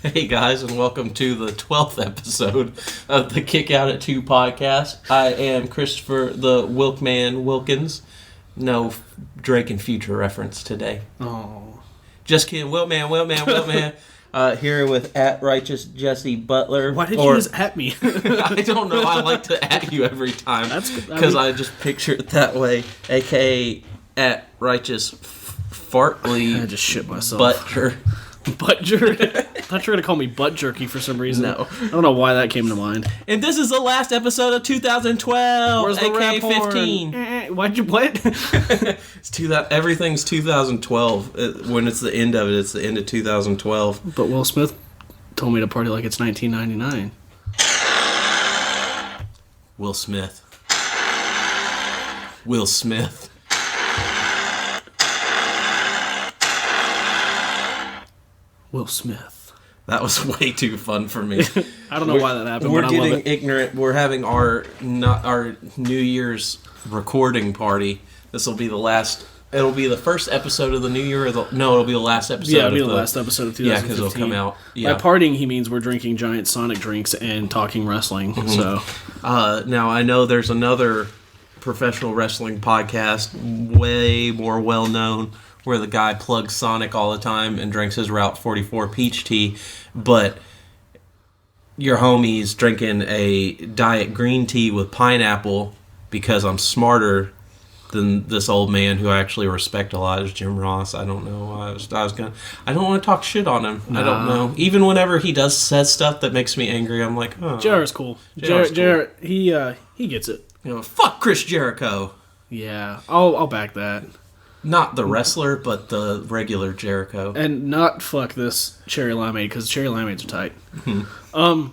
Hey guys, and welcome to the 12th episode of the Kick Out at 2 podcast. I am Christopher the Wilkman Wilkins. No Drake and Future reference today. Oh. Just kidding. Wilkman. Here with at Righteous Jesse Butler. Why did you just at me? I don't know. I like to at you every time. That's because I just picture it that way. AKA at Righteous Fartley. I just shit myself. Butcher. Butt jerky? I thought you were going to call me butt jerky for some reason. No. I don't know why that came to mind. And this is the last episode of 2012. Where's the AKA rap horn? 15. Why'd you what? Everything's 2012. When it's the end of it, it's the end of 2012. But Will Smith told me to party like it's 1999. Will Smith. Will Smith. Will Smith. That was way too fun for me. I don't know why that happened, We're but I love getting it. ignorant. We're having our New Year's recording party. This will be the last. It'll be the first episode of the new year. It'll be the last episode. Yeah, it'll be the last episode of 2015. Yeah, because it'll come out. Yeah. By partying, he means we're drinking giant Sonic drinks and talking wrestling. Mm-hmm. So, now I know there's another professional wrestling podcast, way more well known, where the guy plugs Sonic all the time and drinks his Route 44 peach tea, but your homie's drinking a diet green tea with pineapple because I'm smarter than this old man who I actually respect a lot is Jim Ross. I don't know. I don't want to talk shit on him. Nah. I don't know. Even whenever he says stuff that makes me angry, I'm like, oh. JR's cool. JR, he gets it. You know, fuck Chris Jericho. Yeah, I'll back that. Not the wrestler, but the regular Jericho. And not fuck this cherry limeade, because cherry limeades are tight. Mm-hmm.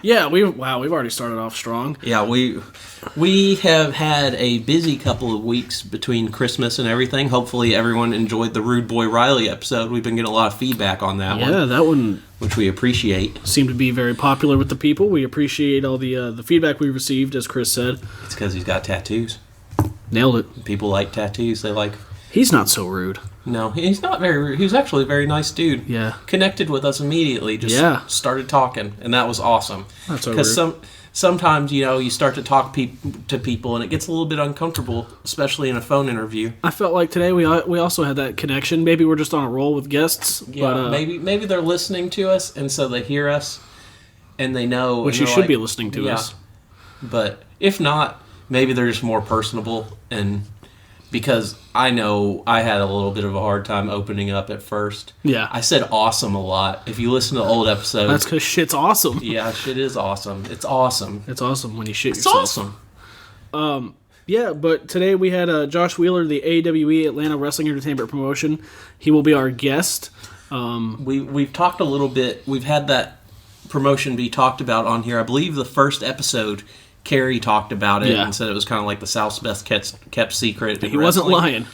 Yeah, we've already started off strong. Yeah, we have had a busy couple of weeks between Christmas and everything. Hopefully everyone enjoyed the Rude Boy Riley episode. We've been getting a lot of feedback on that one. Yeah, that one, which we appreciate. Seemed to be very popular with the people. We appreciate all the feedback we received, as Chris said. It's because he's got tattoos. Nailed it. People like tattoos. They like... He's not so rude. No, he's not very rude. He was actually a very nice dude. Yeah. Connected with us immediately. Just started talking, and that was awesome. Not so rude. Because sometimes, you start to talk to people, and it gets a little bit uncomfortable, especially in a phone interview. I felt like today we also had that connection. Maybe we're just on a roll with guests. Yeah, but, maybe they're listening to us, and so they hear us, and they know... Which you should be listening to us. But if not, maybe they're just more personable, and... Because I know I had a little bit of a hard time opening up at first. Yeah. I said awesome a lot. If you listen to old episodes... That's because shit's awesome. Yeah, shit is awesome. It's awesome. It's awesome when you shit yourself. It's awesome. Yeah, but today we had Josh Wheeler, the AWE, Atlanta Wrestling Entertainment Promotion. He will be our guest. We've talked a little bit. We've had that promotion be talked about on here. I believe the first episode... Carrie talked about it and said it was kind of like the South's best kept secret. He wasn't lying.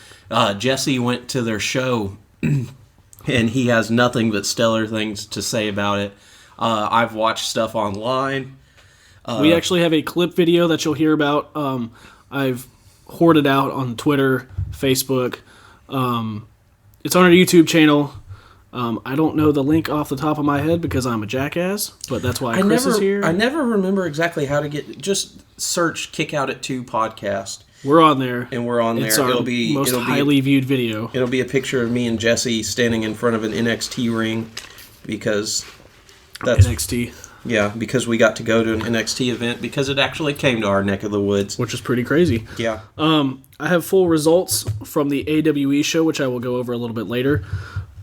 Jesse went to their show, and he has nothing but stellar things to say about it. I've watched stuff online. We actually have a clip video that you'll hear about. I've hoarded out on Twitter, Facebook. It's on our YouTube channel. I don't know the link off the top of my head because I'm a jackass, but that's why Chris is here. I never remember exactly how to get... Just search Kick Out at 2 podcast. We're on there. And we're on there. It's our most highly viewed video. It'll be a picture of me and Jesse standing in front of an NXT ring because that's... NXT. Yeah, because we got to go to an NXT event because it actually came to our neck of the woods. Which is pretty crazy. Yeah. I have full results from the AWE show, which I will go over a little bit later.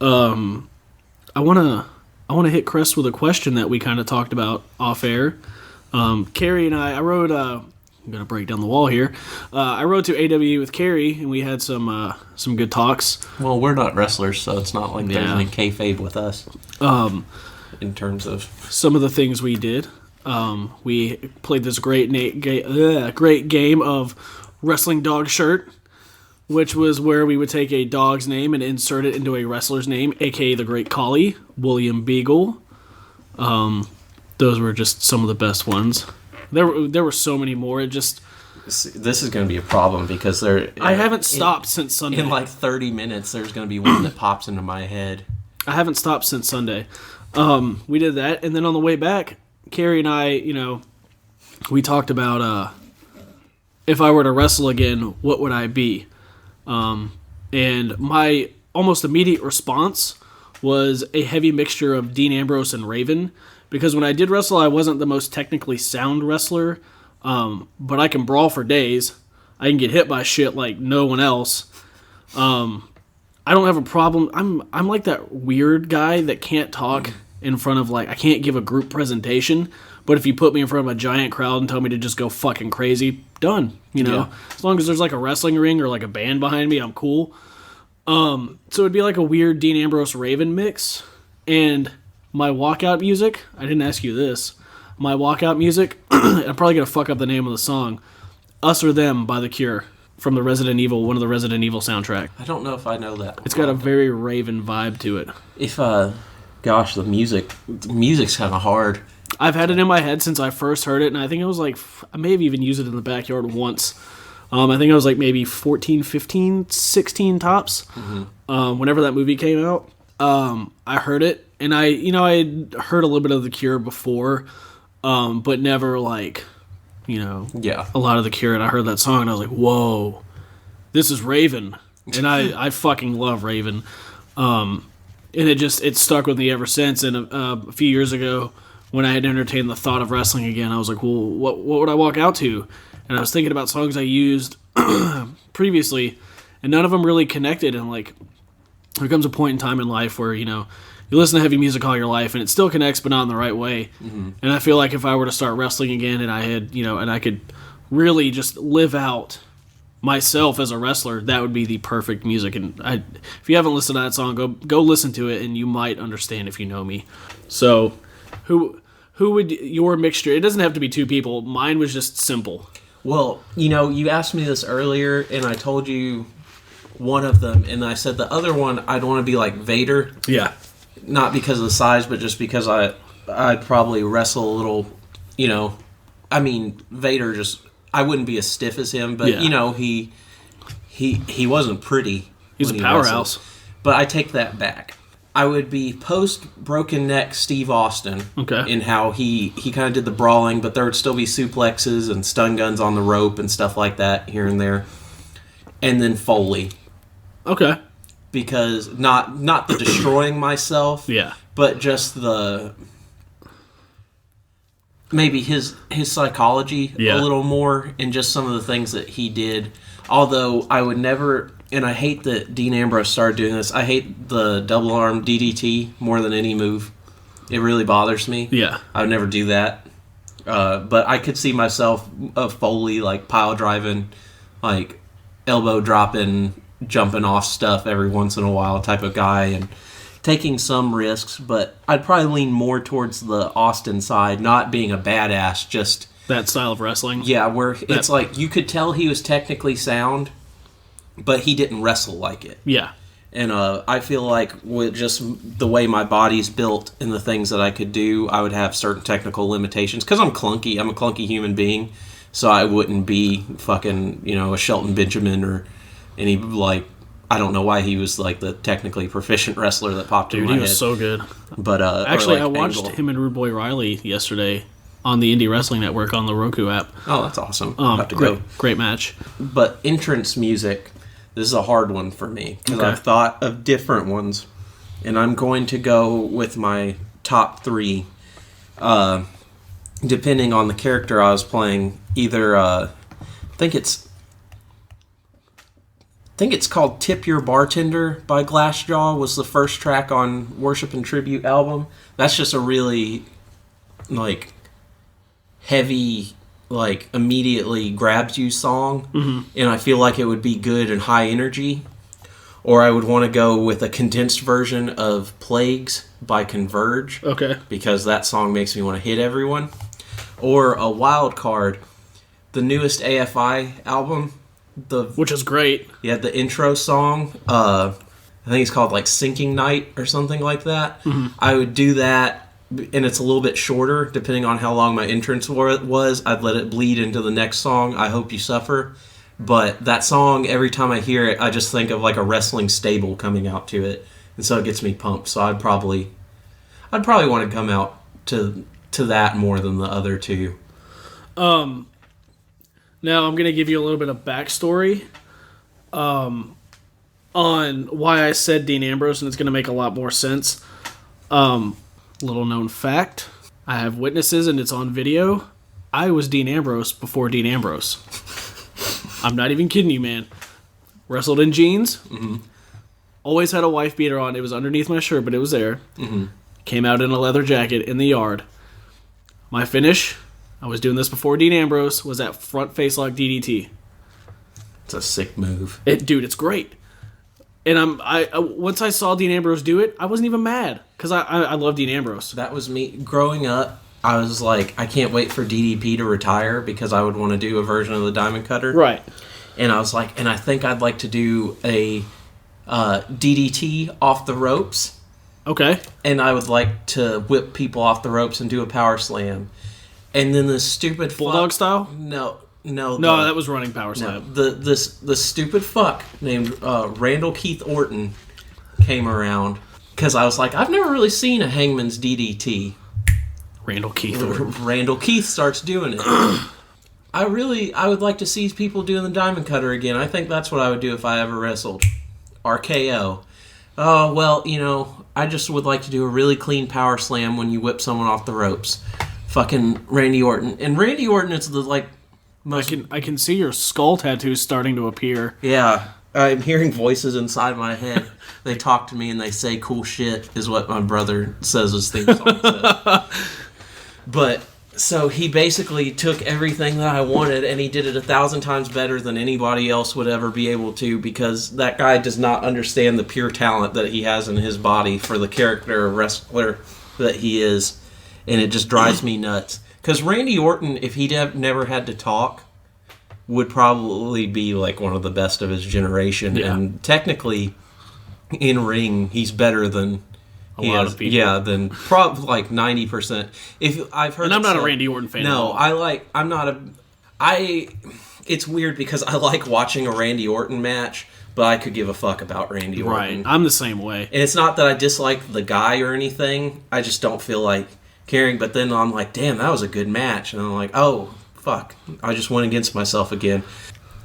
I wanna hit Chris with a question that we kind of talked about off air. Carrie and I wrote. I'm gonna break down the wall here. I rode to AWE with Carrie, and we had some good talks. Well, we're not wrestlers, so it's not like there's any kayfabe with us. In terms of some of the things we did, we played this great game of Wrestling Dog Shirt, which was where we would take a dog's name and insert it into a wrestler's name, a.k.a. the Great Collie, William Beagle. Those were just some of the best ones. There were so many more. This is going to be a problem because I haven't stopped since Sunday. In like 30 minutes, there's going to be one that pops into my head. I haven't stopped since Sunday. We did that, and then on the way back, Carrie and I, we talked about if I were to wrestle again, what would I be? And my almost immediate response was a heavy mixture of Dean Ambrose and Raven, because when I did wrestle, I wasn't the most technically sound wrestler, but I can brawl for days. I can get hit by shit like no one else. I don't have a problem. I'm like that weird guy that can't talk in front of, I can't give a group presentation, but if you put me in front of a giant crowd and tell me to just go fucking crazy, done, Yeah. As long as there's a wrestling ring or a band behind me, I'm cool. So it'd be like a weird Dean Ambrose Raven mix. And my walkout music, I didn't ask you this, my walkout music, I'm probably going to fuck up the name of the song, Us or Them by The Cure, from the Resident Evil, one of the Resident Evil soundtrack. I don't know if I know that. It's got a very Raven vibe to it. Gosh, the music's kind of hard. I've had it in my head since I first heard it, and I think it was I may have even used it in the backyard once. I think I was maybe 14, 15, 16 tops. Mm-hmm. Whenever that movie came out, I heard it, and I had heard a little bit of The Cure before, but never a lot of The Cure, and I heard that song, and I was like, whoa, this is Raven, and I fucking love Raven. And it stuck with me ever since. And a few years ago, when I had entertained the thought of wrestling again, I was like, well, what would I walk out to? And I was thinking about songs I used previously, and none of them really connected. And there comes a point in time in life where, you listen to heavy music all your life, and it still connects, but not in the right way. Mm-hmm. And I feel like if I were to start wrestling again, and I had, and I could really just live out myself as a wrestler, that would be the perfect music. And if you haven't listened to that song, go listen to it, and you might understand if you know me. So, who would your mixture? It doesn't have to be two people. Mine was just simple. Well, you asked me this earlier, and I told you one of them, and I said the other one I'd want to be like Vader. Yeah. Not because of the size, but just because I'd probably wrestle a little. Vader just. I wouldn't be as stiff as him, but yeah. He wasn't pretty. He's a powerhouse. But I take that back. I would be post broken neck Steve Austin. Okay. In how he kind of did the brawling, but there would still be suplexes and stun guns on the rope and stuff like that here and there. And then Foley. Okay. Because not the destroying myself. Yeah. But just the. Maybe his psychology a little more, and just some of the things that he did. Although I would never, and I hate that Dean Ambrose started doing this, I hate the double arm DDT more than any move. It really bothers me. Yeah. I would never do that. But I could see myself Foley, pile driving, elbow dropping, jumping off stuff every once in a while type of guy, and taking some risks, but I'd probably lean more towards the Austin side, not being a badass, just... That style of wrestling? Yeah, where it's you could tell he was technically sound, but he didn't wrestle like it. Yeah. And I feel like with just the way my body's built and the things that I could do, I would have certain technical limitations, because I'm clunky. I'm a clunky human being, so I wouldn't be fucking, a Shelton Benjamin or any, I don't know why he was the technically proficient wrestler that popped in my head. Dude, he was so good. But actually, I watched him and Rude Boy Riley yesterday on the Indie Wrestling Network on the Roku app. Oh, that's awesome. I'll have to go. Great match. But entrance music, this is a hard one for me because I've thought of different ones, and I'm going to go with my top three, depending on the character I was playing. Either I think it's called Tip Your Bartender by Glassjaw, was the first track on Worship and Tribute album. That's just a really, heavy, immediately grabs you song. Mm-hmm. And I feel like it would be good and high energy. Or I would want to go with a condensed version of Plagues by Converge. Okay. Because that song makes me want to hit everyone. Or a wild card, the newest AFI album. Which is great. Yeah, the intro song. I think it's called Sinking Night or something like that. Mm-hmm. I would do that, and it's a little bit shorter depending on how long my entrance was. I'd let it bleed into the next song, I Hope You Suffer. But that song, every time I hear it, I just think of a wrestling stable coming out to it. and so it gets me pumped. So I'd probably want to come out to that more than the other two. Now I'm going to give you a little bit of backstory on why I said Dean Ambrose, and it's going to make a lot more sense. Little known fact, I have witnesses and it's on video. I was Dean Ambrose before Dean Ambrose. I'm not even kidding you, man. Wrestled in jeans. Mm-hmm. Always had a wife beater on. It was underneath my shirt, but it was there. Mm-hmm. Came out in a leather jacket in the yard. My finish, I was doing this before Dean Ambrose, was that front face lock DDT. It's a sick move. Dude, it's great. And I once I saw Dean Ambrose do it, I wasn't even mad because I love Dean Ambrose. That was me growing up. I was like, I can't wait for DDP to retire because I would want to do a version of the Diamond Cutter. Right. And I was like, and I think I'd like to do a DDT off the ropes. Okay. And I would like to whip people off the ropes and do a power slam. And then the stupid Bulldog style? No, that was running power slam. No, the stupid fuck named Randall Keith Orton came around because I was like, I've never really seen a Hangman's DDT. Randall Keith Orton. Randall Keith starts doing it. I would like to see people doing the Diamond Cutter again. I think that's what I would do if I ever wrestled. RKO. Oh, well, I just would like to do a really clean power slam when you whip someone off the ropes. Fucking Randy Orton. And Randy Orton is the, most... I can see your skull tattoos starting to appear. Yeah. I'm hearing voices inside my head. They talk to me and they say cool shit, is what my brother says his theme song says. But, so he basically took everything that I wanted and he did it 1,000 times better than anybody else would ever be able to because that guy does not understand the pure talent that he has in his body for the character of wrestler that he is. And it just drives me nuts. Because Randy Orton, if he'd never had to talk, would probably be like one of the best of his generation. Yeah. And technically, in ring, he's better than... A lot of people. Yeah, then probably like 90%. If I've heard, and I'm not a Randy Orton fan. No, it's weird because I like watching a Randy Orton match, but I could give a fuck about Randy Orton. Right, I'm the same way. And it's not that I dislike the guy or anything. I just don't feel like caring. But then I'm like, damn, that was a good match, and I'm like, oh fuck, I just went against myself again.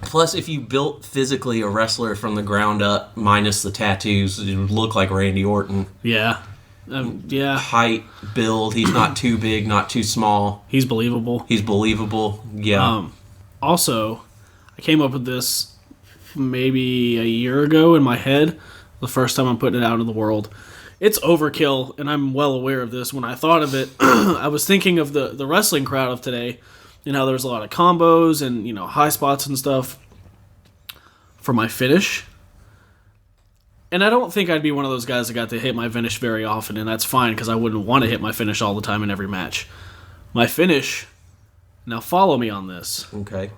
Plus, if you built physically a wrestler from the ground up, minus the tattoos, it would look like Randy Orton. Yeah. Yeah. Height, build, he's not too big, not too small. He's believable. Yeah. Also, I came up with this maybe a year ago in my head, the first time I'm putting it out in the world. It's overkill, and I'm well aware of this. When I thought of it, I was thinking of the wrestling crowd of today. There was a lot of combos and, high spots and stuff for my finish. And I don't think I'd be one of those guys that got to hit my finish very often, and that's fine because I wouldn't want to hit my finish all the time in every match. My finish, now follow me on this, okay,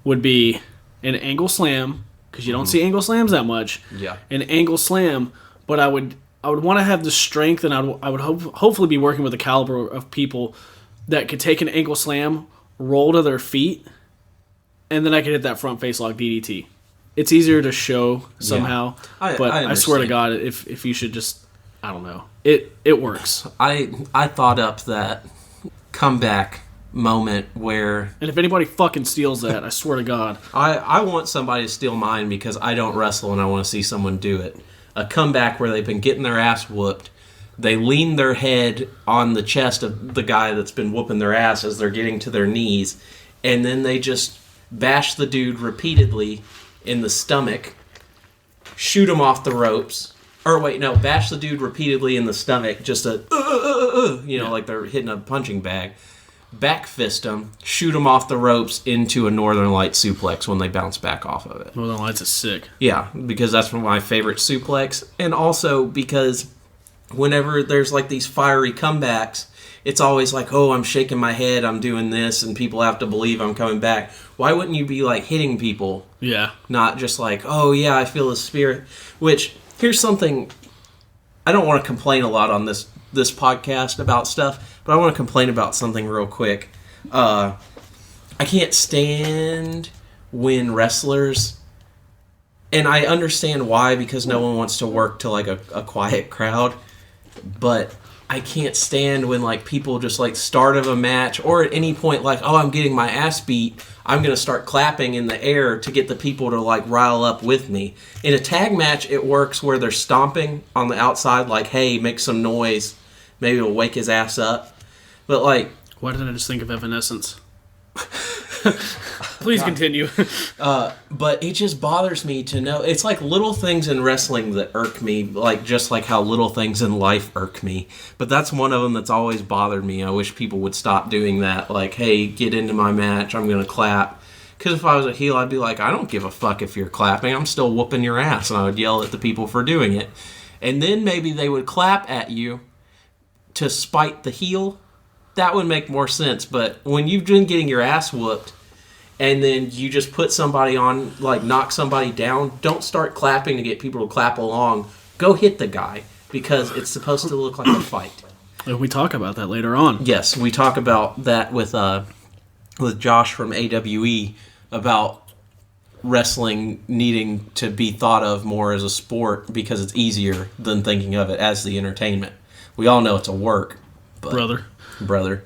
would be an angle slam, because you don't see angle slams that much. Yeah. An angle slam, but I would want to have the strength, and I would hopefully be working with a caliber of people that could take an angle slam, roll to their feet, and then I could hit that front face lock DDT. It's easier to show somehow, but I swear to God, if you should just, I don't know, it works. I thought up that comeback moment where... And if anybody fucking steals that, I swear to God. I want somebody to steal mine because I don't wrestle and I want to see someone do it. A comeback where they've been getting their ass whooped. They lean their head on the chest of the guy that's been whooping their ass as they're getting to their knees, and then they just bash the dude repeatedly in the stomach, shoot him off the ropes, bash the dude repeatedly in the stomach, just like they're hitting a punching bag, back fist him, shoot him off the ropes into a Northern Light suplex when they bounce back off of it. Northern Lights is sick. Yeah, because that's my favorite suplex, and also because whenever there's like these fiery comebacks, it's always like, oh, I'm shaking my head, I'm doing this, and people have to believe I'm coming back. Why wouldn't you be like hitting people? Yeah. Not just like, oh yeah, I feel the spirit. Which, here's something, I don't want to complain a lot on this podcast about stuff, but I want to complain about something real quick. I can't stand when wrestlers And I understand why, because no one wants to work to like a quiet crowd. But I can't stand when like people just like start of a match or at any point like, oh, I'm getting my ass beat, I'm going to start clapping in the air to get the people to like rile up with me. In a tag match, it works where they're stomping on the outside like, hey, make some noise. Maybe it'll wake his ass up. But like... Why didn't I just think of Evanescence? Please continue. But it just bothers me to know. It's like little things in wrestling that irk me, like just like how little things in life irk me. But that's one of them that's always bothered me. I wish people would stop doing that. Like, hey, get into my match. I'm going to clap. Because if I was a heel, I'd be like, I don't give a fuck if you're clapping. I'm still whooping your ass. And I would yell at the people for doing it. And then maybe they would clap at you to spite the heel. That would make more sense. But when you've been getting your ass whooped, and then you just put somebody on, like knock somebody down, don't start clapping to get people to clap along. Go hit the guy, because it's supposed to look like a fight. And we talk about that later on. Yes, we talk about that with Josh from AWE, about wrestling needing to be thought of more as a sport because it's easier than thinking of it as the entertainment. We all know it's a work. But Brother.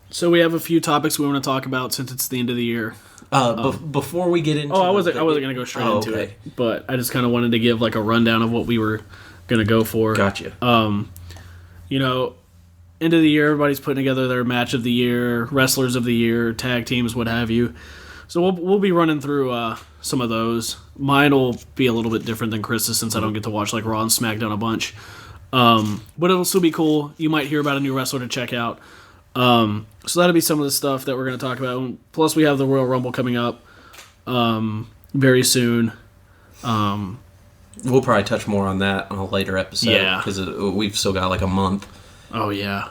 So we have a few topics we want to talk about since it's the end of the year. Before we get into... I wasn't going to go straight into it, but I just kind of wanted to give like a rundown of what we were going to go for. Gotcha. You know, end of the year, everybody's putting together their match of the year, wrestlers of the year, tag teams, what have you. So we'll be running through some of those. Mine will be a little bit different than Chris's since I don't get to watch like Raw and SmackDown a bunch. But it'll still be cool. You might hear about a new wrestler to check out. So that'll be some of the stuff that we're going to talk about. Plus, we have the Royal Rumble coming up very soon. We'll probably touch more on that on a later episode. Yeah. Because we've still got like a month. Oh, yeah.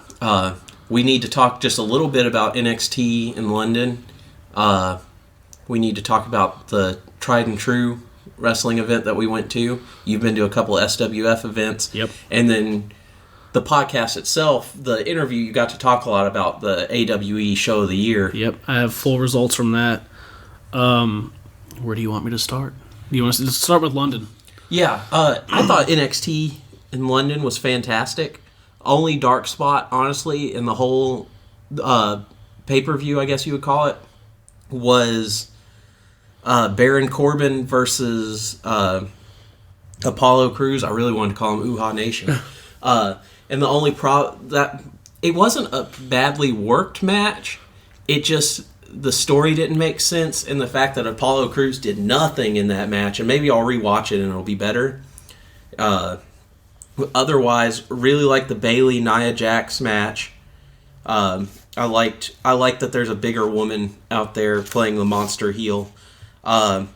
We need to talk just a little bit about NXT in London. We need to talk about the Tried and True wrestling event that we went to. You've been to a couple of SWF events. Yep. And then... the podcast itself, the interview, you got to talk a lot about the AWE Show of the Year. Yep, I have full results from that. Where do you want me to start? Do you want us to start with London? Yeah, I thought NXT in London was fantastic. Only dark spot, honestly, in the whole pay-per-view, I guess you would call it, was Baron Corbin versus Apollo Crews. I really wanted to call him Uhaa Nation. And the only problem that it wasn't a badly worked match. It just the story didn't make sense, and the fact that Apollo Crews did nothing in that match. And maybe I'll rewatch it and it'll be better. Otherwise, really like the Bayley Nia Jax match. I liked that there's a bigger woman out there playing the monster heel. And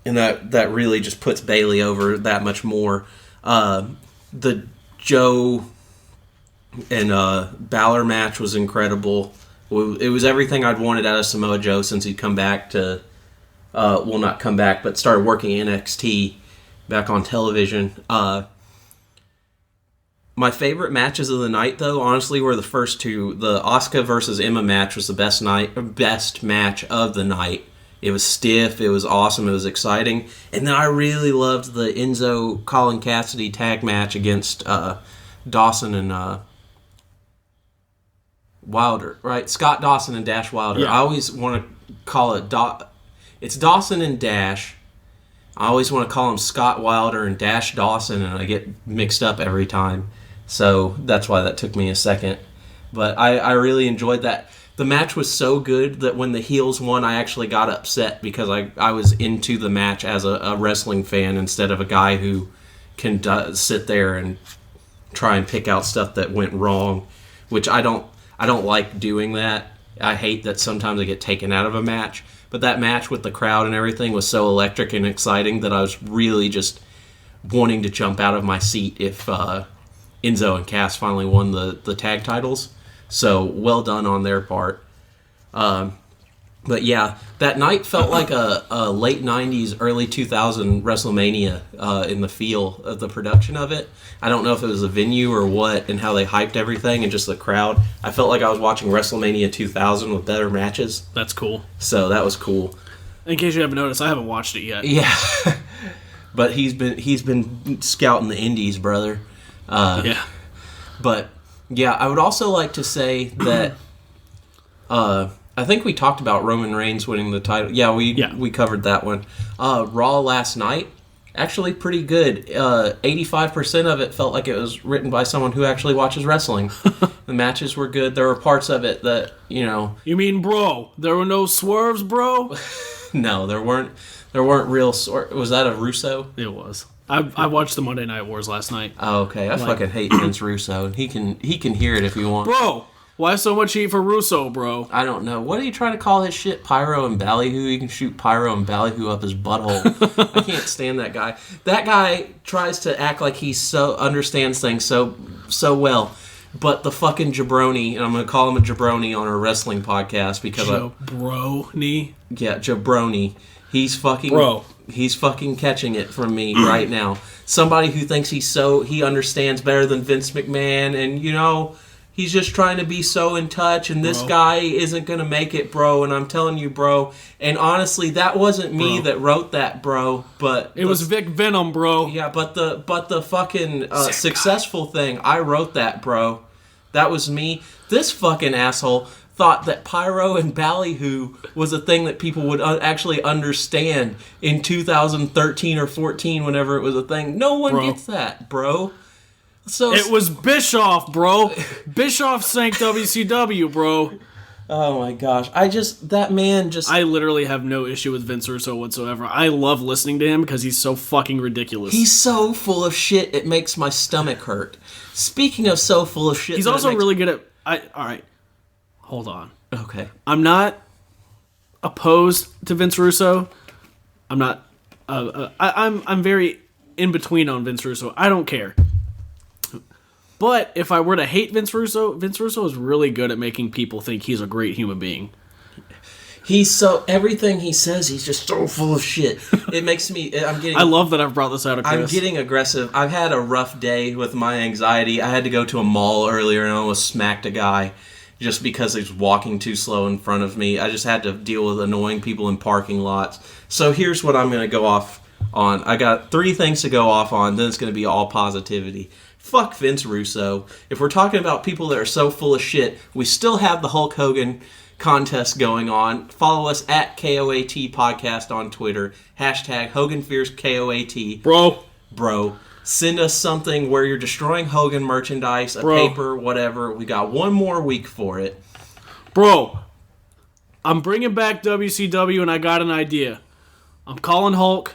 that really just puts Bayley over that much more. The Joe and Balor match was incredible. It was everything I'd wanted out of Samoa Joe since he'd come back to, not come back, but started working NXT back on television. My favorite matches of the night, though, honestly, were the first two. The Asuka versus Emma match was the best match of the night. It was stiff, it was awesome, it was exciting. And then I really loved the Enzo Colin Cassidy tag match against Dawson and Wilder, right? Scott Dawson and Dash Wilder. Yeah. I always want to call it it's Dawson and Dash. I always want to call him Scott Wilder and Dash Dawson, and I get mixed up every time. So that's why that took me a second. But I really enjoyed that. The match was so good that when the heels won, I actually got upset because I was into the match as a wrestling fan instead of a guy who can sit there and try and pick out stuff that went wrong, which I don't like doing that. I hate that sometimes I get taken out of a match. But that match with the crowd and everything was so electric and exciting that I was really just wanting to jump out of my seat if Enzo and Cass finally won the tag titles. So, well done on their part. But yeah, that night felt like a late 90s, early 2000 WrestleMania in the feel of the production of it. I don't know if it was the venue or what and how they hyped everything and just the crowd. I felt like I was watching WrestleMania 2000 with better matches. That's cool. So that was cool. In case you haven't noticed, I haven't watched it yet. Yeah. But he's been scouting the indies, brother. Yeah. But yeah, I would also like to say that I think we talked about Roman Reigns winning the title. Yeah, we covered that one. Raw last night, actually pretty good. 85% of it felt like it was written by someone who actually watches wrestling. The matches were good. There were parts of it that, You mean, bro, there were no swerves, bro? No, there weren't real was that a Russo? It was. I watched the Monday Night Wars last night. Oh, okay. I fucking hate Vince Russo. He can hear it if he wants. Bro, why so much heat for Russo, bro? I don't know. What are you trying to call his shit? Pyro and ballyhoo? He can shoot Pyro and ballyhoo up his butthole. I can't stand that guy. That guy tries to act like he understands things so well. But the fucking jabroni, and I'm going to call him a jabroni on our wrestling podcast because jabroni? Yeah, jabroni. He's fucking... Bro. He's fucking catching it from me right now. Somebody who thinks he understands better than Vince McMahon, and he's just trying to be so in touch, and this guy isn't gonna make it, bro. And I'm telling you, bro. And honestly, that wasn't me that wrote that, bro. But it was Vic Venom, bro. Yeah, but the fucking successful thing, I wrote that, bro. That was me. This fucking asshole thought that Pyro and ballyhoo was a thing that people would actually understand in 2013 or 14 whenever it was a thing. No one gets that, bro. So it was Bischoff, bro. Bischoff sank WCW, bro. Oh my gosh. I literally have no issue with Vince Russo whatsoever. I love listening to him because he's so fucking ridiculous. He's so full of shit, it makes my stomach hurt. Speaking of so full of shit... He's also really good at... Alright. Hold on. Okay. I'm not opposed to Vince Russo. I'm not... I'm very in between on Vince Russo. I don't care. But if I were to hate Vince Russo is really good at making people think he's a great human being. Everything he says, he's just so full of shit. It makes me... I love that I've brought this out of Chris. I'm getting aggressive. I've had a rough day with my anxiety. I had to go to a mall earlier and I almost smacked a guy just because he was walking too slow in front of me. I just had to deal with annoying people in parking lots. So here's what I'm going to go off on. I got 3 things to go off on, then it's going to be all positivity. Fuck Vince Russo. If we're talking about people that are so full of shit, we still have the Hulk Hogan contest going on. Follow us at KOAT Podcast on Twitter. Hashtag Hogan Fears KOAT. Bro. Send us something where you're destroying Hogan merchandise, paper, whatever. We got one more week for it. Bro, I'm bringing back WCW and I got an idea. I'm calling Hulk.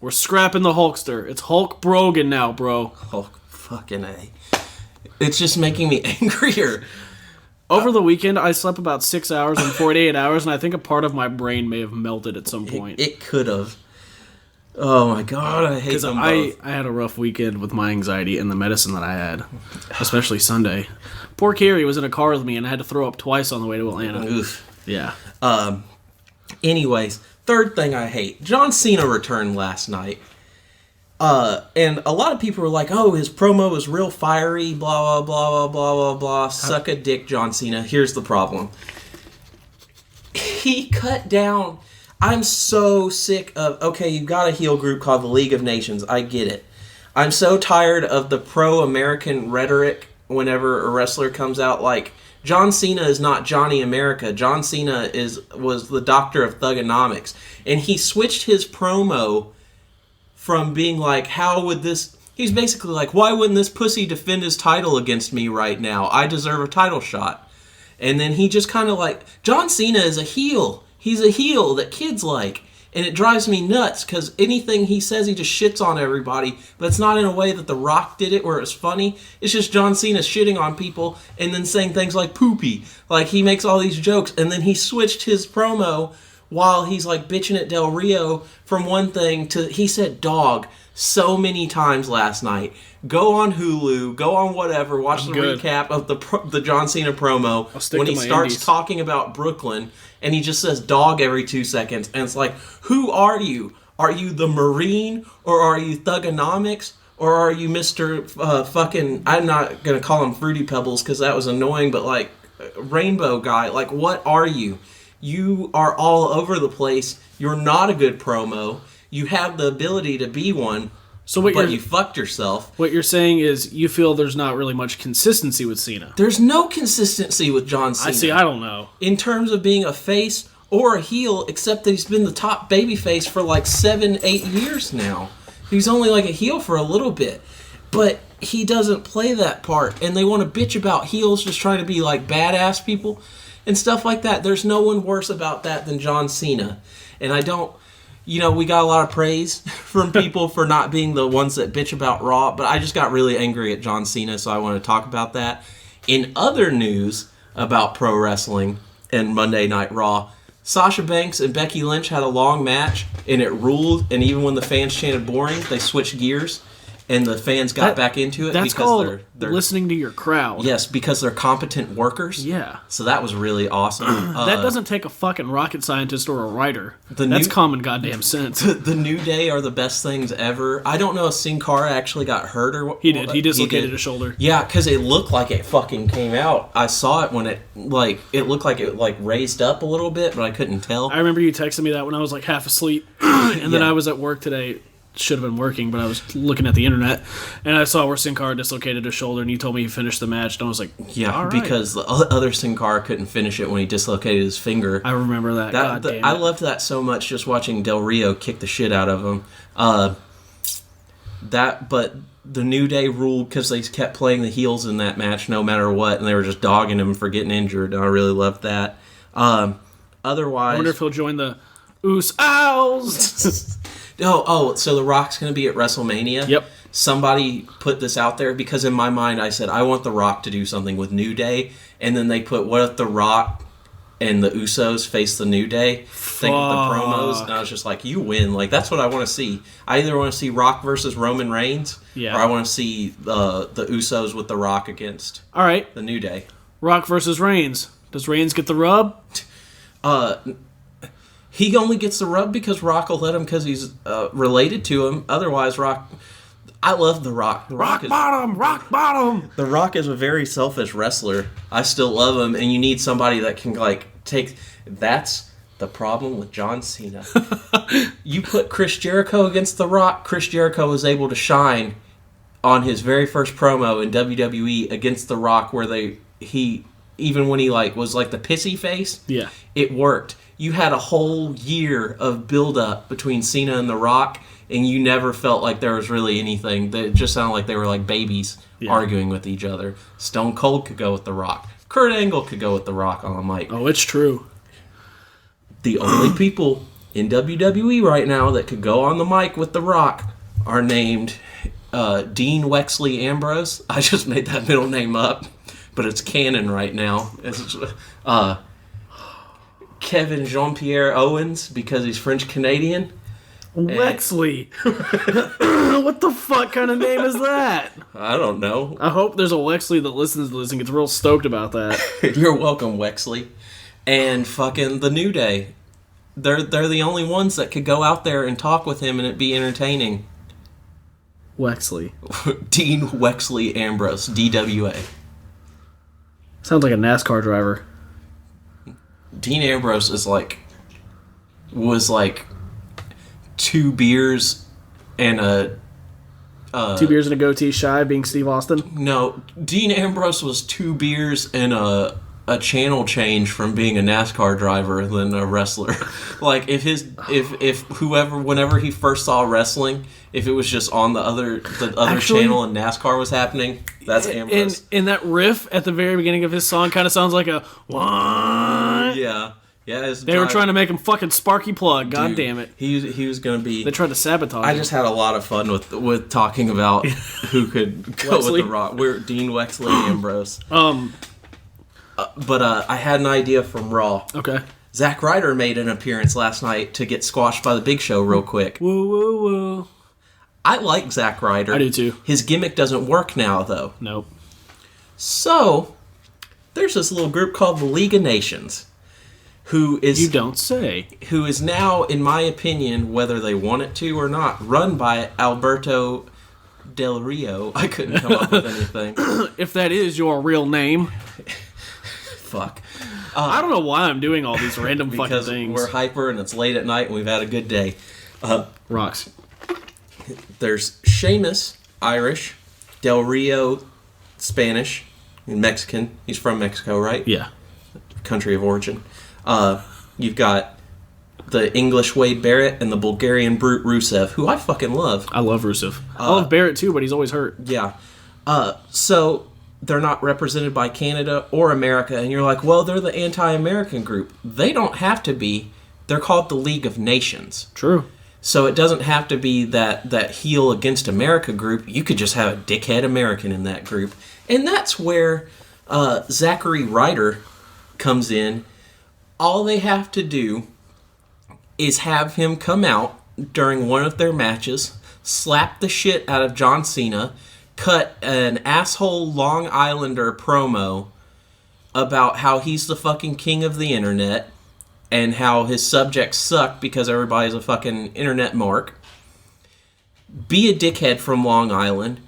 We're scrapping the Hulkster. It's Hulk Brogan now, bro. Hulk fucking A. It's just making me angrier. Over the weekend, I slept about 6 hours and 48 hours, and I think a part of my brain may have melted at some point. It could have. Oh my god, I hate them both. I had a rough weekend with my anxiety and the medicine that I had, especially Sunday. Poor Carrie was in a car with me, and I had to throw up twice on the way to Atlanta. Oof. Yeah. Anyways, third thing I hate. John Cena returned last night. And a lot of people were like, oh, his promo was real fiery, blah, blah, blah, blah, blah, blah, blah. Suck a dick, John Cena. Here's the problem. He cut down... I'm so sick of... Okay, you've got a heel group called the League of Nations. I get it. I'm so tired of the pro-American rhetoric whenever a wrestler comes out. Like, John Cena is not Johnny America. John Cena was the doctor of thugonomics. And he switched his promo from being like, how would this... He's basically like, why wouldn't this pussy defend his title against me right now? I deserve a title shot. And then he just kind of like... John Cena is a heel. He's a heel that kids like. And it drives me nuts because anything he says, he just shits on everybody. But it's not in a way that The Rock did it where it's funny. It's just John Cena shitting on people and then saying things like poopy. Like, he makes all these jokes. And then he switched his promo while he's like bitching at Del Rio from one thing to... He said dog so many times last night. Go on Hulu, go on whatever, watch recap of the John Cena promo when he starts talking about Brooklyn, and he just says dog every 2 seconds, and it's like, who are you? Are you the Marine, or are you Thugonomics, or are you Mr. Fucking, I'm not going to call him Fruity Pebbles because that was annoying, but like, Rainbow Guy, like, what are you? You are all over the place. You're not a good promo. You have the ability to be one, but you fucked yourself. What you're saying is you feel there's not really much consistency with Cena. There's no consistency with John Cena. I don't know. In terms of being a face or a heel, except that he's been the top babyface for like 7-8 years now. He's only like a heel for a little bit. But he doesn't play that part. And they want to bitch about heels just trying to be like badass people and stuff like that. There's no one worse about that than John Cena. And I don't... You know, we got a lot of praise from people for not being the ones that bitch about Raw, but I just got really angry at John Cena, so I want to talk about that. In other news about pro wrestling and Monday Night Raw, Sasha Banks and Becky Lynch had a long match, and it ruled, and even when the fans chanted boring, they switched gears, and the fans got back into it. That's because called they're listening to your crowd. Yes, because they're competent workers. Yeah. So that was really awesome. That doesn't take a fucking rocket scientist or a writer. That's common goddamn sense. The New Day are the best things ever. I don't know if Sin Cara actually got hurt or what. He did. He dislocated a shoulder. Yeah, because it looked like it fucking came out. I saw it when it looked like it raised up a little bit, but I couldn't tell. I remember you texting me that when I was like half asleep, and then I was at work today. Should have been working, but I was looking at the internet, and I saw where Sin Cara dislocated his shoulder, and you told me he finished the match, and I was like, yeah, because the other Sin Cara couldn't finish it when he dislocated his finger. I remember that. I loved that so much, just watching Del Rio kick the shit out of him. But the New Day ruled because they kept playing the heels in that match no matter what, and they were just dogging him for getting injured, and I really loved that. Otherwise... I wonder if he'll join the Usos. So The Rock's going to be at WrestleMania? Yep. Somebody put this out there because in my mind I said, I want The Rock to do something with New Day. And then they put, what if The Rock and the Usos face the New Day? Think of the promos. And I was just like, you win. Like, that's what I want to see. I either want to see Rock versus Roman Reigns, or I want to see the Usos with The Rock against the New Day. Rock versus Reigns. Does Reigns get the rub? He only gets the rub because Rock will let him because he's related to him. Otherwise, Rock... I love The Rock. Rock bottom! The Rock is a very selfish wrestler. I still love him, and you need somebody that can, take... That's the problem with John Cena. You put Chris Jericho against The Rock, Chris Jericho was able to shine on his very first promo in WWE against The Rock where even when he was the pissy face, it worked. You had a whole year of build-up between Cena and The Rock, and you never felt like there was really anything. It just sounded like they were like babies arguing with each other. Stone Cold could go with The Rock. Kurt Angle could go with The Rock on the mic. Oh, it's true. The only people in WWE right now that could go on the mic with The Rock are named Dean Wexley Ambrose. I just made that middle name up, but it's canon right now. It's Kevin Jean-Pierre Owens because he's French-Canadian. Wexley. What the fuck kind of name is that? I don't know. I hope there's a Wexley that listens to this and gets real stoked about that. You're welcome, Wexley. And fucking the New Day. They're the only ones that could go out there and talk with him and it be entertaining. Wexley. Dean Wexley Ambrose, DWA. Sounds like a NASCAR driver. Dean Ambrose was 2 beers and a 2 beers and a goatee shy of being Steve Austin? No, Dean Ambrose was 2 beers and a channel change from being a NASCAR driver than a wrestler. Whenever he first saw wrestling, if it was just on the other channel and NASCAR was happening, that's Ambrose. And that riff at the very beginning of his song kind of sounds like a what? Yeah. Yeah, they were trying to make him fucking Sparky Plug. God damn it! He was going to be. They tried to sabotage. I just had a lot of fun with talking about who could go with The Rock. We're Dean Wexley Ambrose. But I had an idea from Raw. Okay. Zack Ryder made an appearance last night to get squashed by the Big Show real quick. Woo woo woo. I like Zack Ryder. I do too. His gimmick doesn't work now though. Nope. So there's this little group called the League of Nations. Who is you don't say? Who is now, in my opinion, whether they want it to or not, run by Alberto Del Rio. I couldn't come up with anything. If that is your real name. Fuck. I don't know why I'm doing all these random fucking Because things. we're hyper and it's late at night and we've had a good day. Rocks. There's Seamus, Irish. Del Rio, Spanish. And Mexican. He's from Mexico, right? Yeah. Country of origin. You've got the English Wade Barrett and the Bulgarian Brute Rusev, who I fucking love. I love Rusev. I love Barrett too, but he's always hurt. Yeah. So they're not represented by Canada or America, and you're like, well, they're the anti-American group. They don't have to be. They're called the League of Nations. True. So it doesn't have to be that heel against America group. You could just have a dickhead American in that group. And that's where Zachary Ryder comes in. All they have to do is have him come out during one of their matches, slap the shit out of John Cena, cut an asshole Long Islander promo about how he's the fucking king of the internet and how his subjects suck because everybody's a fucking internet mark. Be a dickhead from Long Island.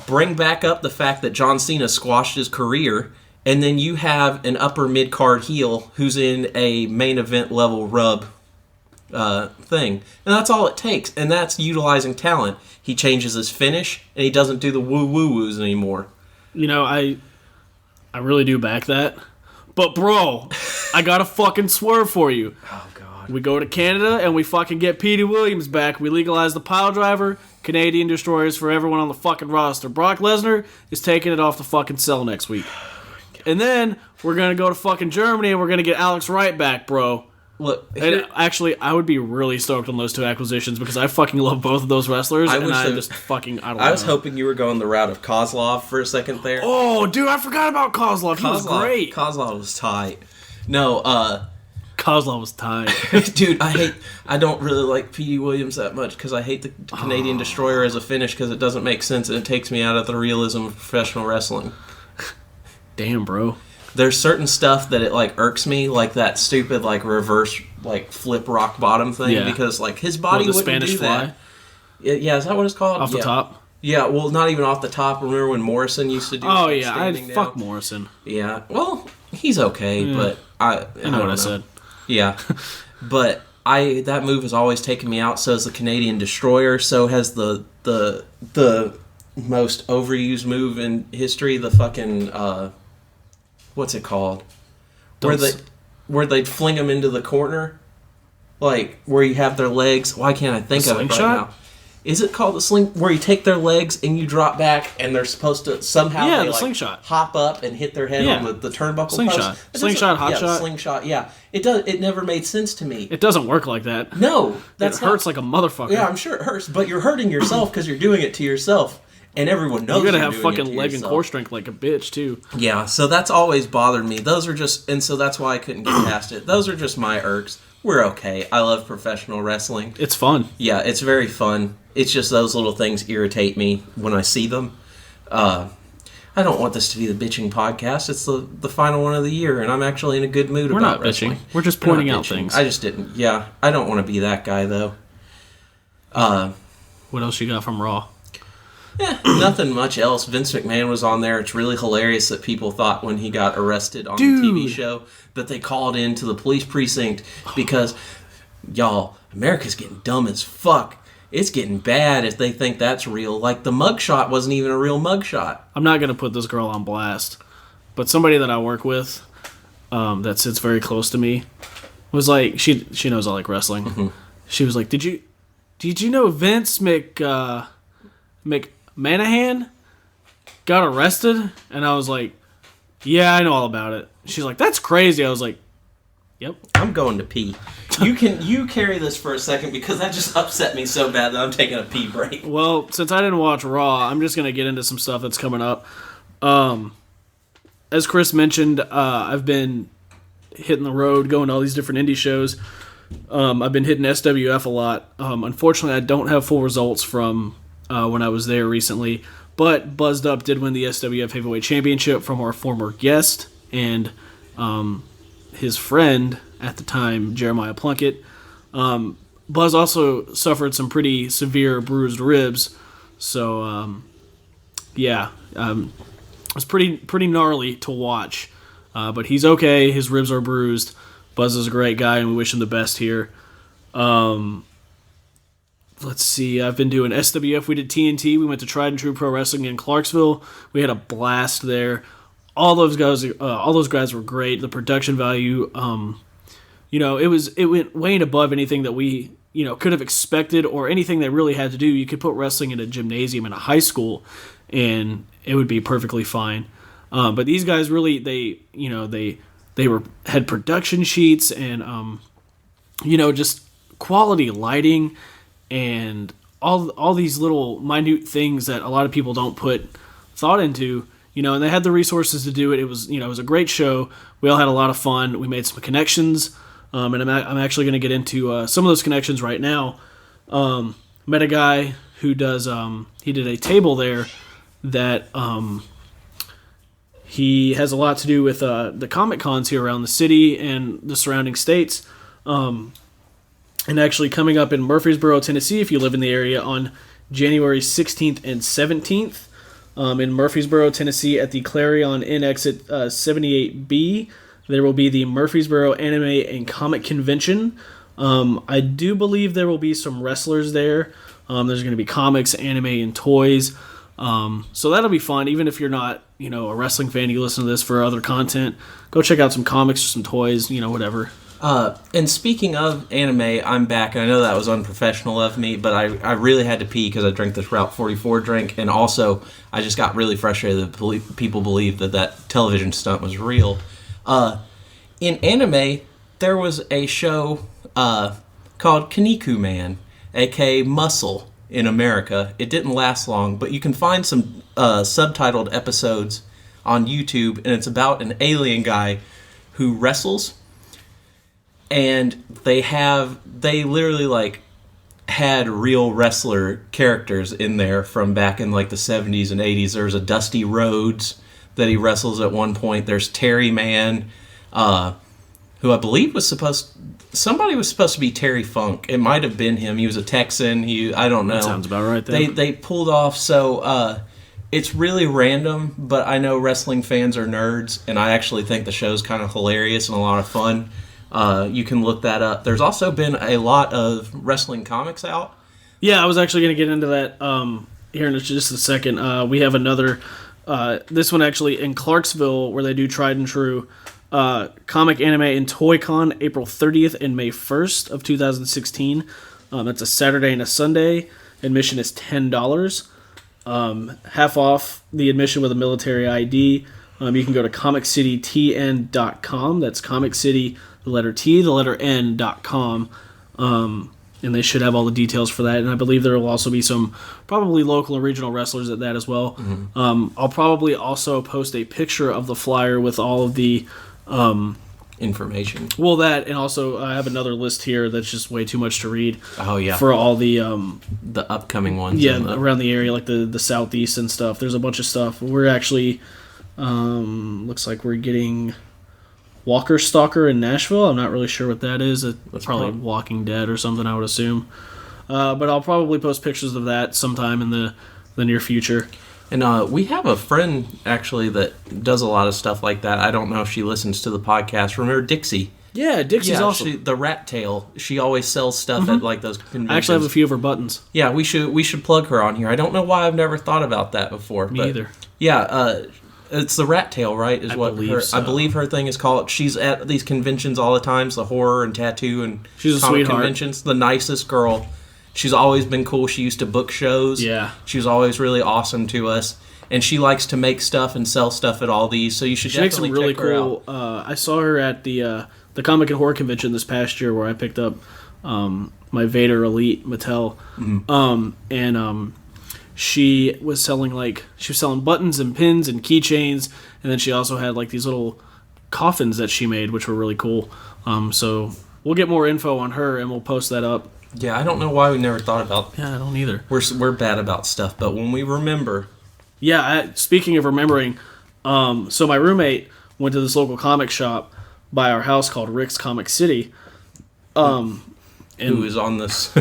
Bring back up the fact that John Cena squashed his career, and then you have an upper mid-card heel who's in a main event level rub thing. And that's all it takes, and that's utilizing talent. He changes his finish, and he doesn't do the woo-woo-woos anymore. You know, I really do back that. But, bro, I got a fucking swerve for you. Oh, God. We go to Canada, and we fucking get Petey Williams back. We legalize the pile driver. Canadian destroyers for everyone on the fucking roster. Brock Lesnar is taking it off the fucking cell next week. And then we're going to go to fucking Germany, and we're going to get Alex Wright back, bro. Look, And actually, I would be really stoked on those two acquisitions because I fucking love both of those wrestlers. I don't know. I was hoping you were going the route of Kozlov for a second there. Oh, dude, I forgot about Kozlov. He was great. Kozlov was tight. No, Kozlov was tight. dude, I don't really like Petey Williams that much because I hate the Canadian Destroyer as a finish because it doesn't make sense and it takes me out of the realism of professional wrestling. Damn, bro. There's certain stuff that it like irks me, like that stupid like reverse like flip rock bottom thing because like his body the wouldn't Spanish do fly? that. Yeah, is that what it's called? Off the top? Yeah, well, not even off the top. Remember when Morrison used to do? Oh like, yeah, fuck Morrison. Yeah, well, he's okay, but I know what I said. Yeah, but that move has always taken me out. So has the Canadian Destroyer. So has the most overused move in history. The fucking what's it called? Where they'd fling them into the corner, like where you have their legs. Why can't I think of it right now? Is it called the sling? Where you take their legs and you drop back, and they're supposed to somehow the slingshot. Hop up and hit their head on the turnbuckle slingshot. post. Slingshot, hot shot. Slingshot. Yeah, it does. It never made sense to me. It doesn't work like that. No, it hurts like a motherfucker. Yeah, I'm sure it hurts, but you're hurting yourself because you're doing it to yourself, and everyone knows you're gonna have fucking leg and core strength like a bitch too. Yeah, so that's always bothered me. Those are just, and so that's why I couldn't get past it. Those are just my irks. We're okay. I love professional wrestling. It's fun. Yeah, it's very fun. It's just those little things irritate me when I see them. I don't want this to be the bitching podcast. It's the final one of the year, and I'm actually in a good mood about wrestling. We're not bitching. We're just pointing out things. I just didn't. Yeah, I don't want to be that guy, though. What else you got from Raw? Nothing much else. Vince McMahon was on there. It's really hilarious that people thought when he got arrested on the TV show that they called into the police precinct because, y'all, America's getting dumb as fuck. It's getting bad if they think that's real. Like, the mugshot wasn't even a real mugshot. I'm not going to put this girl on blast, but somebody that I work with that sits very close to me was like, she knows I like wrestling. Mm-hmm. She was like, did you know Vince McManahan got arrested? And I was like, yeah, I know all about it. She's like, that's crazy. I was like, yep. I'm going to pee. You carry this for a second because that just upset me so bad that I'm taking a pee break. Well, since I didn't watch Raw, I'm just going to get into some stuff that's coming up. As Chris mentioned, I've been hitting the road, going to all these different indie shows. I've been hitting SWF a lot. Unfortunately, I don't have full results from when I was there recently, but Buzzed Up did win the SWF Heavyweight Championship from our former guest and his friend at the time, Jeremiah Plunkett. Buzz also suffered some pretty severe bruised ribs, so it was pretty gnarly to watch. But he's okay. His ribs are bruised. Buzz is a great guy, and we wish him the best here. Let's see. I've been doing SWF. We did TNT. We went to Tried and True Pro Wrestling in Clarksville. We had a blast there. All those guys were great. The production value, it went way above anything that we, could have expected or anything they really had to do. You could put wrestling in a gymnasium in a high school, and it would be perfectly fine. But these guys really, they had production sheets and, just quality lighting and all these little minute things that a lot of people don't put thought into, and they had the resources to do it. It was, it was a great show. We all had a lot of fun. We made some connections, and I'm actually going to get into some of those connections right now. Met a guy who does, he did a table there that he has a lot to do with the Comic Cons here around the city and the surrounding states. And actually coming up in Murfreesboro, Tennessee, if you live in the area, on January 16th and 17th. In Murfreesboro, Tennessee, at the Clarion Inn exit 78B, there will be the Murfreesboro Anime and Comic Convention. I do believe there will be some wrestlers there. There's going to be comics, anime, and toys. So that'll be fun. Even if you're not, a wrestling fan, you listen to this for other content, go check out some comics or some toys, whatever. And speaking of anime, I'm back, and I know that was unprofessional of me, but I really had to pee because I drank this Route 44 drink, and also I just got really frustrated that people believed that television stunt was real. In anime, there was a show called Kaniku Man, aka Muscle, in America. It didn't last long, but you can find some subtitled episodes on YouTube, and it's about an alien guy who wrestles. And they literally had real wrestler characters in there from back in the 70s and 80s. There's a Dusty Rhodes that he wrestles at one point. There's Terry Man, who I believe somebody was supposed to be Terry Funk. It might have been him. He was a Texan. I don't know. That sounds about right there. They pulled off, so it's really random, but I know wrestling fans are nerds, and I actually think the show's kind of hilarious and a lot of fun. You can look that up. There's also been a lot of wrestling comics out. Yeah, I was actually going to get into that here in just a second. We have another, this one actually in Clarksville, where they do Tried and True Comic, Anime, and Toy Con, April 30th and May 1st of 2016. That's a Saturday and a Sunday. Admission is $10. Half off the admission with a military ID. You can go to ComicCityTN.com. That's Comic City, the letter T, the letter N.com. And they should have all the details for that. And I believe there will also be some probably local and regional wrestlers at that as well. Mm-hmm. I'll probably also post a picture of the flyer with all of the information. Well, that, and also I have another list here that's just way too much to read. Oh, yeah. For all the upcoming ones. Yeah, around the area, like the southeast and stuff. There's a bunch of stuff. We're actually, looks like we're getting Walker Stalker in Nashville. I'm not really sure what that is. It's probably Walking Dead or something, I would assume. But I'll probably post pictures of that sometime in the near future. And we have a friend, actually, that does a lot of stuff like that. I don't know if she listens to the podcast. Remember Dixie? Yeah, Dixie's awesome. The Rat Tail. She always sells stuff at those conventions. I actually have a few of her buttons. Yeah, we should plug her on here. I don't know why I've never thought about that before. Me either. Yeah, it's the Rat Tail, right? I believe her thing is called. She's at these conventions all the time, the horror and tattoo and she's a comic sweetheart. Conventions. The nicest girl. She's always been cool. She used to book shows. Yeah. She was always really awesome to us. And she likes to make stuff and sell stuff at all these, so you should definitely check her out. I saw her at the Comic and Horror Convention this past year, where I picked up my Vader Elite Mattel. Mm-hmm. She was selling buttons and pins and keychains, and then she also had these little coffins that she made, which were really cool. So we'll get more info on her, and we'll post that up. Yeah, I don't know why we never thought about. Yeah, I don't either. We're bad about stuff, but when we remember. Yeah, speaking of remembering, so my roommate went to this local comic shop by our house called Rick's Comic City. Who is on this?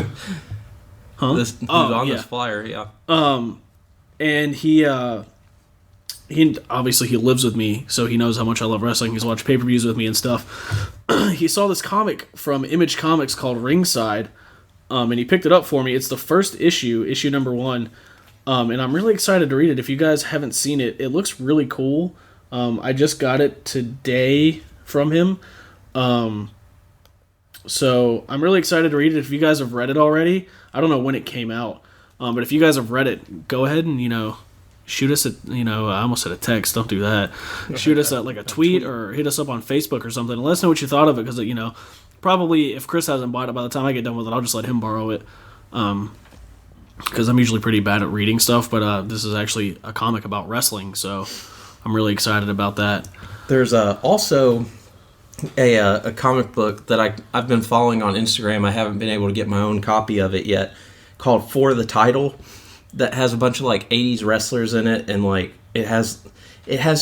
Huh? This flyer? Yeah. And he he lives with me, so he knows how much I love wrestling. He's watched pay-per-views with me and stuff. He saw this comic from Image Comics called Ringside, and he picked it up for me. It's the first issue number 1, and I'm really excited to read it. If you guys haven't seen it, it looks really cool. I just got it today from him, so I'm really excited to read it. If you guys have read it already, I don't know when it came out, but if you guys have read it, go ahead and, shoot us I almost said a text, don't do that. Shoot us like a tweet or hit us up on Facebook or something. Let us know what you thought of it, because, probably if Chris hasn't bought it by the time I get done with it, I'll just let him borrow it. Because I'm usually pretty bad at reading stuff, but this is actually a comic about wrestling, so I'm really excited about that. There's also a comic book that I've been following on Instagram. I haven't been able to get my own copy of it yet, called For the Title, that has a bunch of 80s wrestlers in it, and it has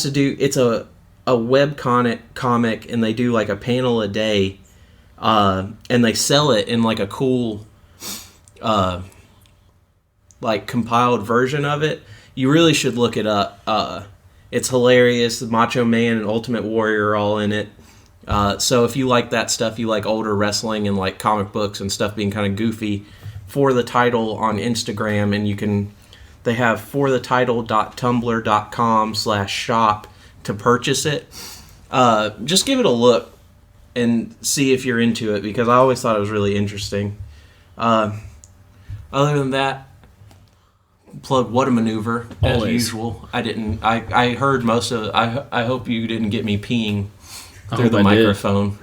to do, it's a web comic, and they do a panel a day, and they sell it in a cool compiled version of it. You really should look it up. It's hilarious. The Macho Man and Ultimate Warrior are all in it. So if you like that stuff, you like older wrestling and comic books and stuff being kind of goofy, For the Title on Instagram, and they have forthetitle.tumblr.com/shop to purchase it. Just give it a look and see if you're into it, because I always thought it was really interesting. Other than that, plug What a Maneuver as usual. I heard most of it. I hope you didn't get me peeing through the microphone.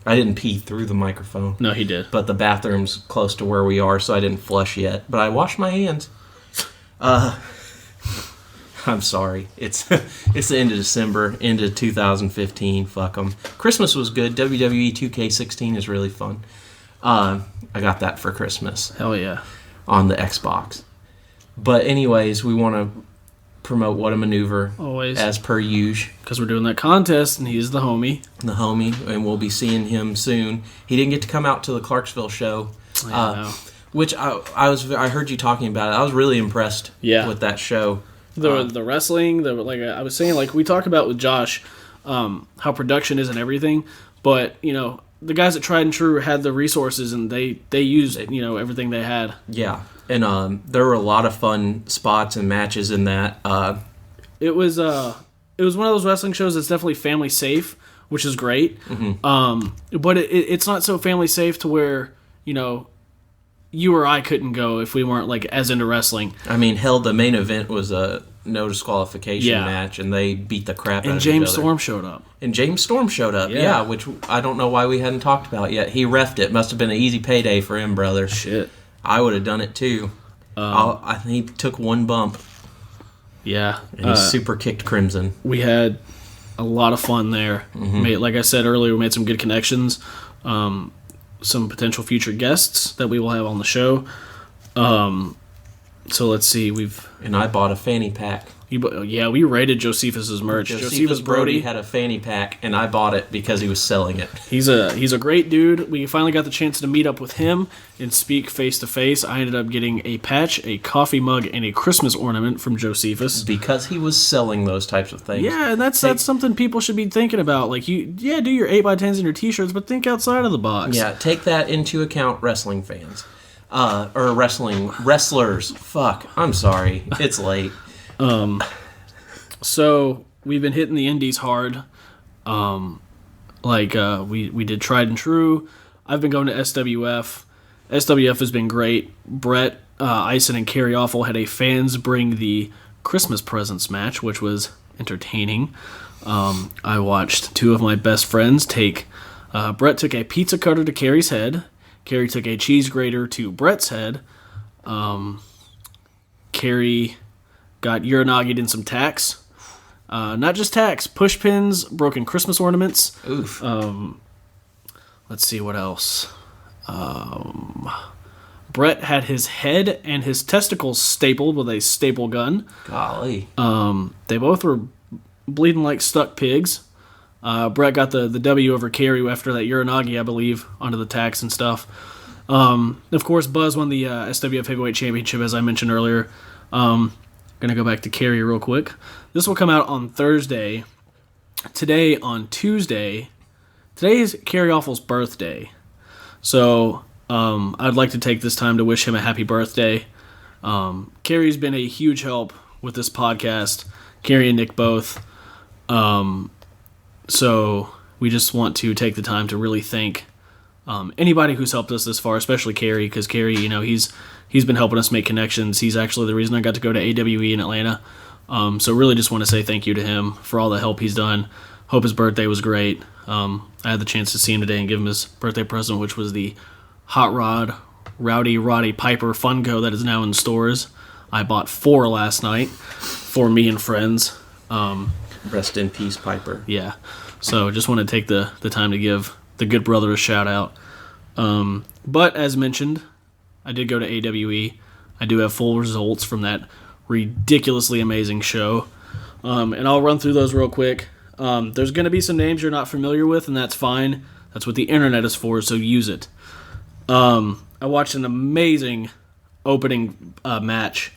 I didn't pee through the microphone. No, he did. But the bathroom's close to where we are, so I didn't flush yet. But I washed my hands. I'm sorry. It's the end of December, end of 2015. Fuck them. Christmas was good. WWE 2K16 is really fun. I got that for Christmas. Hell yeah. On the Xbox. But anyways, we want to promote What a Maneuver. Always. As per usual. Because we're doing that contest, and he's the homie. And we'll be seeing him soon. He didn't get to come out to the Clarksville show. Which I heard you talking about it. I was really impressed with that show. The wrestling, I was saying, we talk about with Josh, how production is and everything, but the guys at Tried and True had the resources, and they used everything they had. Yeah, and there were a lot of fun spots and matches in that. It was one of those wrestling shows that's definitely family safe, which is great. Mm-hmm. But it's not so family safe to where you or I couldn't go if we weren't as into wrestling. I mean, hell, the main event was a no disqualification match, and they beat the crap out of each other. And James Storm showed up. Yeah, which I don't know why we hadn't talked about yet. He reffed it. Must have been an easy payday for him, brother. Shit. I would have done it too. I think he took one bump. Yeah. And he super kicked Crimson. We had a lot of fun there. Mm-hmm. Like I said earlier, we made some good connections. Some potential future guests that we will have on the show. So let's see. And I bought a fanny pack. We raided Josephus's merch. Josephus Brody had a fanny pack, and I bought it because he was selling it. He's a great dude. We finally got the chance to meet up with him and speak face to face. I ended up getting a patch, a coffee mug, and a Christmas ornament from Josephus because he was selling those types of things. Yeah, and that's something people should be thinking about. Do your 8x10s and your t-shirts, but think outside of the box. Yeah, take that into account, wrestling fans. Or wrestlers. Fuck, I'm sorry. It's late. So we've been hitting the indies hard. We did Tried and True. I've been going to SWF. SWF has been great. Brett, Ison, and Carrie Awful had a fans bring the Christmas presents match, which was entertaining. I watched two of my best friends take. Brett took a pizza cutter to Carrie's head. Carrie took a cheese grater to Brett's head. Carrie got urinagied in some tacks. Not just tacks, push pins, broken Christmas ornaments. Oof. Let's see what else. Brett had his head and his testicles stapled with a staple gun. Golly. They both were bleeding like stuck pigs. Brett got the W over Carrie after that uranagi, I believe, onto the tacks and stuff. Of course, Buzz won the SWF Heavyweight Championship, as I mentioned earlier. Going to go back to Carrie real quick. This will come out on Thursday. Today, on Tuesday, today is Carrie Awful's birthday. So, I'd like to take this time to wish him a happy birthday. Carrie's been a huge help with this podcast. Carrie and Nick both. So, we just want to take the time to really thank anybody who's helped us this far, especially Carrie, because Carrie, he's been helping us make connections. He's actually the reason I got to go to AWE in Atlanta. So really just want to say thank you to him for all the help he's done. Hope his birthday was great. I had the chance to see him today and give him his birthday present, which was the Hot Rod Rowdy Roddy Piper Funko that is now in stores. I bought 4 last night for me and friends. Rest in peace, Piper. Yeah. So just want to take the time to give the good brother a shout out. But as mentioned, I did go to AWE. I do have full results from that ridiculously amazing show. And I'll run through those real quick. There's going to be some names you're not familiar with, and that's fine. That's what the internet is for, so use it. I watched an amazing opening match.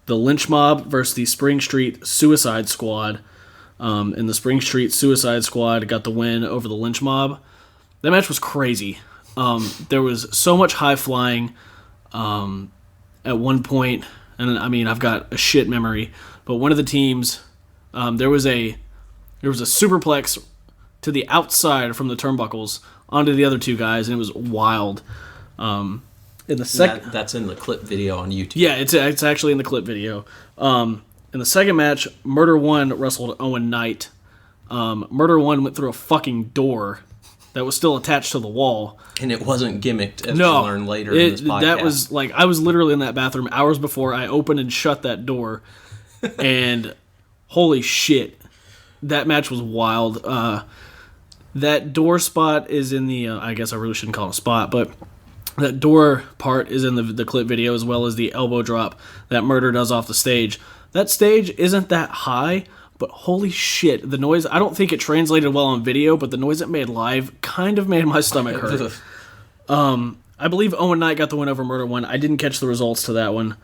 The Lynch Mob versus the Spring Street Suicide Squad. And the Spring Street Suicide Squad got the win over the Lynch Mob. That match was crazy. There was so much high flying at one point, and I mean, I've got a shit memory, but one of the teams, there was a superplex to the outside from the turnbuckles onto the other two guys, and it was wild. In the that's in the clip video on YouTube. Yeah, it's actually in the clip video. In the second match, Murder One wrestled Owen Knight. Murder One went through a fucking door that was still attached to the wall. And it wasn't gimmicked, as we'll learn later in this podcast. That was, like, I was literally in that bathroom hours before I opened and shut that door. And holy shit, that match was wild. That door spot is in the, I guess I really shouldn't call it a spot, but that door part is in the clip video, as well as the elbow drop that Murder does off the stage. That stage isn't that high, but holy shit, the noise, I don't think it translated well on video, but the noise it made live kind of made my stomach hurt. I believe Owen Knight got the win over Murder One. I didn't catch the results to that one.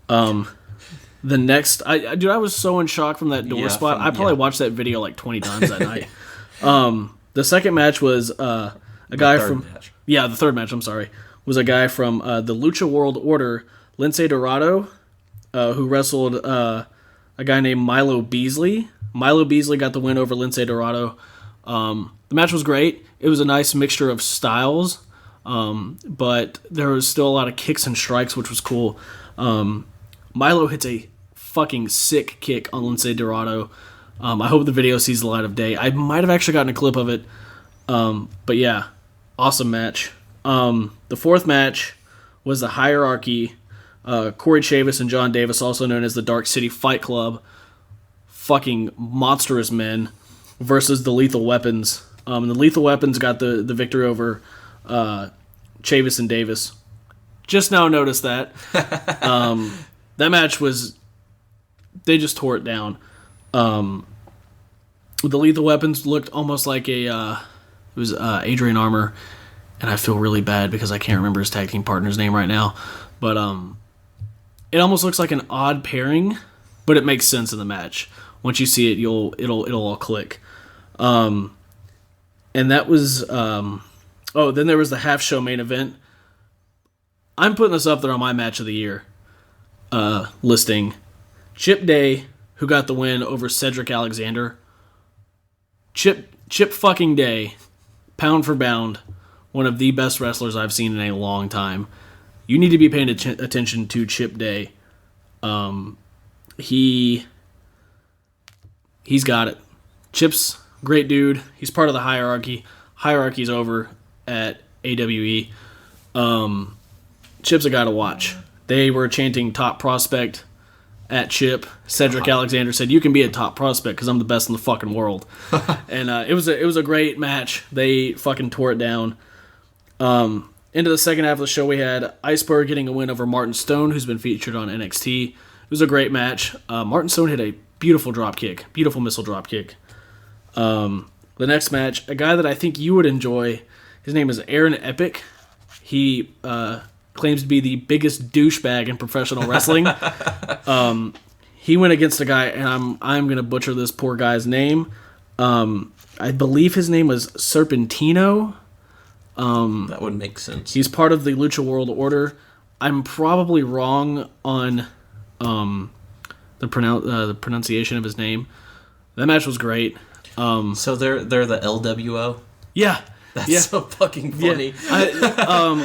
The next, I was so in shock from that door spot. I probably watched that video like 20 times that night. The second match was a guy from... Match. Yeah, the third match, I'm sorry. Was a guy from the Lucha World Order, Lince Dorado, who wrestled a guy named Milo Beasley. Milo Beasley got the win over Lince Dorado. The match was great. It was a nice mixture of styles, but there was still a lot of kicks and strikes, which was cool. Milo hits a fucking sick kick on Lince Dorado. I hope the video sees the light of day. I might have actually gotten a clip of it. But yeah, awesome match. The fourth match was the Hierarchy. Corey Chavis and John Davis, also known as the Dark City Fight Club, fucking monstrous men, versus the Lethal Weapons. And the Lethal Weapons got the victory over Chavis and Davis. Just now noticed that. That match was... They just tore it down. The Lethal Weapons looked almost like a... it was Adrian Armour, and I feel really bad because I can't remember his tag team partner's name right now. But it almost looks like an odd pairing, but it makes sense in the match. Once you see it, it'll all click. And that was then there was the half show main event. I'm putting this up there on my match of the year listing. Chip Day, who got the win over Cedric Alexander. Chip fucking Day, pound for pound, one of the best wrestlers I've seen in a long time. You need to be paying attention to Chip Day. He's got it. Chip's great dude. He's part of the Hierarchy. Hierarchy's over at AWE. Chip's a guy to watch. They were chanting top prospect at Chip. Cedric Alexander said, "You can be a top prospect because I'm the best in the fucking world." And it was a great match. They fucking tore it down. Into the second half of the show, we had Iceberg getting a win over Martin Stone, who's been featured on NXT. It was a great match. Martin Stone hit a beautiful drop kick, beautiful missile drop kick. The next match, a guy that I think you would enjoy, his name is Aaron Epic. He claims to be the biggest douchebag in professional wrestling. he went against a guy, and I'm gonna butcher this poor guy's name. I believe his name was Serpentino. That would make sense. He's part of the Lucha World Order. I'm probably wrong on the pronunciation of his name. That match was great. So they're the LWO? Yeah. That's so fucking funny. Yeah.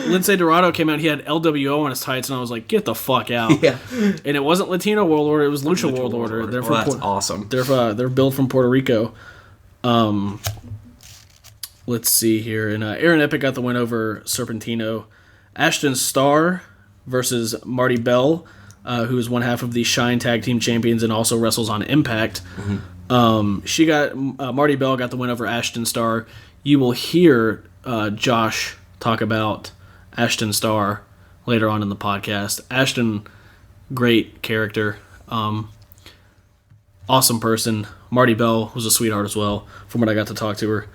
Lince Dorado came out. He had LWO on his tights, and I was like, "Get the fuck out!" Yeah. And it wasn't Latino World Order; it was Lucha World Order. They're from that's awesome. They're billed from Puerto Rico. Let's see here, and Aaron Epic got the win over Serpentino. Ashton Starr versus Marty Bell, who is one half of the Shine Tag Team Champions and also wrestles on Impact. Marty Bell got the win over Ashton Starr. You will hear Josh talk about Ashton Starr later on in the podcast. Ashton, great character, awesome person. Marty Bell was a sweetheart as well, from what I got to talk to her.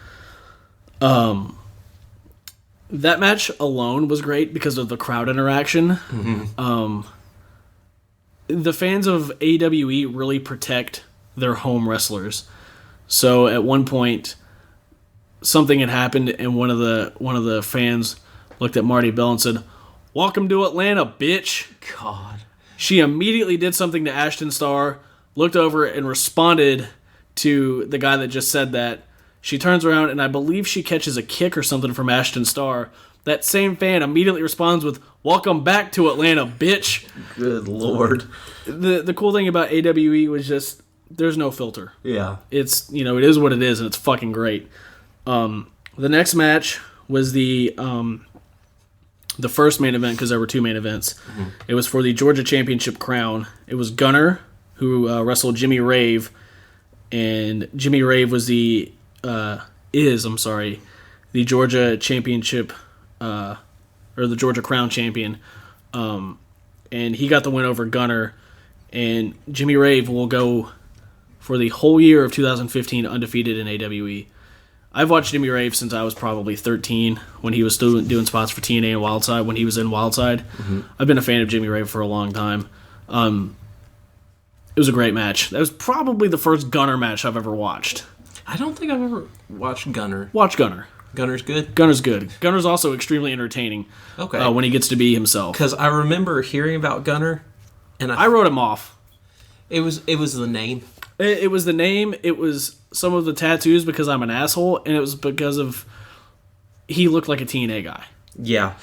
That match alone was great because of the crowd interaction. The fans of AWE really protect their home wrestlers. So at one point, something had happened, and one of the fans looked at Marty Bell and said, "Welcome to Atlanta, bitch." God. She immediately did something to Ashton Starr, looked over and responded to the guy that just said that. She turns around, and I believe she catches a kick or something from Ashton Starr. That same fan immediately responds with, "Welcome back to Atlanta, bitch." Good Lord. The cool thing about AWE was just, there's no filter. Yeah. It's, it is what it is, and it's fucking great. The next match was the first main event, because there were two main events. It was for the Georgia Championship crown. It was Gunner, who wrestled Jimmy Rave, and Jimmy Rave was the Georgia Championship, or the Georgia Crown champion, and he got the win over Gunner, and Jimmy Rave will go for the whole year of 2015 undefeated in AWE. I've watched Jimmy Rave since I was probably 13, when he was still doing spots for TNA and Wildside, when he was in Wildside. I've been a fan of Jimmy Rave for a long time. It was a great match. That was probably the first Gunner match I've ever watched. I don't think I've ever watched Gunner. Watch Gunner. Gunner's good? Gunner's good. Gunner's also extremely entertaining. Okay. When he gets to be himself. Because I remember hearing about Gunner, and I wrote him off. It was the name. It was the name. It was some of the tattoos, because I'm an asshole, and it was because of he looked like a TNA guy. Yeah.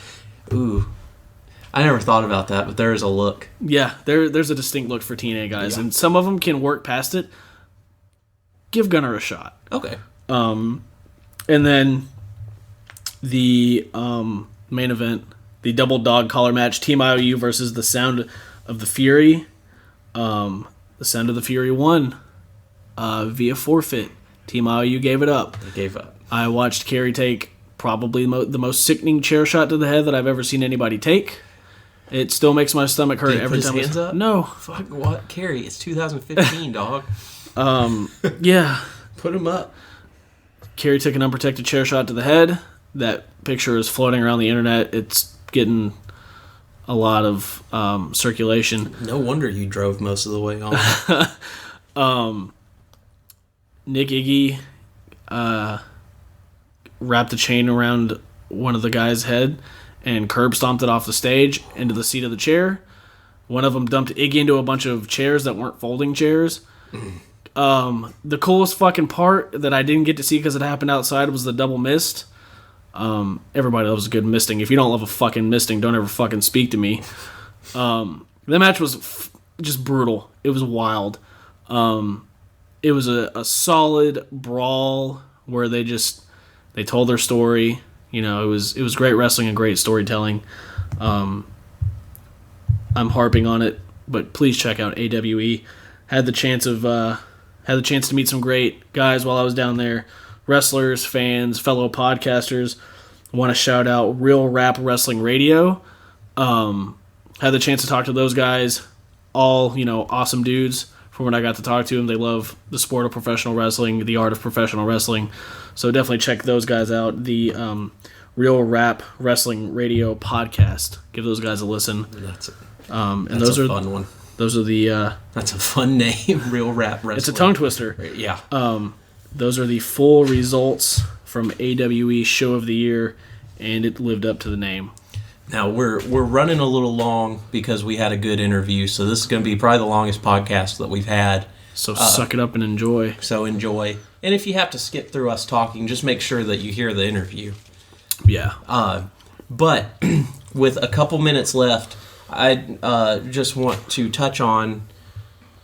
Ooh. I never thought about that, but there is a look. Yeah, there's a distinct look for TNA guys, and some of them can work past it. Give Gunner a shot. Okay. And then the main event, the double dog collar match, Team IOU versus the Sound of the Fury. The Sound of the Fury won via forfeit. Team IOU gave it up. They gave up. I watched Kerry take probably the most sickening chair shot to the head that I've ever seen anybody take. It still makes my stomach hurt every time. Hands up? No. Fuck what, Kerry? It's 2015, dog. Yeah. Put him up. Kerry took an unprotected chair shot to the head. That picture is floating around the internet. It's getting a lot of circulation. No wonder you drove most of the way on. Nick Iggy wrapped a chain around one of the guy's head and curb stomped it off the stage into the seat of the chair. One of them dumped Iggy into a bunch of chairs that weren't folding chairs. The coolest fucking part that I didn't get to see because it happened outside was the double mist. Everybody loves a good misting. If you don't love a fucking misting, don't ever fucking speak to me. The match was just brutal. It was wild. It was a solid brawl where they told their story. It was great wrestling and great storytelling. I'm harping on it, but please check out AWE. Had the chance to meet some great guys while I was down there. Wrestlers, fans, fellow podcasters. I want to shout out Real Rap Wrestling Radio. Had the chance to talk to those guys. All, awesome dudes. From when I got to talk to them, they love the sport of professional wrestling, the art of professional wrestling. So definitely check those guys out. The Real Rap Wrestling Radio podcast. Give those guys a listen. That's And a fun one. Those are the... That's a fun name, Real Rap Wrestling. It's a tongue twister. Yeah. Those are the full results from AWE Show of the Year, and it lived up to the name. Now, we're running a little long because we had a good interview, so this is going to be probably the longest podcast that we've had. So suck it up and enjoy. So enjoy. And if you have to skip through us talking, just make sure that you hear the interview. Yeah. But with a couple minutes left, I just want to touch on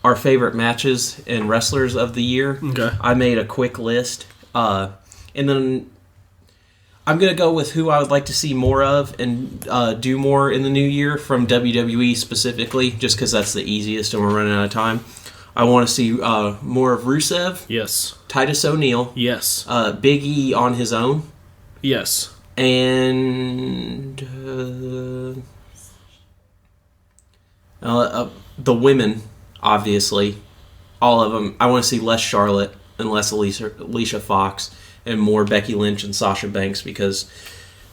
our favorite matches and wrestlers of the year. Okay. I made a quick list. And then I'm going to go with who I would like to see more of and do more in the new year from WWE specifically, just because that's the easiest and we're running out of time. I want to see more of Rusev. Yes. Titus O'Neil. Yes. Big E on his own. Yes. And the women, obviously. All of them. I want to see less Charlotte and less Alicia Fox and more Becky Lynch and Sasha Banks, because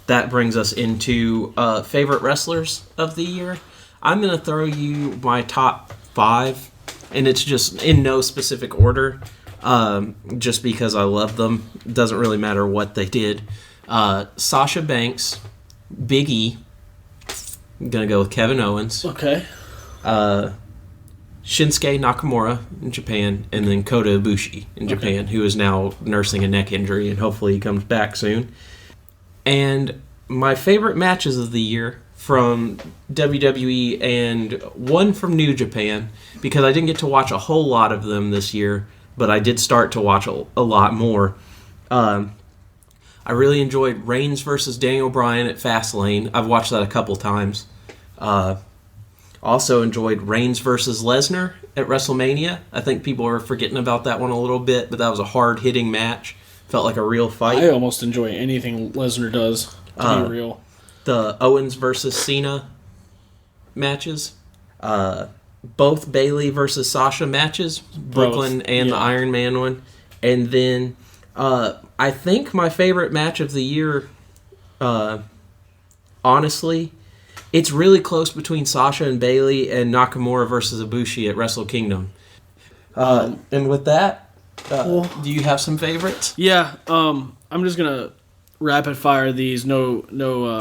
that brings us into favorite wrestlers of the year. I'm going to throw you my top 5, and it's just in no specific order, just because I love them. It doesn't really matter what they did. Sasha Banks, Big E. I'm going to go with Kevin Owens. Okay. Shinsuke Nakamura in Japan, and then Kota Ibushi in Japan, who is now nursing a neck injury, and hopefully he comes back soon. And my favorite matches of the year from WWE and one from New Japan, because I didn't get to watch a whole lot of them this year, but I did start to watch a lot more. I really enjoyed Reigns versus Daniel Bryan at Fastlane. I've watched that a couple times. Also enjoyed Reigns versus Lesnar at WrestleMania. I think people are forgetting about that one a little bit, but that was a hard-hitting match. Felt like a real fight. I almost enjoy anything Lesnar does, to be real. The Owens versus Cena matches. Both Bayley versus Sasha matches. Brooklyn and the Iron Man one. And then I think my favorite match of the year, honestly, it's really close between Sasha and Bayley and Nakamura versus Ibushi at Wrestle Kingdom. And with that, do you have some favorites? Yeah, I'm just gonna rapid fire these. No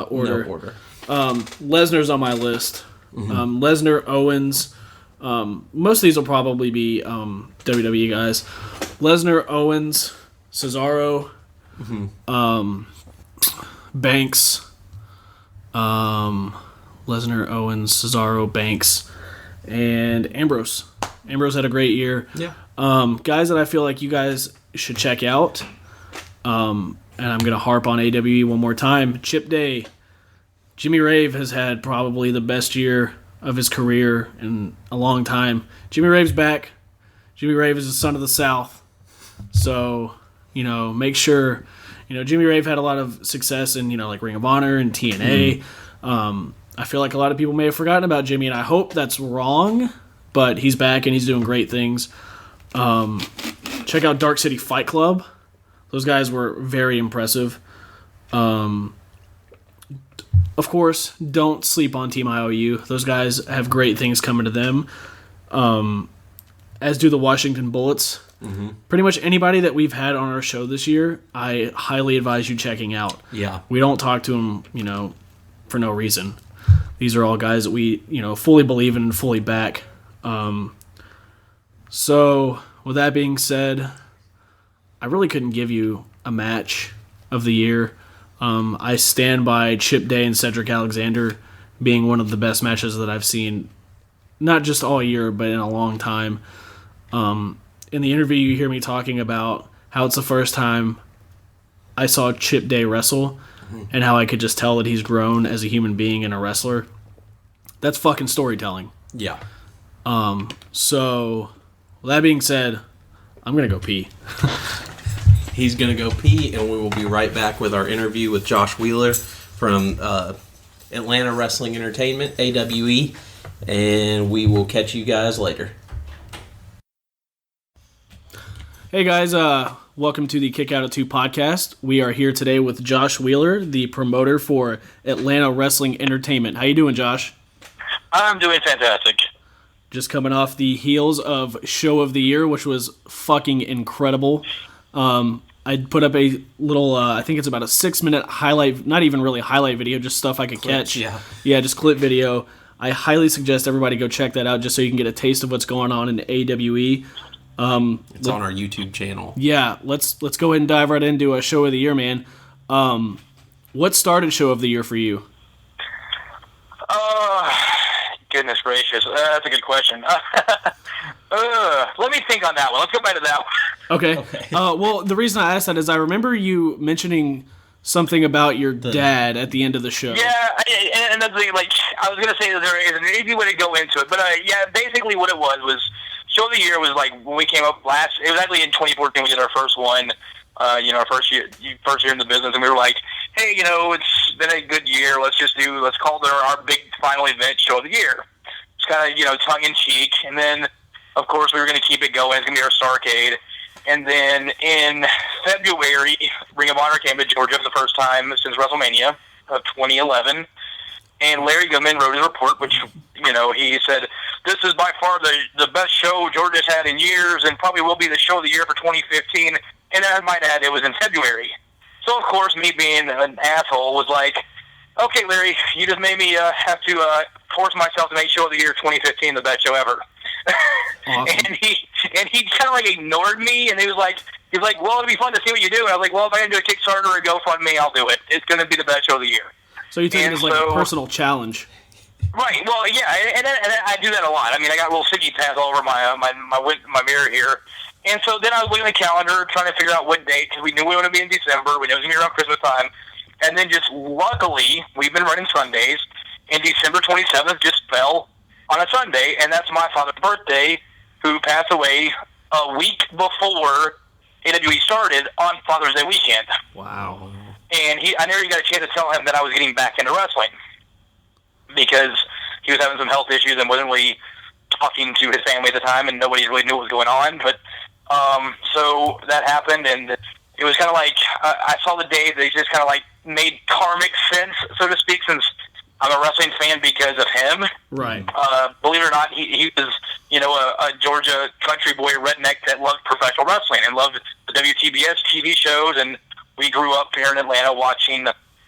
order. No order. Lesnar's on my list. Mm-hmm. Lesnar, Owens. Most of these will probably be WWE guys. Lesnar, Owens, Cesaro, Banks. Lesnar, Owens, Cesaro, Banks, and Ambrose. Ambrose had a great year. Yeah. Guys that I feel like you guys should check out, and I'm going to harp on AWE one more time. Chip Day. Jimmy Rave has had probably the best year of his career in a long time. Jimmy Rave's back. Jimmy Rave is the son of the South. So, make sure, Jimmy Rave had a lot of success in, like Ring of Honor and TNA. I feel like a lot of people may have forgotten about Jimmy, and I hope that's wrong, but he's back and he's doing great things. Check out Dark City Fight Club. Those guys were very impressive. Of course, don't sleep on Team IOU. Those guys have great things coming to them, as do the Washington Bullets. Mm-hmm. Pretty much anybody that we've had on our show this year, I highly advise you checking out. Yeah. We don't talk to them, for no reason. These are all guys that we, fully believe in and fully back. So, with that being said, I really couldn't give you a match of the year. I stand by Chip Day and Cedric Alexander being one of the best matches that I've seen, not just all year, but in a long time. In the interview, you hear me talking about how it's the first time I saw Chip Day wrestle, and how I could just tell that he's grown as a human being and a wrestler. That's fucking storytelling. Yeah. So, with that being said, I'm going to go pee. He's going to go pee, and we will be right back with our interview with Josh Wheeler from Atlanta Wrestling Entertainment, AWE, and we will catch you guys later. Hey guys, welcome to the Kick Out at 2 podcast. We are here today with Josh Wheeler, the promoter for Atlanta Wrestling Entertainment. How you doing, Josh? I'm doing fantastic. just coming off the heels of Show of the Year, which was fucking incredible. I put up a little, I think it's about a 6-minute highlight, not even really highlight video, just stuff I could catch. Yeah, just clip video. I highly suggest everybody go check that out just so you can get a taste of what's going on in AWE. It's on our YouTube channel. Yeah, let's go ahead and dive right into a Show of the Year, man. What started Show of the Year for you? Goodness gracious. That's a good question. Let me think on that one. Let's go back to that one. Okay. Well, the reason I asked that is I remember you mentioning something about your dad at the end of the show. Yeah, and that's like, I was going to say that there is an easy way to go into it, but yeah, basically what it was Show of the Year was like when we came up it was actually in 2014 we did our first one, our first year in the business, and we were like, hey, it's been a good year, let's call it our big final event, Show of the Year. It's kind of, tongue-in-cheek, and then, of course, we were going to keep it going, it's going to be our Starcade. And then in February, Ring of Honor came to Georgia for the first time since WrestleMania of 2011. And Larry Goodman wrote his report, which, he said, this is by far the best show Georgia's had in years and probably will be the Show of the Year for 2015. And I might add, it was in February. So, of course, me being an asshole was like, okay, Larry, you just made me have to force myself to make Show of the Year 2015 the best show ever. Awesome. And he kind of like ignored me, and he was like, well, it'd be fun to see what you do. And I was like, well, if I can do a Kickstarter or a GoFundMe, I'll do it. It's going to be the best Show of the year. So you take it as like a personal challenge. Right. Well, yeah, and I do that a lot. I mean, I got little sticky pads all over my mirror here. And so then I was looking at the calendar, trying to figure out what date, because we knew we were going to be in December. We knew it was going to be around Christmas time. And then just luckily, we've been running Sundays, and December 27th just fell on a Sunday, and that's my father's birthday, who passed away a week before AWE started on Father's Day weekend. Wow. And I never even got a chance to tell him that I was getting back into wrestling, because he was having some health issues and wasn't really talking to his family at the time, and nobody really knew what was going on. But so that happened, and it was kind of like I saw the day that just kind of like made karmic sense, so to speak, since I'm a wrestling fan because of him. Right. Believe it or not, he was, a Georgia country boy redneck that loved professional wrestling and loved the WTBS TV shows, and we grew up here in Atlanta watching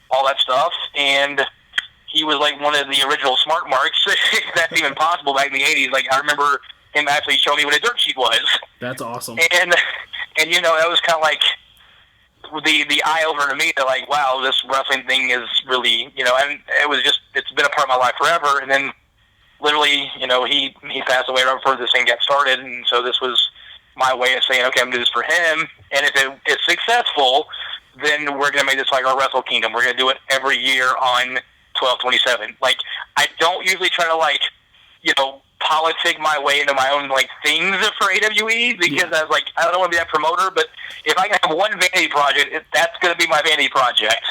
all that stuff, and he was like one of the original smart marks, if that's even possible, back in the 80s. Like, I remember him actually showing me what a dirt sheet was. That's awesome. And that was kind of like the eye-opener to me, that like, wow, this wrestling thing is really, and it's been a part of my life forever. And then literally, he passed away right before this thing got started, and so this was my way of saying, okay, I'm going to do this for him, and if it's successful, then we're going to make this like our Wrestle Kingdom. We're going to do it every year on 12/27. Like, I don't usually try to like, politic my way into my own like things for AWE, because I was like, I don't want to be that promoter, but if I can have one vanity project, that's going to be my vanity project.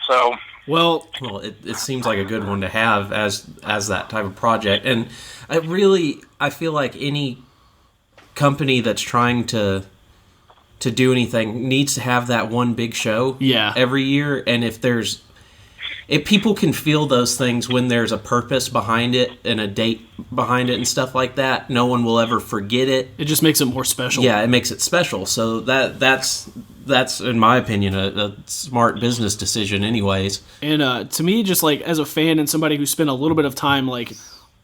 So well, it seems like a good one to have as that type of project, and I feel like any company that's trying to do anything needs to have that one big show every year. And if people can feel those things when there's a purpose behind it and a date behind it and stuff like that, no one will ever forget it. It just makes it more special. Yeah, it makes it special. So that's in my opinion a smart business decision anyways. And to me, just like as a fan and somebody who spent a little bit of time like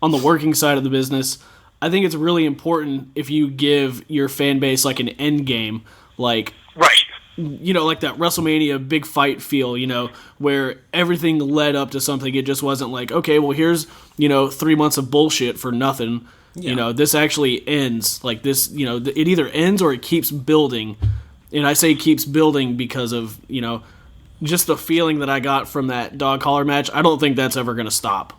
on the working side of the business, I think it's really important if you give your fan base like an end game, like right. Like that WrestleMania big fight feel, where everything led up to something. It just wasn't like, okay, well, here's, 3 months of bullshit for nothing. Yeah. This actually ends. Like this, it either ends or it keeps building. And I say keeps building because of, just the feeling that I got from that dog collar match. I don't think that's ever going to stop.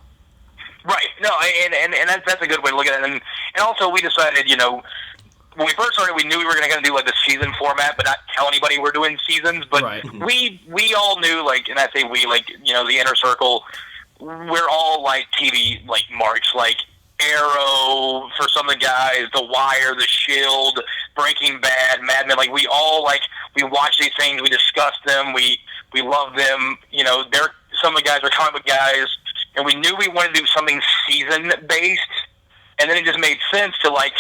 Right. No, and that's a good way to look at it. And also we decided, when we first started, we knew we were going to do like the season format, but not tell anybody we're doing seasons. But right. we all knew, like, and I say we, like, the inner circle, we're all like TV like marks, like Arrow for some of the guys, The Wire, The Shield, Breaking Bad, Mad Men. Like, we all we watch these things, we discuss them, we love them. Some of the guys are comic book guys, and we knew we wanted to do something season based. and then it just made sense to like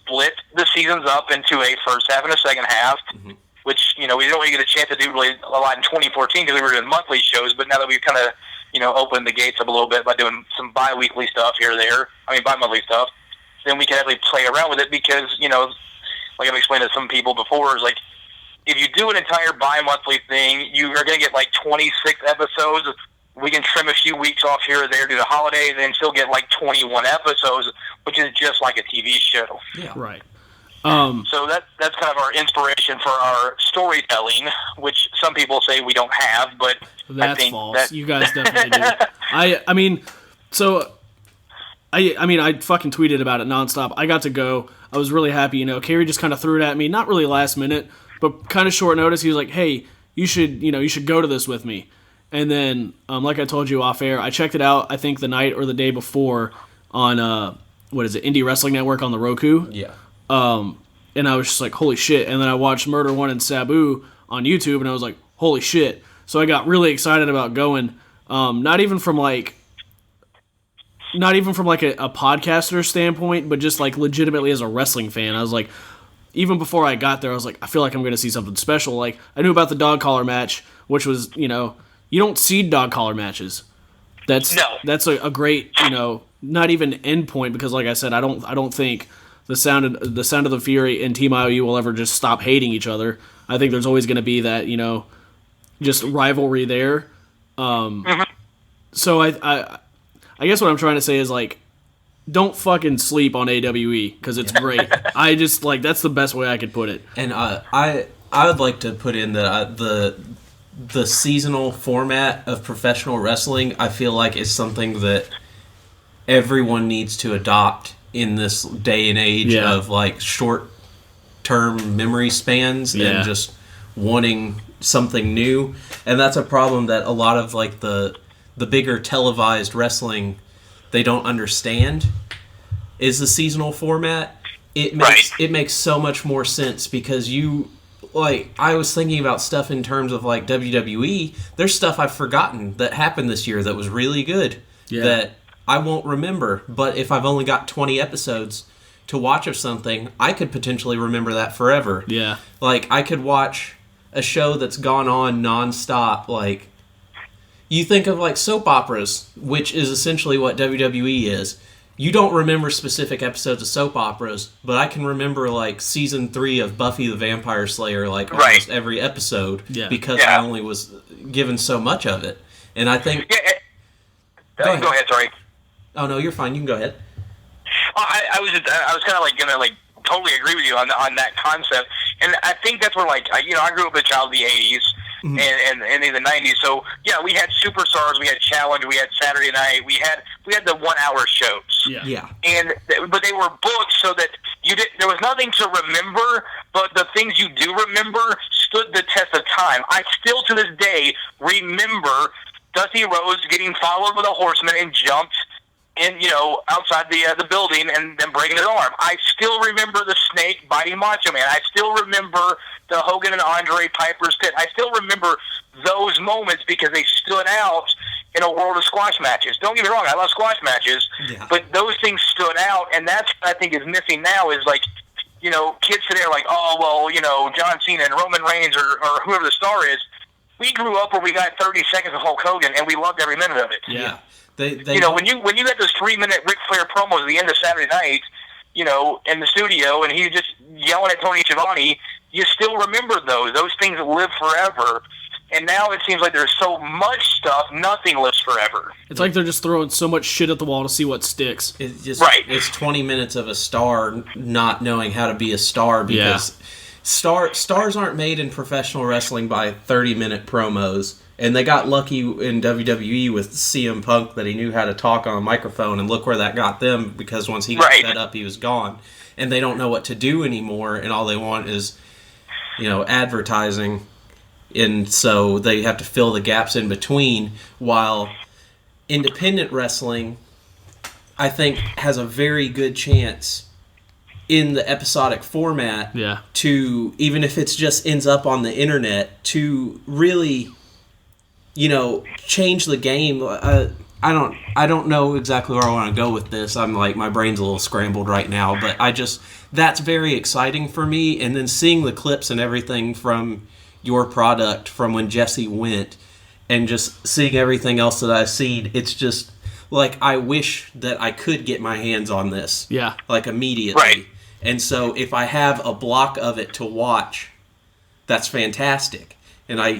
split the seasons up into a first half and a second half, which, you know, we didn't really get a chance to do really a lot in 2014 because we were doing monthly shows, but now that we've kind of, you know, opened the gates up a little bit by doing some bi-weekly stuff here or there, bi-monthly stuff, then we can actually play around with it because, you know, like I've explained to some people before, is like, if you do an entire bi-monthly thing, you are going to get like 26 episodes. We can trim a few weeks off here or there due to holidays and still get like 21 episodes, which is just like a TV show. Yeah. Right. So that's kind of our inspiration for our storytelling, which some people say we don't have, but that's I think false. You guys definitely do. I fucking tweeted about it nonstop. I got to go. I was really happy. You know, Carrie just kind of threw it at me, not really last minute, but kind of short notice. He was like, "Hey, you should go to this with me." And then, like I told you off air, I checked it out. I think the night or the day before on Indie Wrestling Network on the Roku. Yeah. And I was just like, holy shit. And then I watched Murder One and Sabu on YouTube, and I was like, holy shit. So I got really excited about going. Not even from like a podcaster standpoint, but just like legitimately as a wrestling fan. I was like, even before I got there, I was like, I feel like I'm going to see something special. Like, I knew about the dog collar match, which was, you know, you don't seed dog collar matches. That's a great, you know, not even end point, because like I said, I don't think the Sound of the Fury and Team IOU will ever just stop hating each other. I think there's always going to be that, you know, just rivalry there. So I guess what I'm trying to say is, like, don't fucking sleep on AWE, because it's great. I just, like, that's the best way I could put it. And I would like to put in that the seasonal format of professional wrestling, I feel like, is something that everyone needs to adopt in this day and age of like short-term memory spans and just wanting something new. And that's a problem that a lot of like the bigger televised wrestling, they don't understand, is the seasonal format. It makes so much more sense, because I was thinking about stuff in terms of like WWE. There's stuff I've forgotten that happened this year that was really good that I won't remember. But if I've only got 20 episodes to watch of something, I could potentially remember that forever. Yeah. Like, I could watch a show that's gone on nonstop. Like, you think of like soap operas, which is essentially what WWE is. You don't remember specific episodes of soap operas, but I can remember like season 3 of Buffy the Vampire Slayer, like almost every episode, because I only was given so much of it. And I think... Go ahead, sorry. Oh, no, you're fine. You can go ahead. I was kind of like going to like totally agree with you on that concept. And I think that's where, like, you know, I grew up a child of the 80s. And in the 90s, so yeah, we had Superstars, we had Challenge, we had Saturday Night, we had the 1 hour shows, but they were booked so that there was nothing to remember, but the things you do remember stood the test of time. I still to this day remember Dusty Rhodes getting followed with a horseman and jumped in, you know, outside the building and then breaking his arm. I still remember the Snake biting Macho Man. I still remember the Hogan and Andre Piper's Pit. I still remember those moments because they stood out in a world of squash matches. Don't get me wrong, I love squash matches, but those things stood out, and that's what I think is missing now is, like, you know, kids today are like, oh, well, you know, John Cena and Roman Reigns or whoever the star is. We grew up where we got 30 seconds of Hulk Hogan, and we loved every minute of it. Yeah. They you know, when you got those 3-minute Ric Flair promos at the end of Saturday Night, you know, in the studio, and he's just yelling at Tony Schiavone, you still remember those. Those things live forever. And now it seems like there's so much stuff, nothing lives forever. It's like they're just throwing so much shit at the wall to see what sticks. It's just, it's 20 minutes of a star not knowing how to be a star, because stars aren't made in professional wrestling by 30-minute promos. And they got lucky in WWE with CM Punk that he knew how to talk on a microphone, and look where that got them, because once he got set up, he was gone. And they don't know what to do anymore, and all they want is, you know, advertising. And so they have to fill the gaps in between, while independent wrestling, I think, has a very good chance in the episodic format to, even if it just ends up on the internet, to really... you know, change the game. I don't know exactly where I want to go with this. I'm like, my brain's a little scrambled right now, but that's very exciting for me. And then seeing the clips and everything from your product from when Jesse went, and just seeing everything else that I've seen, it's just like, I wish that I could get my hands on this. Yeah. Like immediately. Right. And so if I have a block of it to watch, that's fantastic. And I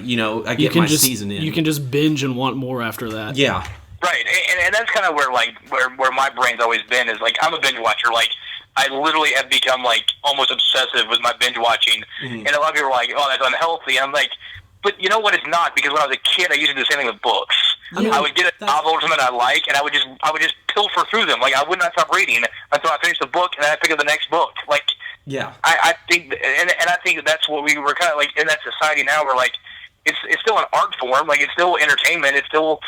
get my season in. You can just binge and want more after that. Yeah. Right, and that's kind of where my brain's always been, is like, I'm a binge watcher. Like, I literally have become like almost obsessive with my binge watching. Mm-hmm. And a lot of people are like, "Oh, that's unhealthy." And I'm like, but you know what? It's not, because when I was a kid, I used to do the same thing with books. I would get a novel or something I like, and I would just pilfer through them. Like, I would not stop reading until I finished the book, and then I pick up the next book. Like, yeah, I think, and I think that's what we were kind of like in that society now. We're like, it's still an art form. Like, it's still entertainment. It's still,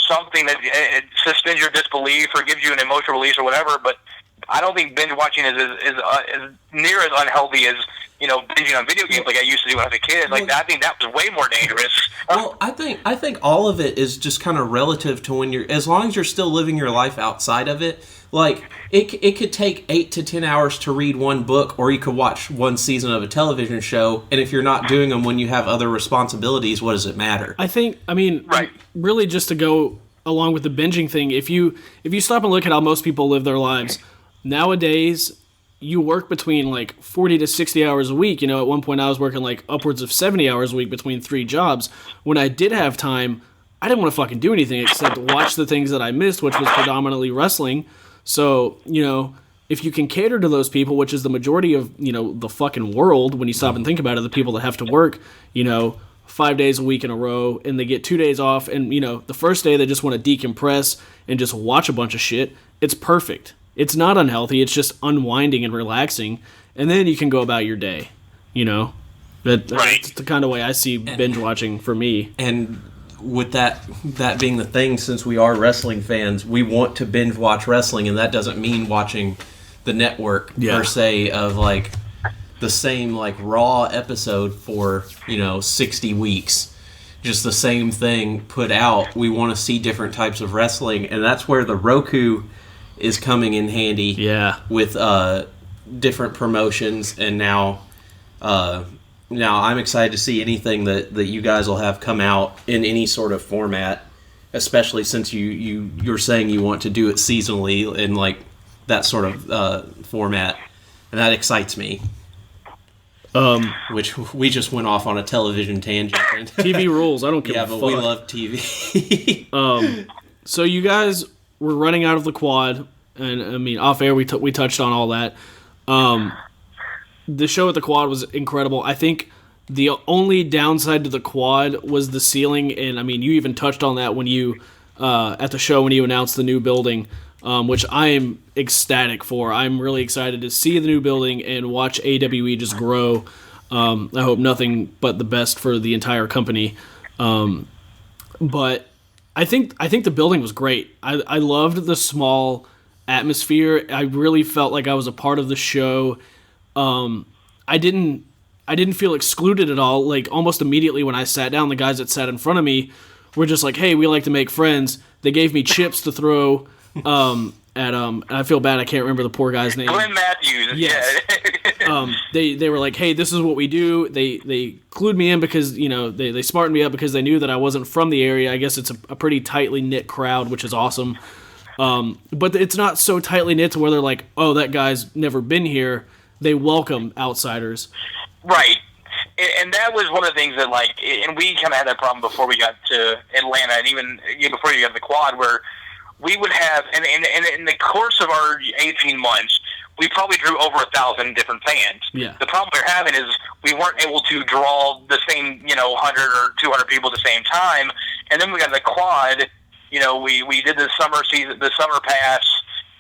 something that it suspends your disbelief or gives you an emotional release or whatever. But I don't think binge watching is near as unhealthy as binging on video games like I used to do when I was a kid. Like, I think that was way more dangerous. Well, I think all of it is just kind of relative to when as long as you're still living your life outside of it. Like, it could take 8 to 10 hours to read one book, or you could watch one season of a television show, and if you're not doing them when you have other responsibilities, what does it matter? Right. Really, just to go along with the binging thing, if you stop and look at how most people live their lives, nowadays, you work between like 40 to 60 hours a week. At one point I was working like upwards of 70 hours a week between 3 jobs. When I did have time, I didn't want to fucking do anything except watch the things that I missed, which was predominantly wrestling. So, if you can cater to those people, which is the majority of, the fucking world, when you stop and think about it, the people that have to work, 5 days a week in a row, and they get 2 days off, and, the first day they just want to decompress and just watch a bunch of shit, it's perfect. It's not unhealthy, it's just unwinding and relaxing, and then you can go about your day, That's the kind of way I see binge watching for me. And with that being the thing, since we are wrestling fans, we want to binge watch wrestling, and that doesn't mean watching the network per se of like the same like Raw episode for 60 weeks, just the same thing put out. We want to see different types of wrestling, and that's where the Roku is coming in handy. With different promotions, and now I'm excited to see anything that you guys will have come out in any sort of format, especially since you're saying you want to do it seasonally in like that sort of format, and that excites me. Which we just went off on a television tangent. TV rules. I don't give a fuck. Yeah, but we love TV. So you guys were running out of the quad, and off air we touched on all that. The show at the quad was incredible. I think the only downside to the quad was the ceiling, and you even touched on that when you at the show when you announced the new building, which I am ecstatic for. I'm really excited to see the new building and watch AWE just grow. I hope nothing but the best for the entire company. But I think the building was great. I loved the small atmosphere. I really felt like I was a part of the show. I didn't feel excluded at all. Like, almost immediately when I sat down, the guys that sat in front of me were just like, "Hey, we like to make friends." They gave me chips to throw at I feel bad I can't remember the poor guy's name. Glenn Matthews. Yes. They were like, "Hey, this is what we do." They clued me in because they smartened me up because they knew that I wasn't from the area. I guess it's a pretty tightly knit crowd, which is awesome. But it's not so tightly knit to where they're like, "Oh, that guy's never been here." They welcome outsiders. Right. And that was one of the things that, like, and we kind of had that problem before we got to Atlanta, and even before you got the quad, where we would have, and in the course of our 18 months, we probably drew over 1,000 different fans. Yeah. The problem we're having is we weren't able to draw the same, 100 or 200 people at the same time. And then we got the quad, we did the summer season, the summer pass,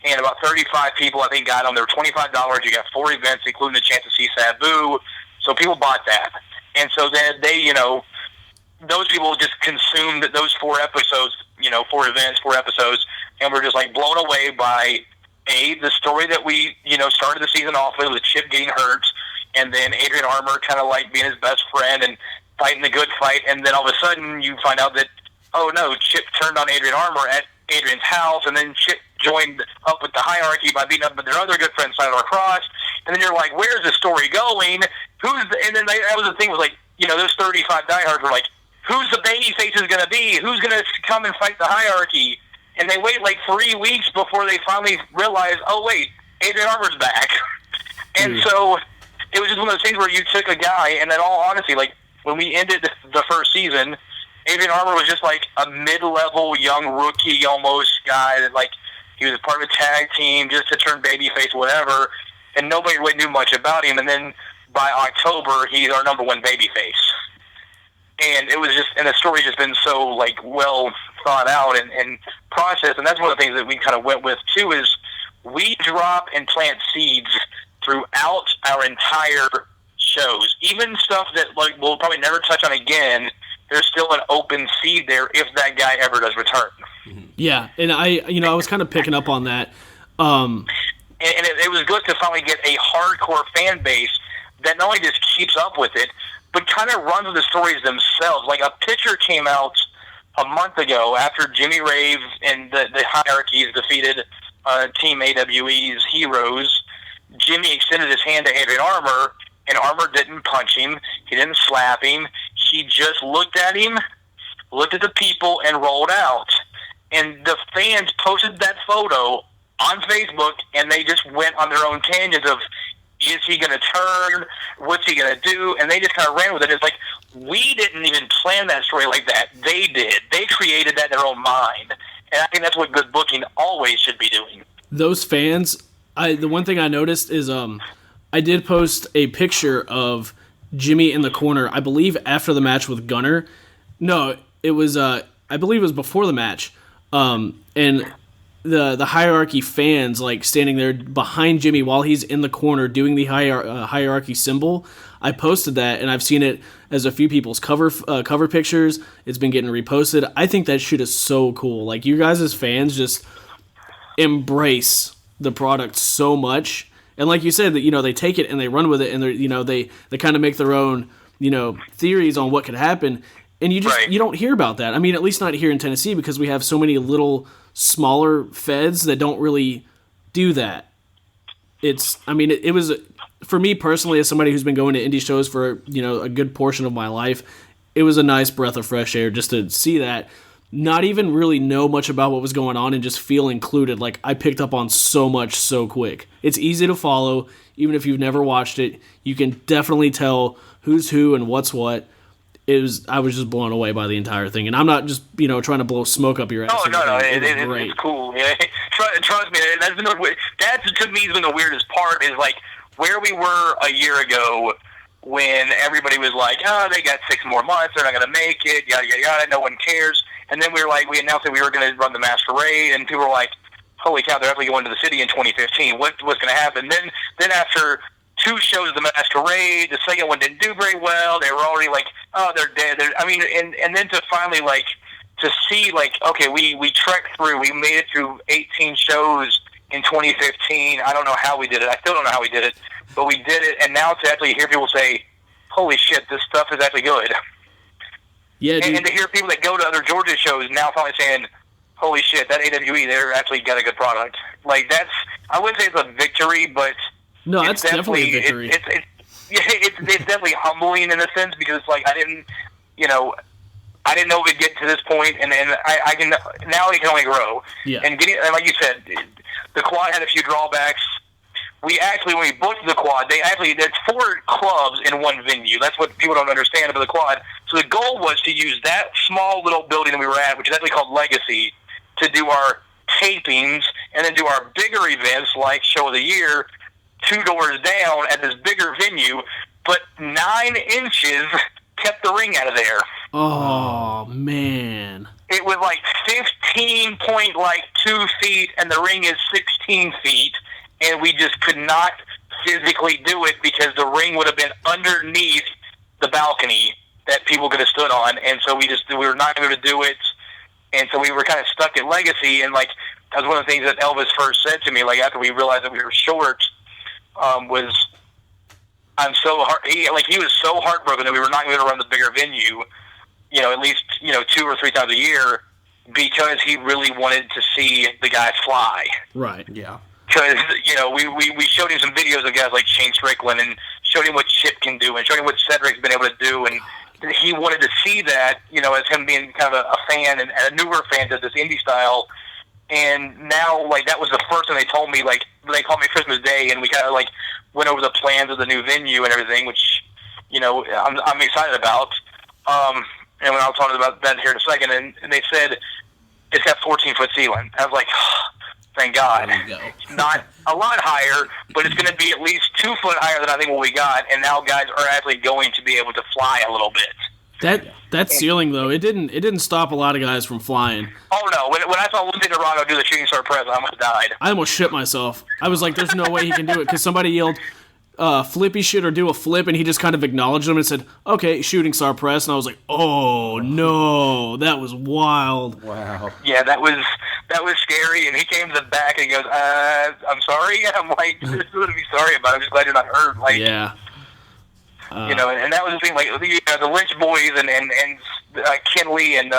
and about 35 people, I think, got on there. $25. You got 4 events, including the chance to see Sabu. So people bought that. And so then they, those people just consumed those 4 episodes, 4 events, 4 episodes, and were just, like, blown away by, the story that we, started the season off with Chip getting hurt, and then Adrian Armour kind of, like, being his best friend and fighting the good fight. And then all of a sudden you find out that oh no, Chip turned on Adrian Armour at Adrian's house, and then Chip joined up with the hierarchy by beating up with their other good friend, Siler Cross. And then you're like, where's the story going? And then that was the thing, was like, those 35 diehards were like, who's the baby faces going to be? Who's going to come and fight the hierarchy? And they wait like 3 weeks before they finally realize, oh wait, Adrian Armour's back. And so it was just one of those things where you took a guy, and in all honesty, like when we ended the first season, Adrian Armour was just like a mid-level young rookie almost guy that like he was part of a tag team just to turn babyface, whatever, and nobody really knew much about him. And then by October, he's our number one babyface. And it was just, and the story's just been so like well thought out and processed. And that's one of the things that we kind of went with too, is we drop and plant seeds throughout our entire shows. Even stuff that like we'll probably never touch on again, there's still an open seed there if that guy ever does return. Yeah, and I was kind of picking up on that. And it was good to finally get a hardcore fan base that not only just keeps up with it, but kind of runs with the stories themselves. Like a picture came out a month ago after Jimmy Rave and the hierarchies defeated Team AWE's Heroes. Jimmy extended his hand to Adrian Armour, and Armour didn't punch him. He didn't slap him. He just looked at him, looked at the people, and rolled out. And the fans posted that photo on Facebook, and they just went on their own tangents of, is he going to turn? What's he going to do? And they just kind of ran with it. It's like, we didn't even plan that story like that. They did. They created that in their own mind. And I think that's what good booking always should be doing. Those fans, the one thing I noticed is I did post a picture of Jimmy in the corner, I believe after the match with Gunner. No, it was, I believe it was before the match. And the hierarchy fans like standing there behind Jimmy while he's in the corner doing the hierarchy symbol. I posted that, and I've seen it as a few people's cover pictures. It's been getting reposted. I think that shit is so cool. Like, you guys as fans just embrace the product so much. And like you said, that they take it and they run with it, and they kind of make their own theories on what could happen. And you don't hear about that. I mean, at least not here in Tennessee, because we have so many little smaller feds that don't really do that. It was, for me personally, as somebody who's been going to indie shows for a good portion of my life, it was a nice breath of fresh air just to see that, not even really know much about what was going on and just feel included. Like, I picked up on so much so quick. It's easy to follow, even if you've never watched it. You can definitely tell who's who and what's what. I was just blown away by the entire thing, and I'm not just trying to blow smoke up your ass. Oh no, it's cool. Yeah. Trust me, that's been that to me has been the weirdest part. Is like where we were a year ago when everybody was like, oh, they got 6 more months, they're not going to make it, yada yada yada, no one cares. And then we announced that we were going to run the Masquerade, and people were like, holy cow, they're actually going to the city in 2015. What's going to happen? Then after 2 shows of the Masquerade, the second one didn't do very well. They were already like, oh, they're dead. And then to finally to see okay, we trekked through. We made it through 18 shows in 2015. I don't know how we did it. I still don't know how we did it, but we did it. And now to actually hear people say, holy shit, this stuff is actually good. Yeah, and to hear people that go to other Georgia shows now finally saying, holy shit, that AWE, they're actually got a good product. Like, I wouldn't say it's a victory, but no, that's definitely a victory. It's definitely humbling in a sense, because it's like I didn't know we'd get to this point, and I can now it can only grow. Yeah. And like you said, the quad had a few drawbacks. When we booked the quad, there's 4 clubs in one venue. That's what people don't understand about the quad. So the goal was to use that small little building that we were at, which is actually called Legacy, to do our tapings and then do our bigger events like Show of the Year 2 doors down at this bigger venue, but 9 inches kept the ring out of there. Oh, man. It was like 15.2 feet, and the ring is 16 feet, and we just could not physically do it because the ring would have been underneath the balcony that people could have stood on, and so we were not able to do it, and so we were kind of stuck at Legacy, and that was one of the things that Elvis first said to me, after we realized that we were short, was he was so heartbroken that we were not going to run the bigger venue, at least 2 or 3 times a year, because he really wanted to see the guys fly. Right. Yeah. Because we showed him some videos of guys like Shane Strickland, and showed him what Chip can do, and showed him what Cedric's been able to do, and he wanted to see that, as him being kind of a fan and a newer fan to this indie style. And now, like, that was the first thing they told me. Like, they called me Christmas Day, and we kind of like went over the plans of the new venue and everything, which I'm excited about. And when I was talking about that here in a second, and they said it's got 14-foot ceiling. I was like, thank God. There you go. It's not a lot higher, but it's going to be at least 2 foot higher than I think what we got. And now guys are actually going to be able to fly a little bit. That ceiling though, it didn't stop a lot of guys from flying. Oh no! When I saw Lindsay Dorado do the shooting star press, I almost died. I almost shit myself. I was like, "There's no way he can do it," because somebody yelled, "Flippy shit" or "do a flip," and he just kind of acknowledged them and said, "Okay, shooting star press," and I was like, "Oh no, that was wild." Wow. Yeah, that was scary. And he came to the back and he goes, "I'm sorry." And I'm like, "There's nothing to be sorry about. I'm just glad you're not hurt." Like, yeah. And that was the thing. Like the Lynch boys and Kinley and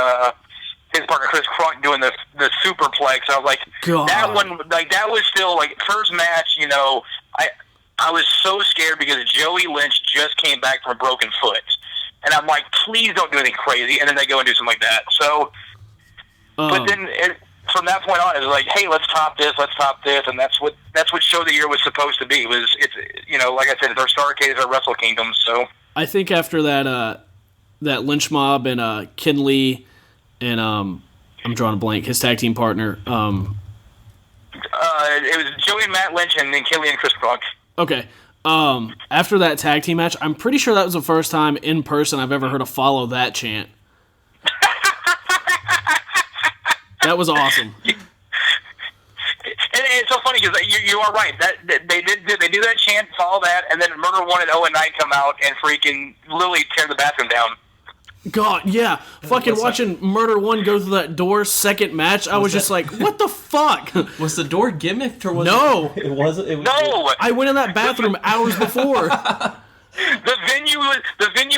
his partner Chris Crunk doing the superplex. I was like, God. That one, like that was still like first match. I was so scared because Joey Lynch just came back from a broken foot, and I'm like, please don't do anything crazy. And then they go and do something like that. So, but then from that point on, it was like, hey, let's top this, and that's what Show of the Year was supposed to be. It's like I said, it's our Starrcade, it's our Wrestle Kingdom. So I think after that Lynch mob and Kinley and I'm drawing a blank, his tag team partner. It was Joey and Matt Lynch, and then Kinley and Chris Crunk. Okay. After that tag team match, I'm pretty sure that was the first time in person I've ever heard a "Follow That" chant. That was awesome. And it's so funny because you are right. That they do that chant, "Follow That," and then Murder One and Owen Knight come out and freaking literally tear the bathroom down. God, yeah. Fucking watching Murder One go through that door second match, I was just like, what the fuck? Was the door gimmicked or was No. it? It wasn't. It was No. I went in that bathroom hours before. The venue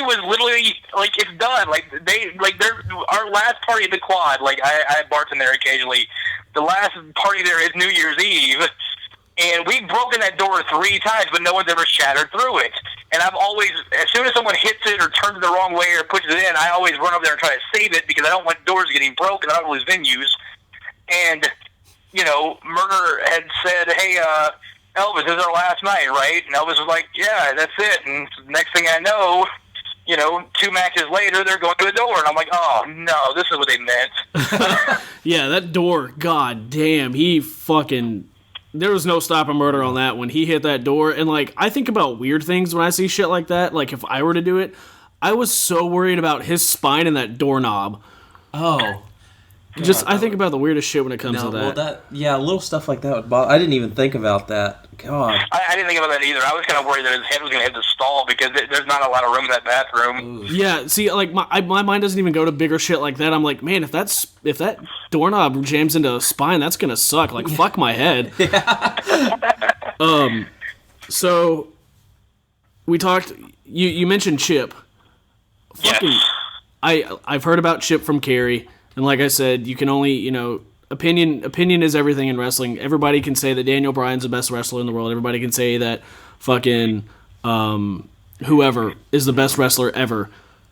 was literally like it's done. Like they're our last party at the Quad. Like I bartend there occasionally. The last party there is New Year's Eve, and we've broken that door 3 times, but no one's ever shattered through it. And I've always, as soon as someone hits it or turns it the wrong way or pushes it in, I always run over there and try to save it because I don't want doors getting broken. I don't want to lose venues. And Murder had said, "Hey, Elvis, this is our last night, right?" And Elvis was like, "Yeah, that's it." And next thing I know, 2 matches later, they're going to a door. And I'm like, oh, no, this is what they meant. Yeah, that door, god damn, there was no stopping Murder on that one. He hit that door, and, like, I think about weird things when I see shit like that. Like, if I were to do it, I was so worried about his spine and that doorknob. Oh. God, I think about the weirdest shit when it comes to that. Well, little stuff like that would bother. I didn't even think about that. God. I didn't think about that either. I was kind of worried that his head was going to hit the stall because there's not a lot of room in that bathroom. Ooh. Yeah, see, like my mind doesn't even go to bigger shit like that. I'm like, man, if that doorknob jams into a spine, that's gonna suck. Like, fuck my head. Yeah. So we talked. You mentioned Chip. Fucking, Yes. I've heard about Chip from Carrie. And like I said, you can only, opinion is everything in wrestling. Everybody can say that Daniel Bryan's the best wrestler in the world. Everybody can say that fucking whoever is the best wrestler ever.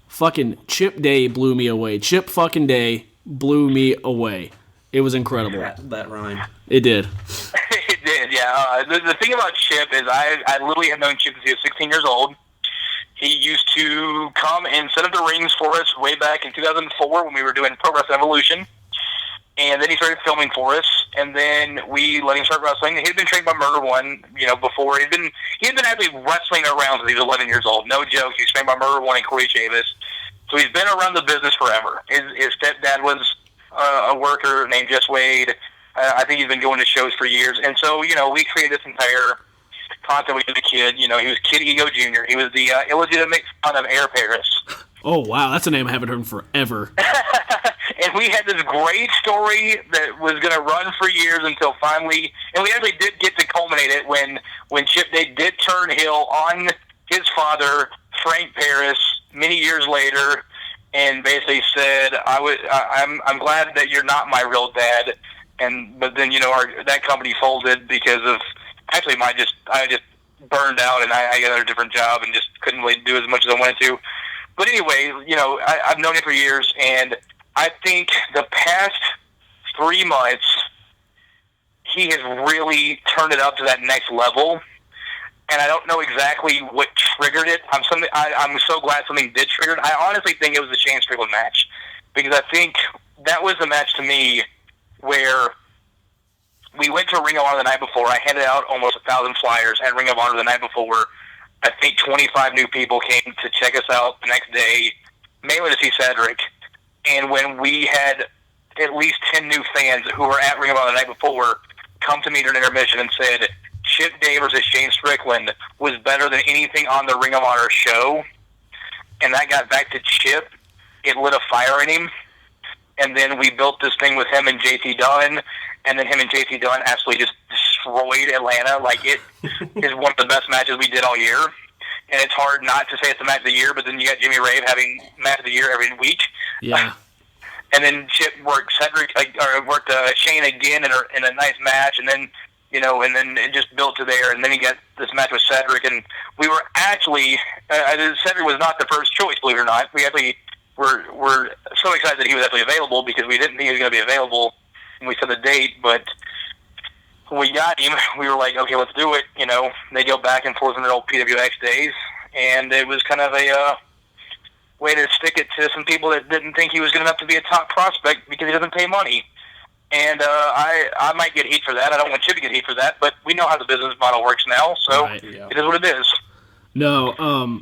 Fucking Chip Day blew me away. Chip fucking Day blew me away. It was incredible. That rhyme. It did. It did, yeah. The thing about Chip is I literally have known Chip since he was 16 years old. He used to come and set up the rings for us way back in 2004 when we were doing Progress Evolution. And then he started filming for us, and then we let him start wrestling. He had been trained by Murder One, before. He had been actually wrestling around since he was 11 years old. No joke. He was trained by Murder One and Corey Chavis. So he's been around the business forever. His stepdad was a worker named Jess Wade. I think he's been going to shows for years. And so, we created this entire content with the kid. He was Kid Ego Jr. He was the illegitimate son of Air Paris. Oh, wow. That's a name I haven't heard in forever. And we had this great story that was going to run for years until finally, and we actually did get to culminate it when Chip Day did turn heel on his father, Frank Paris, many years later. and basically said, I'm glad that you're not my real dad. But then, that company folded because of, actually, I just burned out, and I got a different job and just couldn't really do as much as I wanted to. But anyway, I've known him for years, and I think the past 3 months, he has really turned it up to that next level. And I don't know exactly what triggered it. I'm so glad something did trigger it. I honestly think it was the Shane Strickland match, because I think that was the match to me where we went to Ring of Honor the night before. I handed out almost 1,000 flyers at Ring of Honor the night before. I think 25 new people came to check us out the next day, mainly to see Cedric. And when we had at least 10 new fans who were at Ring of Honor the night before come to me during intermission and said, Chip Day versus Shane Strickland was better than anything on the Ring of Honor show, and that got back to Chip, it lit a fire in him. And then we built this thing with him and JT Dunn, and then him and JT Dunn absolutely just destroyed Atlanta. Like, it is one of the best matches we did all year. And it's hard not to say it's the match of the year, but then you got Jimmy Rave having match of the year every week. Yeah. And then Chip worked Shane again in a nice match, and then and then it just built to there. And then he got this match with Cedric, and we were actually Cedric was not the first choice, believe it or not. We actually were so excited that he was actually available, because we didn't think he was going to be available when we set the date, but when we got him, we were like, okay, let's do it. They go back and forth in their old PWX days, and it was kind of a way to stick it to some people that didn't think he was good enough to be a top prospect because he doesn't pay money. And I might get heat for that. I don't want Chip to get heat for that, but we know how the business model works now, so It is what it is. No,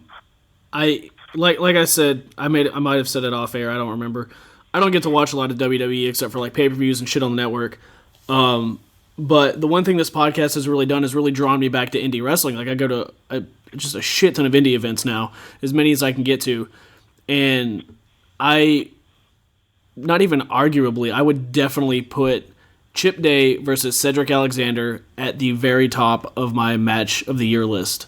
I like I said, I might have said it off air. I don't remember. I don't get to watch a lot of WWE except for like pay-per-views and shit on the network. But the one thing this podcast has really done is really drawn me back to indie wrestling. Like, I go to just a shit ton of indie events now, as many as I can get to. And not even arguably, I would definitely put Chip Day versus Cedric Alexander at the very top of my match of the year list.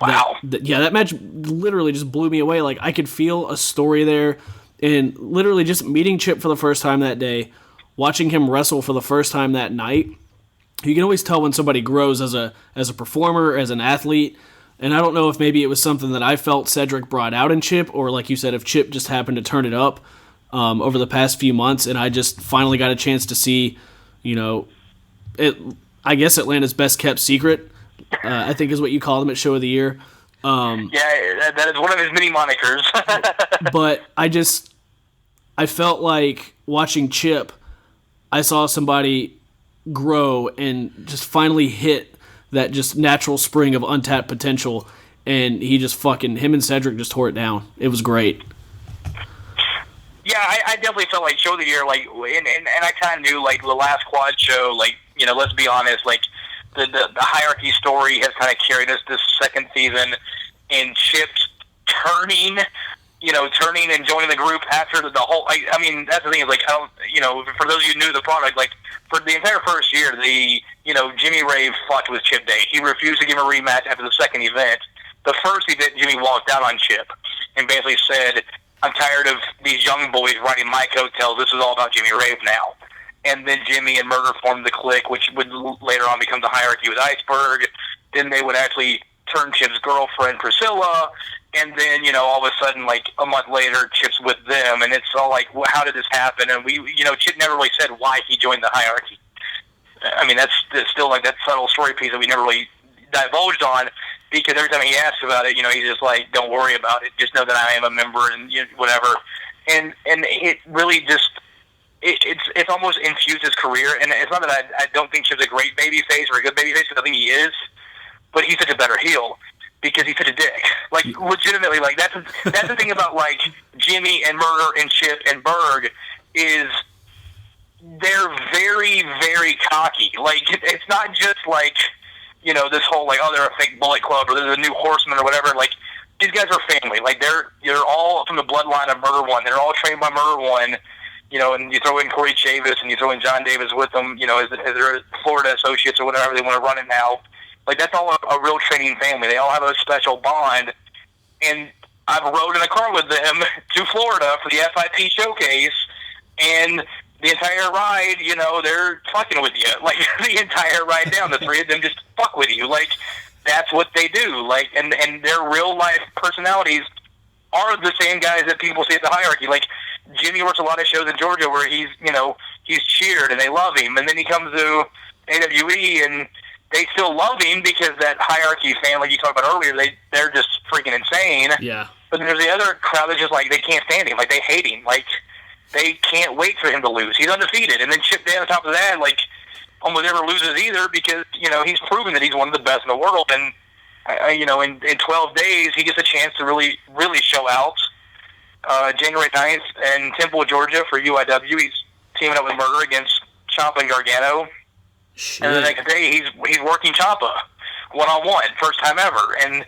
Wow. That match literally just blew me away. Like, I could feel a story there. And literally just meeting Chip for the first time that day, watching him wrestle for the first time that night, you can always tell when somebody grows as a performer, as an athlete. And I don't know if maybe it was something that I felt Cedric brought out in Chip, or like you said, if Chip just happened to turn it up over the past few months, and I just finally got a chance to see, I guess Atlanta's best kept secret, I think is what you call them at Show of the Year. That is one of his many monikers. But I felt like watching Chip, I saw somebody grow and just finally hit that just natural spring of untapped potential, and him and Cedric just tore it down. It was great. Yeah, I definitely felt like Show of the Year, like, and I kind of knew, like, the last quad show, like, let's be honest, like, the hierarchy story has kind of carried us this second season, and Chip's turning and joining the group after the whole, I mean, that's the thing, is, like, I don't, for those of you who knew the product, like, for the entire first year, Jimmy Rave fought with Chip Day. He refused to give him a rematch after the second event. The first event, Jimmy walked out on Chip and basically said, I'm tired of these young boys riding my coattails. This is all about Jimmy Rave now. And then Jimmy and Murder formed the clique, which would later on become the hierarchy with Iceberg. Then they would actually turn Chip's girlfriend, Priscilla. And then, all of a sudden, like, a month later, Chip's with them. And it's all like, well, how did this happen? And Chip never really said why he joined the hierarchy. I mean, that's still like that subtle story piece that we never really divulged on, because every time he asks about it, he's just like, don't worry about it. Just know that I am a member and whatever. And it really just, it's almost infused his career. And it's not that I don't think Chip's a great babyface or a good babyface, because I think he is, but he's such a better heel because he's such a dick. Like, legitimately, like, that's the thing about, like, Jimmy and Murder and Chip and Berg is they're very, very cocky. Like, it's not just like, this whole, like, oh, they're a fake Bullet Club or there's a new Horseman or whatever. Like, these guys are family. Like, they're all from the bloodline of Murder One. They're all trained by Murder One. And you throw in Corey Chavis and you throw in John Davis with them, as their Florida associates or whatever they want to run it now. Like, that's all a real training family. They all have a special bond. And I've rode in a car with them to Florida for the FIP showcase, and the entire ride, you know, they're fucking with you. Like, the entire ride down, the three of them just fuck with you. Like, that's what they do. Like, and their real life personalities are the same guys that people see at the hierarchy. Like, Jimmy works a lot of shows in Georgia where he's cheered and they love him, and then he comes to AWE and they still love him because that hierarchy fan, like you talked about earlier, they're just freaking insane. Yeah. But then there's the other crowd that's just like, they can't stand him. Like, they hate him. Like, they can't wait for him to lose. He's undefeated. And then Chip Day on top of that, like, almost never loses either because, you know, he's proven that he's one of the best in the world. And, you know, in 12 days, he gets a chance to really, really show out. January 9th in Temple, Georgia for UIW. He's teaming up with Murder against Ciampa and Gargano. Shit. And the next day, he's working Ciampa one-on-one, first time ever. And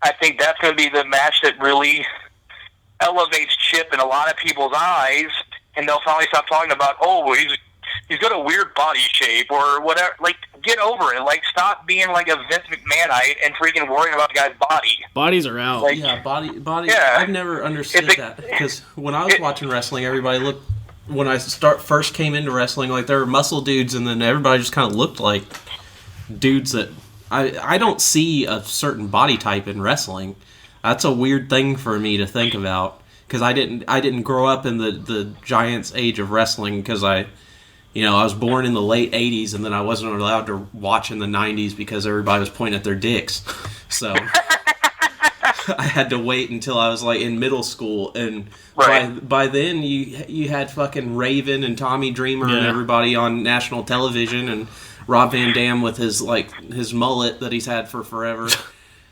I think that's going to be the match that really elevates Chip in a lot of people's eyes, and they'll finally stop talking about, oh, well, he's got a weird body shape or whatever. Like, get over it. Like, stop being like a Vince McMahonite and freaking worrying about the guy's body. Bodies are out. Like, yeah, body. Yeah. I've never understood that because when I was watching wrestling, everybody looked. When I first came into wrestling, like there were muscle dudes, and then everybody just kind of looked like dudes that I don't see a certain body type in wrestling. That's a weird thing for me to think about because I didn't grow up in the Giants age of wrestling because I was born in the late 80s, and then I wasn't allowed to watch in the 90s because everybody was pointing at their dicks. So I had to wait until I was like in middle school, and by then you had fucking Raven and Tommy Dreamer and everybody on national television, and Rob Van Dam with his mullet that he's had for forever.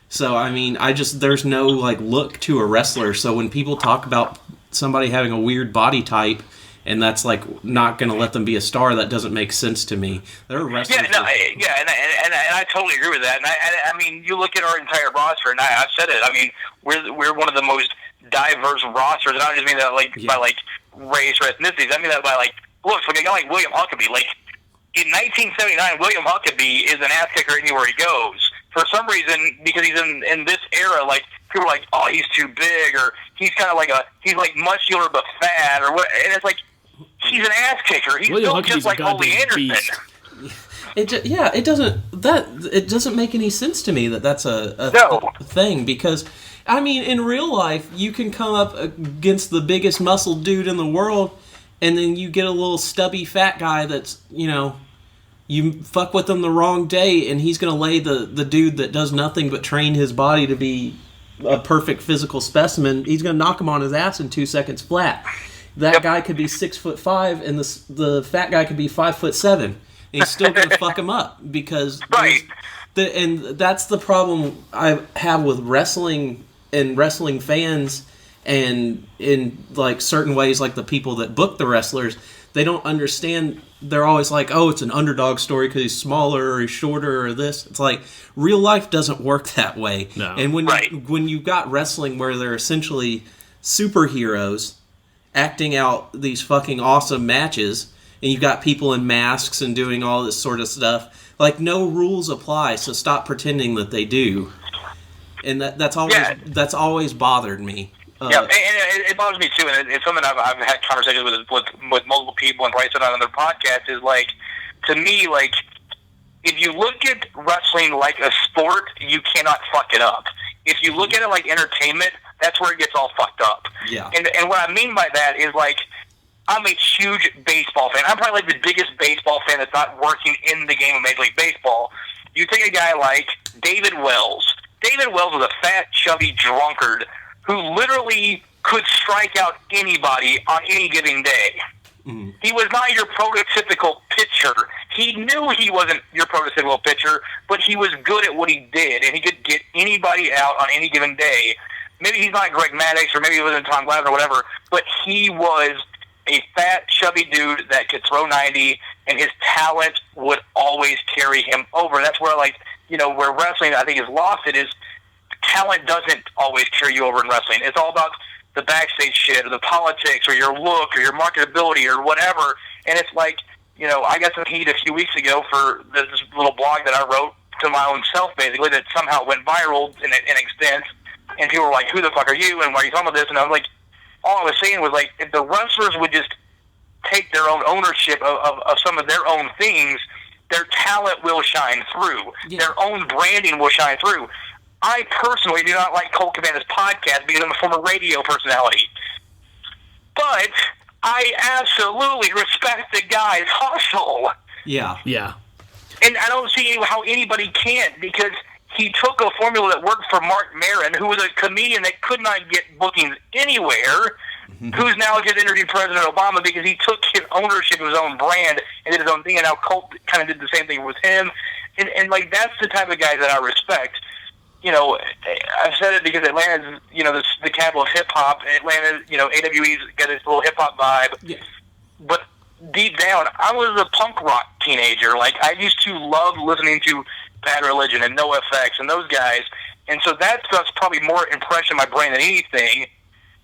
So I mean, there's no like look to a wrestler. So when people talk about somebody having a weird body type, and that's like not going to let them be a star, that doesn't make sense to me. There are wrestlers. And I totally agree with that. And I mean, you look at our entire roster, and I've said it. I mean, we're one of the most diverse rosters, and I don't just mean that by like race or ethnicities. I mean that by like looks. Like a guy like William Huckabee. Like in 1979, William Huckabee is an ass kicker anywhere he goes. For some reason, because he's in this era, like people are like, oh, he's too big, or he's kind of like he's like muscular but fat, or what? And it's like, he's an ass kicker. He's built just like Ole Anderson. It doesn't make any sense to me that's a thing, because I mean, in real life you can come up against the biggest muscle dude in the world, and then you get a little stubby fat guy that's, you know, you fuck with him the wrong day, and he's gonna lay the dude that does nothing but train his body to be a perfect physical specimen. He's gonna knock him on his ass in 2 seconds flat. That guy could be 6'5", and the fat guy could be 5'7", and he's still gonna fuck him up because and that's the problem I have with wrestling and wrestling fans, and in like certain ways, like the people that book the wrestlers, they don't understand. They're always like, oh, it's an underdog story because he's smaller or he's shorter or this. It's like, real life doesn't work that way. No. And when you've got wrestling where they're essentially superheroes acting out these fucking awesome matches, and you've got people in masks and doing all this sort of stuff, like, no rules apply, so stop pretending that they do. And that's always bothered me. And it bothers me too, and it's something I've had conversations with multiple people, and Bryce said on other podcasts, is like, to me, like, if you look at wrestling like a sport, you cannot fuck it up. If you look at it like entertainment, that's where it gets all fucked up. Yeah. And what I mean by that is, like, I'm a huge baseball fan. I'm probably like the biggest baseball fan that's not working in the game of Major League Baseball. You take a guy like David Wells. David Wells was a fat, chubby drunkard who literally could strike out anybody on any given day. Mm-hmm. He was not your prototypical pitcher. He knew he wasn't your prototypical pitcher, but he was good at what he did, and he could get anybody out on any given day. Maybe he's not Greg Maddux, or maybe he wasn't Tom Glavine or whatever, but he was a fat, chubby dude that could throw 90, and his talent would always carry him over. That's where, like, you know, where wrestling, I think, is lost. It is talent doesn't always carry you over in wrestling. It's all about the backstage shit, or the politics, or your look, or your marketability, or whatever. And it's like, you know, I got some heat a few weeks ago for this little blog that I wrote to my own self, basically, that somehow went viral in extent. And people were like, who the fuck are you, and why are you talking about this? And I was like, all I was saying was, like, if the wrestlers would just take their own ownership of some of their own things, their talent will shine through. Yeah. Their own branding will shine through. I personally do not like Colt Cabana's podcast because I'm a former radio personality. But I absolutely respect the guy's hustle. Yeah. Yeah. And I don't see how anybody can't, because he took a formula that worked for Mark Maron, who was a comedian that could not get bookings anywhere, who's now just interviewed President Obama because he took his ownership of his own brand and did his own thing, and now Colt kind of did the same thing with him. And like, that's the type of guy that I respect. You know, I've said it because Atlanta's, you know, the capital of hip-hop. Atlanta, you know, AWE's got this little hip-hop vibe. Yeah. But deep down, I was a punk rock teenager. Like, I used to love listening to Bad Religion and NoFX and those guys. And so that's probably more impressed in my brain than anything.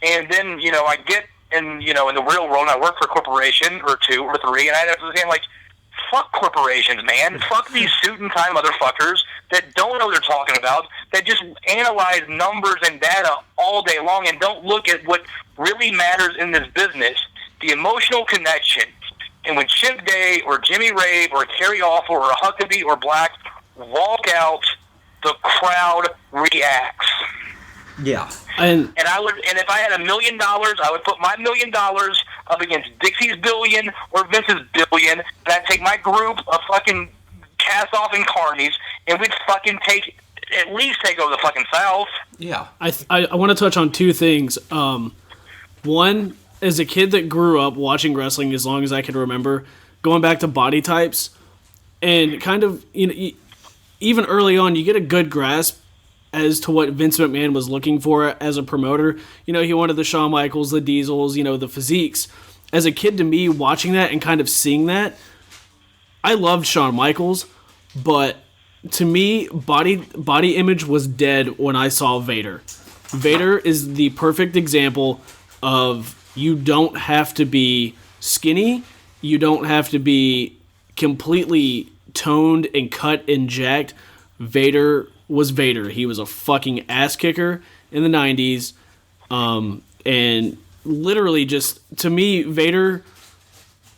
And then, you know, I get in, you know, in the real world, and I work for a corporation or two or three, and I have to say, like, fuck corporations, man. Fuck these suit and tie motherfuckers that don't know what they're talking about, that just analyze numbers and data all day long and don't look at what really matters in this business, the emotional connection. And when Chip Day or Jimmy Rave or Terry Awful or Huckabee or Black walk out, the crowd reacts. Yeah. And if I had $1 million, I would put my $1 million up against Dixie's billion or Vince's billion, and I'd take my group of fucking cast-off and carnies, and we'd fucking at least take over the fucking South. Yeah. I want to touch on two things. One, as a kid that grew up watching wrestling as long as I can remember, going back to body types, and kind of, you know, even early on, you get a good grasp as to what Vince McMahon was looking for as a promoter. You know, he wanted the Shawn Michaels, the Diesels, you know, the physiques. As a kid, to me, watching that and kind of seeing that, I loved Shawn Michaels, but to me, body image was dead when I saw Vader. Vader is the perfect example of, you don't have to be skinny, you don't have to be completely toned and cut and jacked. Vader was Vader. He was a fucking ass kicker in the 90s. And literally, just, to me, Vader,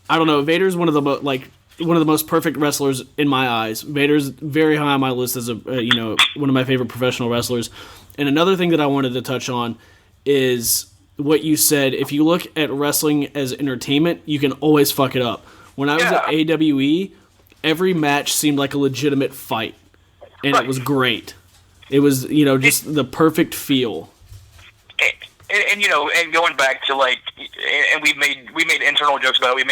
I don't know, Vader's one of the most perfect wrestlers in my eyes. Vader's very high on my list as one of my favorite professional wrestlers. And another thing that I wanted to touch on is what you said. If you look at wrestling as entertainment, you can always fuck it up. When I was at AWE, every match seemed like a legitimate fight. And It was great. It was, you know, just the perfect feel. And you know, and going back to, like, and we made internal jokes about it.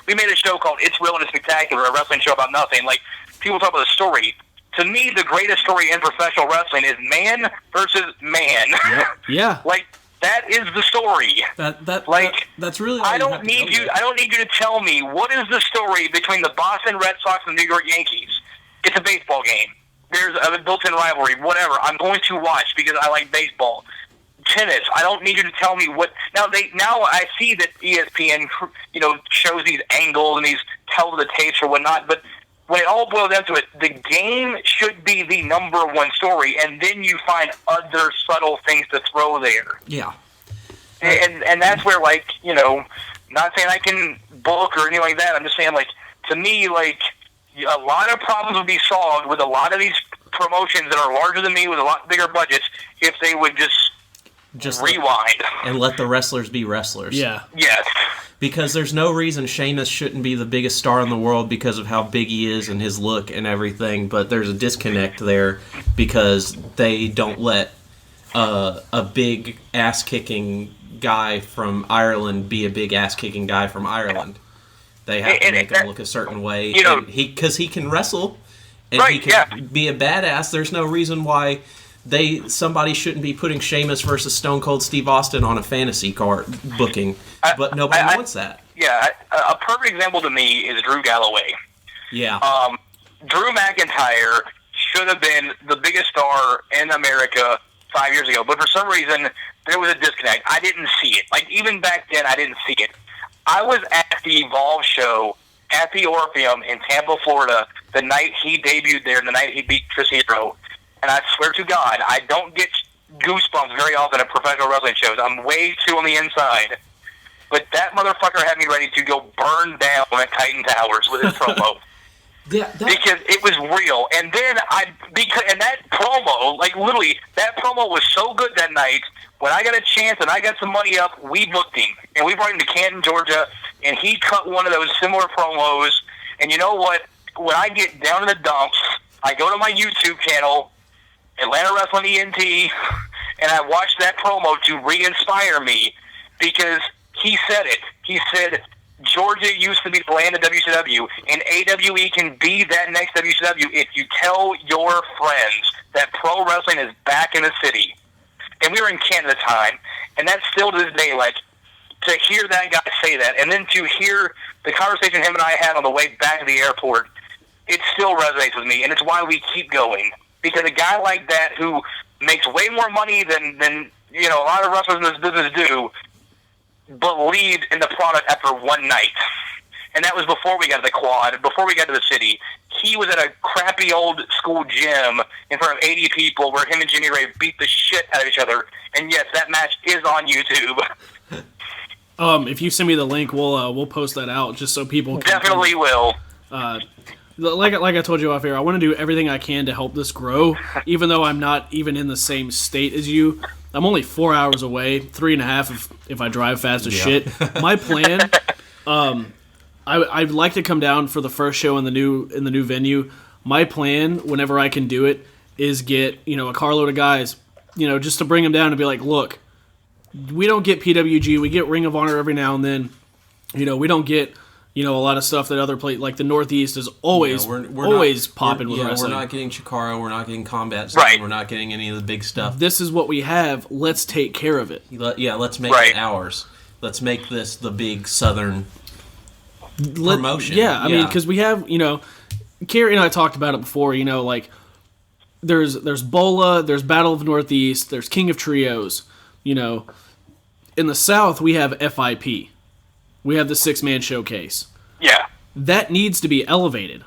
We made a show called It's Real and It's Spectacular, a wrestling show about nothing. Like, people talk about the story. To me, the greatest story in professional wrestling is man versus man. Yep. Yeah. Like, that is the story. That's really. I don't need you to tell me what is the story between the Boston Red Sox and the New York Yankees. It's a baseball game. There's a built-in rivalry. Whatever. I'm going to watch because I like baseball. Tennis. I don't need you to tell me what. Now I see that ESPN, you know, shows these angles and these tells the tapes or whatnot. But when it all boils down to it, the game should be the number one story, and then you find other subtle things to throw there. Yeah. And that's where, like, you know, not saying I can book or anything like that. I'm just saying, like, to me, like, a lot of problems would be solved with a lot of these promotions that are larger than me with a lot bigger budgets if they would just rewind and let the wrestlers be wrestlers. Yeah. Yes. Because there's no reason Sheamus shouldn't be the biggest star in the world because of how big he is and his look and everything, but there's a disconnect there because they don't let a big ass-kicking guy from Ireland be a big ass-kicking guy from Ireland. They have to make him look a certain way, you know, because he can wrestle and right, he can be a badass. There's no reason why somebody shouldn't be putting Sheamus versus Stone Cold Steve Austin on a fantasy card booking, but nobody wants that. Yeah, a perfect example to me is Drew Galloway. Yeah. Drew McIntyre should have been the biggest star in America 5 years ago, but for some reason there was a disconnect. I didn't see it. Like, even back then, I didn't see it. I was at the Evolve show at the Orpheum in Tampa, Florida, the night he debuted there, and the night he beat Chris Hero. And I swear to God, I don't get goosebumps very often at professional wrestling shows. I'm way too on the inside. But that motherfucker had me ready to go burn down at Titan Towers with his promo. Because it was real. And then and that promo, like literally, that promo was so good that night. When I got a chance and I got some money up, we booked him. And we brought him to Canton, Georgia, and he cut one of those similar promos. And you know what? When I get down in the dumps, I go to my YouTube channel, Atlanta Wrestling ENT, and I watch that promo to re-inspire me because he said it. He said, Georgia used to be the land of WCW, and AWE can be that next WCW if you tell your friends that pro wrestling is back in the city. And we were in Canada at the time, and that's still to this day, like, to hear that guy say that, and then to hear the conversation him and I had on the way back to the airport, it still resonates with me, and it's why we keep going. Because a guy like that who makes way more money than a lot of wrestlers in this business do, believed in the product after one night. And that was before we got to the quad, before we got to the city. He was at a crappy old school gym in front of 80 people where him and Jimmy Ray beat the shit out of each other. And yes, that match is on YouTube. If you send me the link, we'll post that out just so people can definitely will. Like I told you off air, I want to do everything I can to help this grow, even though I'm not even in the same state as you. I'm only 4 hours away, 3.5 if I drive fast as shit. My plan, I'd like to come down for the first show in the new venue. My plan, whenever I can do it, is get a carload of guys, just to bring them down and be like, look, we don't get PWG, we get Ring of Honor every now and then. We don't get a lot of stuff that other places, like the Northeast, is always popping with wrestling. We're not getting Chikara, we're not getting Combat Zone, we're not getting any of the big stuff. This is what we have. Let's take care of it. Let's make it ours. Let's make this the big Southern promotion. I mean, because we have, Carrie and I talked about it before, like, there's Bola, there's Battle of the Northeast, there's King of Trios, In the South, we have FIP. We have the 6-man showcase. Yeah. That needs to be elevated.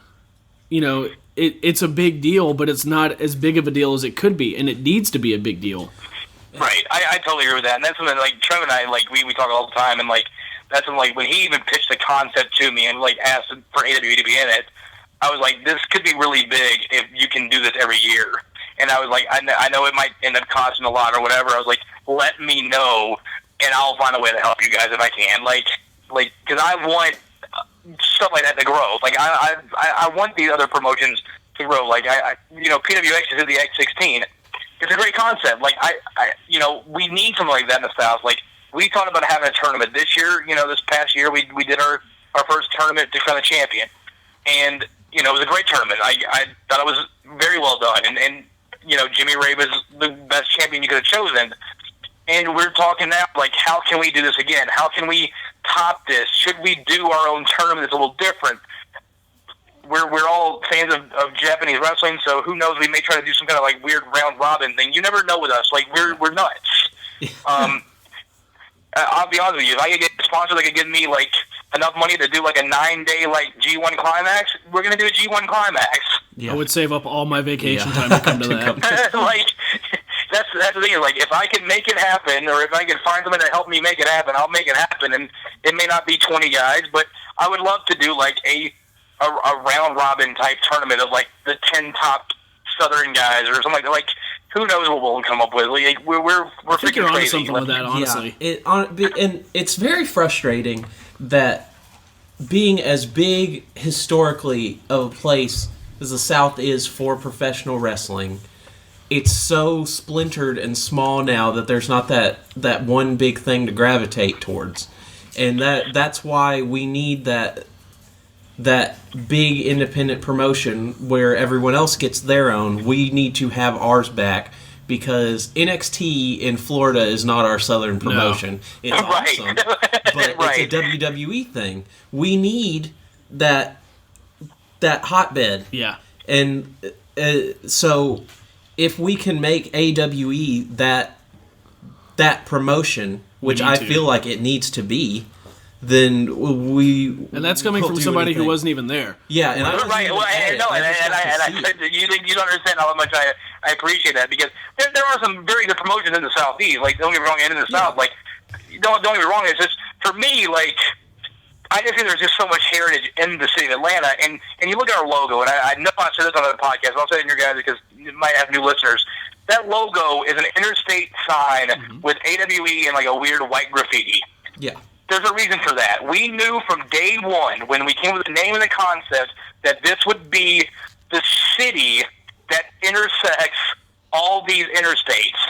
It's a big deal, but it's not as big of a deal as it could be, and it needs to be a big deal. Right. I totally agree with that. And that's something, like, Trev and I, like, we talk all the time, and, like, that's when, like, when he even pitched the concept to me and, like, asked for AWE to be in it, I was like, this could be really big if you can do this every year. And I was like, I know it might end up costing a lot or whatever. I was like, let me know, and I'll find a way to help you guys if I can. Like, because I want stuff like that to grow. Like, I want these other promotions to grow. Like, PWX is the X16. It's a great concept. Like, we need something like that in the South. Like, we talked about having a tournament this year. This past year we did our first tournament to crown a champion, and it was a great tournament. I thought it was very well done, and Jimmy Ray was the best champion you could have chosen. And we're talking now, like, how can we do this again? How can we top this? Should we do our own tournament that's a little different? We're all fans of Japanese wrestling, so who knows? We may try to do some kind of, like, weird round robin thing. You never know with us. Like, we're nuts. I'll be honest with you. If I could get a sponsor that could give me, like, enough money to do, like, a 9-day, like, G1 Climax, we're going to do a G1 Climax. Yeah. I would save up all my vacation time to come to that. Like, that's the thing. Like, if I can make it happen, or if I can find someone to help me make it happen, I'll make it happen. And it may not be 20 guys, but I would love to do, like, a round-robin type tournament of, like, the 10 top Southern guys or something like that. Like, who knows what we'll come up with? Like, we're I think you're freaking onto crazy. something with that, honestly. And it's very frustrating that being as big historically of a place as the South is for professional wrestling, it's so splintered and small now that there's not that one big thing to gravitate towards. And that's why we need that big independent promotion where everyone else gets their own. We need to have ours back because NXT in Florida is not our Southern promotion. No. It's awesome, but it's a WWE thing. We need that hotbed. Yeah. And so if we can make AWE that promotion, which I feel like it needs to be, then we... And that's coming from somebody who wasn't even there. Yeah, and I was right. Well, I you don't understand how much I appreciate that, because there are some very good promotions in the Southeast. Like, don't get me wrong, and in the South, like, don't get me wrong. It's just, for me, like, I just think there's just so much heritage in the city of Atlanta, and you look at our logo, and I know I said this on the podcast, but I'll say it in your guys because you might have new listeners. That logo is an interstate sign with AWE and like a weird white graffiti. Yeah. There's a reason for that. We knew from day one, when we came with the name and the concept, that this would be the city that intersects all these interstates.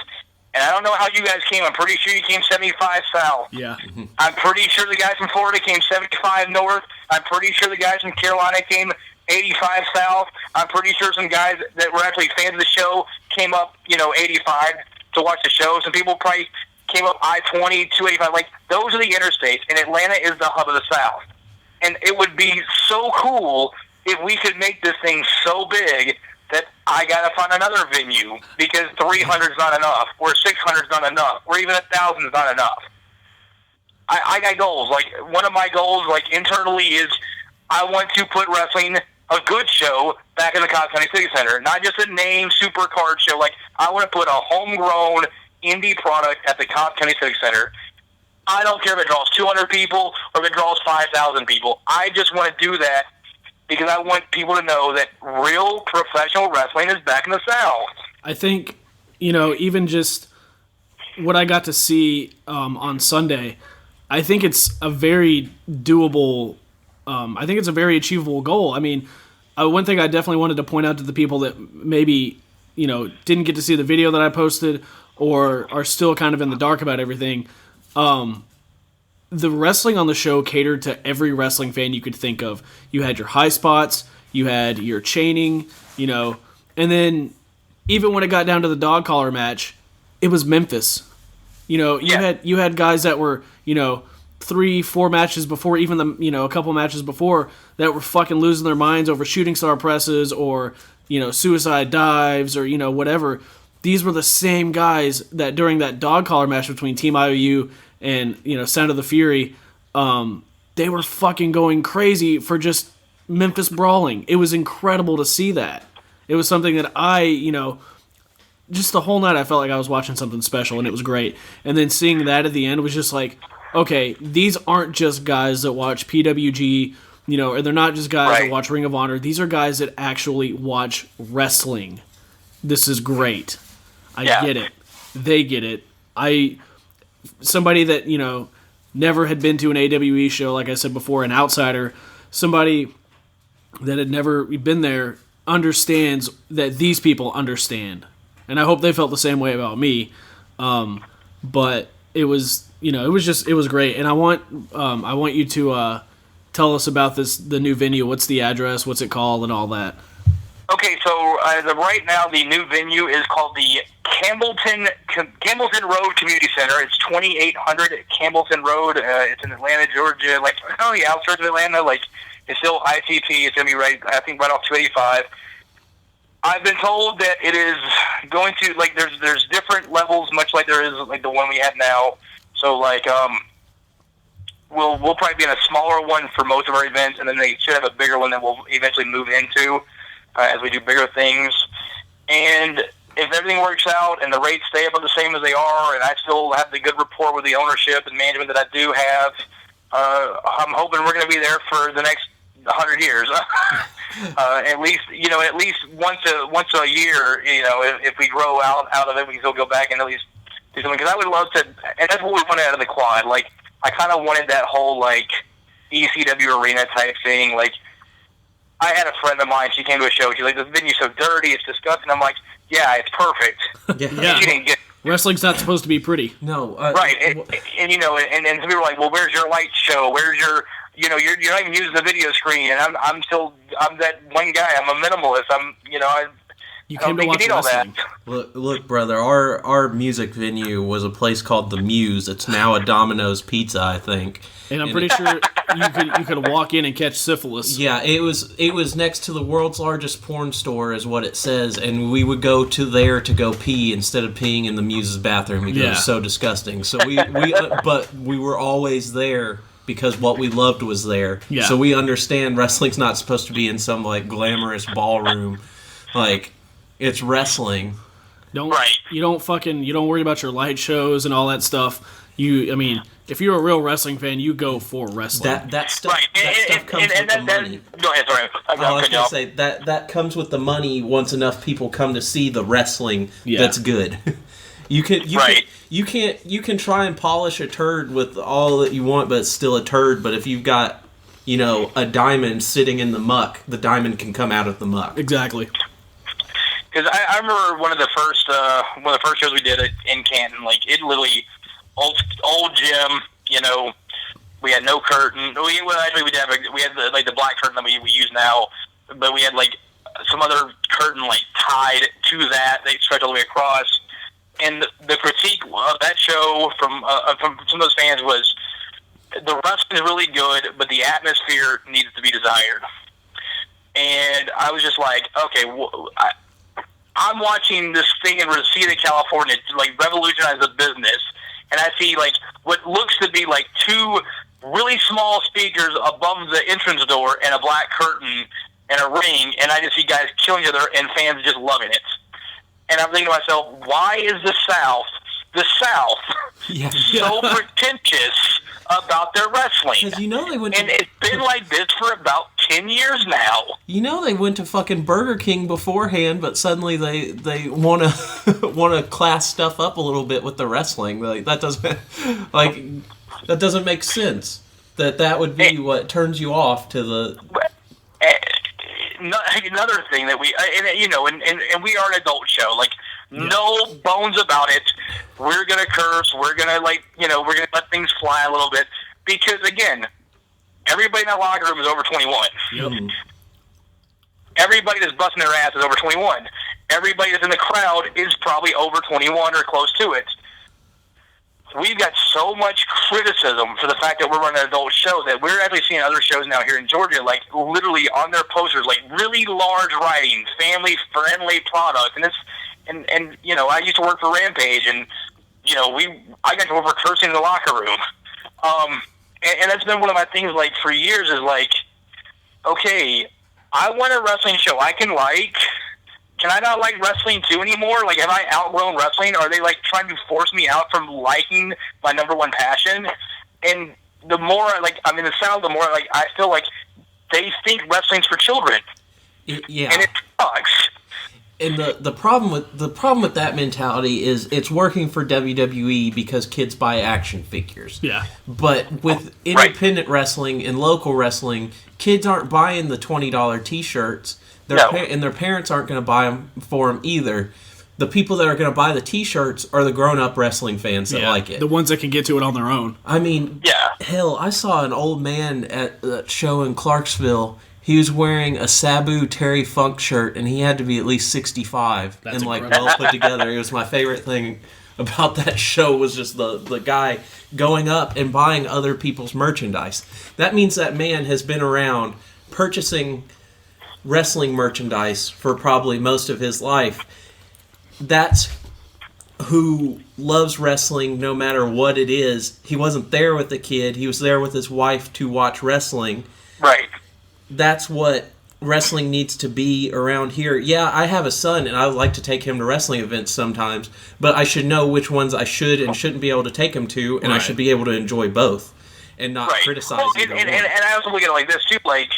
And I don't know how you guys came. I'm pretty sure you came 75 south. Yeah. I'm pretty sure the guys from Florida came 75 north. I'm pretty sure the guys from Carolina came 85 south. I'm pretty sure some guys that were actually fans of the show came up, 85 to watch the show. Some people probably came up I-20, 285. Like, those are the interstates, and Atlanta is the hub of the South. And it would be so cool if we could make this thing so big that I got to find another venue, because 300 is not enough, or 600 is not enough, or even 1,000 is not enough. I got goals. Like, one of my goals, like, internally is I want to put wrestling, a good show, back in the Cobb County City Center. Not just a name super card show. Like, I want to put a homegrown indie product at the Cobb County Civic Center. I don't care if it draws 200 people or if it draws 5,000 people. I just want to do that because I want people to know that real professional wrestling is back in the South. I think, even just what I got to see on Sunday, I think it's a very doable, I think it's a very achievable goal. I mean, one thing I definitely wanted to point out to the people that maybe, didn't get to see the video that I posted or are still kind of in the dark about everything, the wrestling on the show catered to every wrestling fan you could think of. You had your high spots, you had your chaining, and then even when it got down to the dog collar match, it was Memphis. You had guys that were, 3-4 matches before, even a couple matches before, that were fucking losing their minds over shooting star presses or, suicide dives or, whatever. These were the same guys that during that dog collar match between Team IOU and, Sound of the Fury, they were fucking going crazy for just Memphis brawling. It was incredible to see that. It was something that just the whole night I felt like I was watching something special, and it was great. And then seeing that at the end was just like, okay, these aren't just guys that watch PWG, or they're not just guys that watch Ring of Honor. These are guys that actually watch wrestling. This is great. I get it. They get it. Somebody that, never had been to an AWE show, like I said before, an outsider, somebody that had never been there understands that these people understand. And I hope they felt the same way about me. But it was, it was great. And I want you to tell us about the new venue. What's the address? What's it called? And all that. Okay, so right now the new venue is called the Campbellton Road Community Center. It's 2800 Campbellton Road. It's in Atlanta, Georgia, like on the outskirts of Atlanta. Like, it's still ITP. It's going to be right off 285. I've been told that it is going to, like, there's different levels, much like there is like the one we have now. So like we'll probably be in a smaller one for most of our events, and then they should have a bigger one that we'll eventually move into as we do bigger things. And if everything works out and the rates stay about the same as they are, and I still have the good rapport with the ownership and management that I do have, I'm hoping we're going to be there for the next 100 years. At least once a year, if we grow out of it, we can still go back and at least do something. Because I would love to, and that's what we wanted out of the quad. Like, I kind of wanted that whole, like, ECW arena type thing. Like, I had a friend of mine, she came to a show, she's like, this venue's so dirty, it's disgusting. I'm like, yeah, it's perfect. Yeah. She didn't get Wrestling's not supposed to be pretty. No. Right. And some people are like, well, where's your light show? Where's your, you're not even using the video screen. And I'm that one guy. I'm a minimalist. You came to watch wrestling. Look, brother, our music venue was a place called The Muse. It's now a Domino's Pizza, I think. And I'm pretty sure you could walk in and catch syphilis. Yeah, it was next to the world's largest porn store, is what it says, and we would go to there to go pee instead of peeing in the Muse's bathroom because it was so disgusting. So but we were always there because what we loved was there. Yeah. So we understand wrestling's not supposed to be in some like glamorous ballroom. Like, it's wrestling. You don't worry about your light shows and all that stuff. If you're a real wrestling fan, you go for wrestling. That stuff comes with the money. Go ahead, sorry. I was going to say that comes with the money once enough people come to see the wrestling that's good. You can try and polish a turd with all that you want, but it's still a turd. But if you've got, a diamond sitting in the muck, the diamond can come out of the muck. Exactly. Because I remember one of the first shows we did in Canton. Like, it literally old gym. We had no curtain. We had the black curtain that we use now, but we had like some other curtain like tied to that. They stretched all the way across. And the critique of that show from some of those fans was the wrestling is really good, but the atmosphere needs to be desired. And I was just like, okay, I'm watching this thing in Reseda, California, to like revolutionize the business, and I see like what looks to be like two really small speakers above the entrance door and a black curtain and a ring, and I just see guys killing each other and fans just loving it. And I'm thinking to myself, why is the South so pretentious about their wrestling? Because they went and it's been like this for about 10 years now. They went to fucking Burger King beforehand, but suddenly they want to class stuff up a little bit with the wrestling. Like that doesn't make sense. That would be what turns you off to the. Another thing that we, and we are an adult show. Like, no bones about it. We're gonna curse. We're gonna we're gonna let things fly a little bit because again, everybody in that locker room is over 21. Yep. Everybody that's busting their ass is over 21. Everybody that's in the crowd is probably over 21 or close to it. We've got so much criticism for the fact that we're running an adult show that we're actually seeing other shows now here in Georgia, like literally on their posters, like really large writing, family-friendly product. And I used to work for Rampage, and I got to over cursing in the locker room. And that's been one of my things, like for years, is like, okay, I want a wrestling show I can like. Can I not like wrestling too anymore? Like, have I outgrown wrestling? Are they like trying to force me out from liking my number one passion? And the more I'm in the South, the more like I feel like they think wrestling's for children. Yeah, and it sucks. And the problem with that mentality is it's working for WWE because kids buy action figures. Yeah. But with independent wrestling and local wrestling, kids aren't buying the $20 T-shirts. And their parents aren't going to buy them for them either. The people that are going to buy the T-shirts are the grown-up wrestling fans that like it. The ones that can get to it on their own. I mean, hell, I saw an old man at a show in Clarksville. He was wearing a Sabu Terry Funk shirt, and he had to be at least 65 and well put together. It was my favorite thing about that show was just the guy going up and buying other people's merchandise. That means that man has been around purchasing wrestling merchandise for probably most of his life. That's who loves wrestling no matter what it is. He wasn't there with the kid. He was there with his wife to watch wrestling. Right. That's what wrestling needs to be around here. Yeah, I have a son, and I would like to take him to wrestling events sometimes, but I should know which ones I should and shouldn't be able to take him to, and I should be able to enjoy both and not criticize either one. And I also look at it like this, too, like,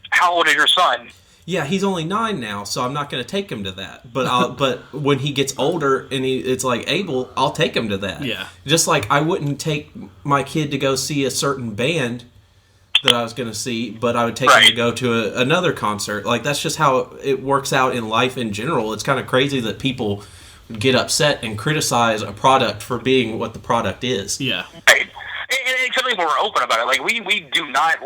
how old is your son? Yeah, he's only 9 now, so I'm not going to take him to that. But but when he gets older and it's like able, I'll take him to that. Yeah. Just like I wouldn't take my kid to go see a certain band that I was going to see, but I would take him to go to another concert. Like, that's just how it works out in life in general. It's kind of crazy that people get upset and criticize a product for being what the product is. Yeah. Right. And something we're open about it. Like, we do not,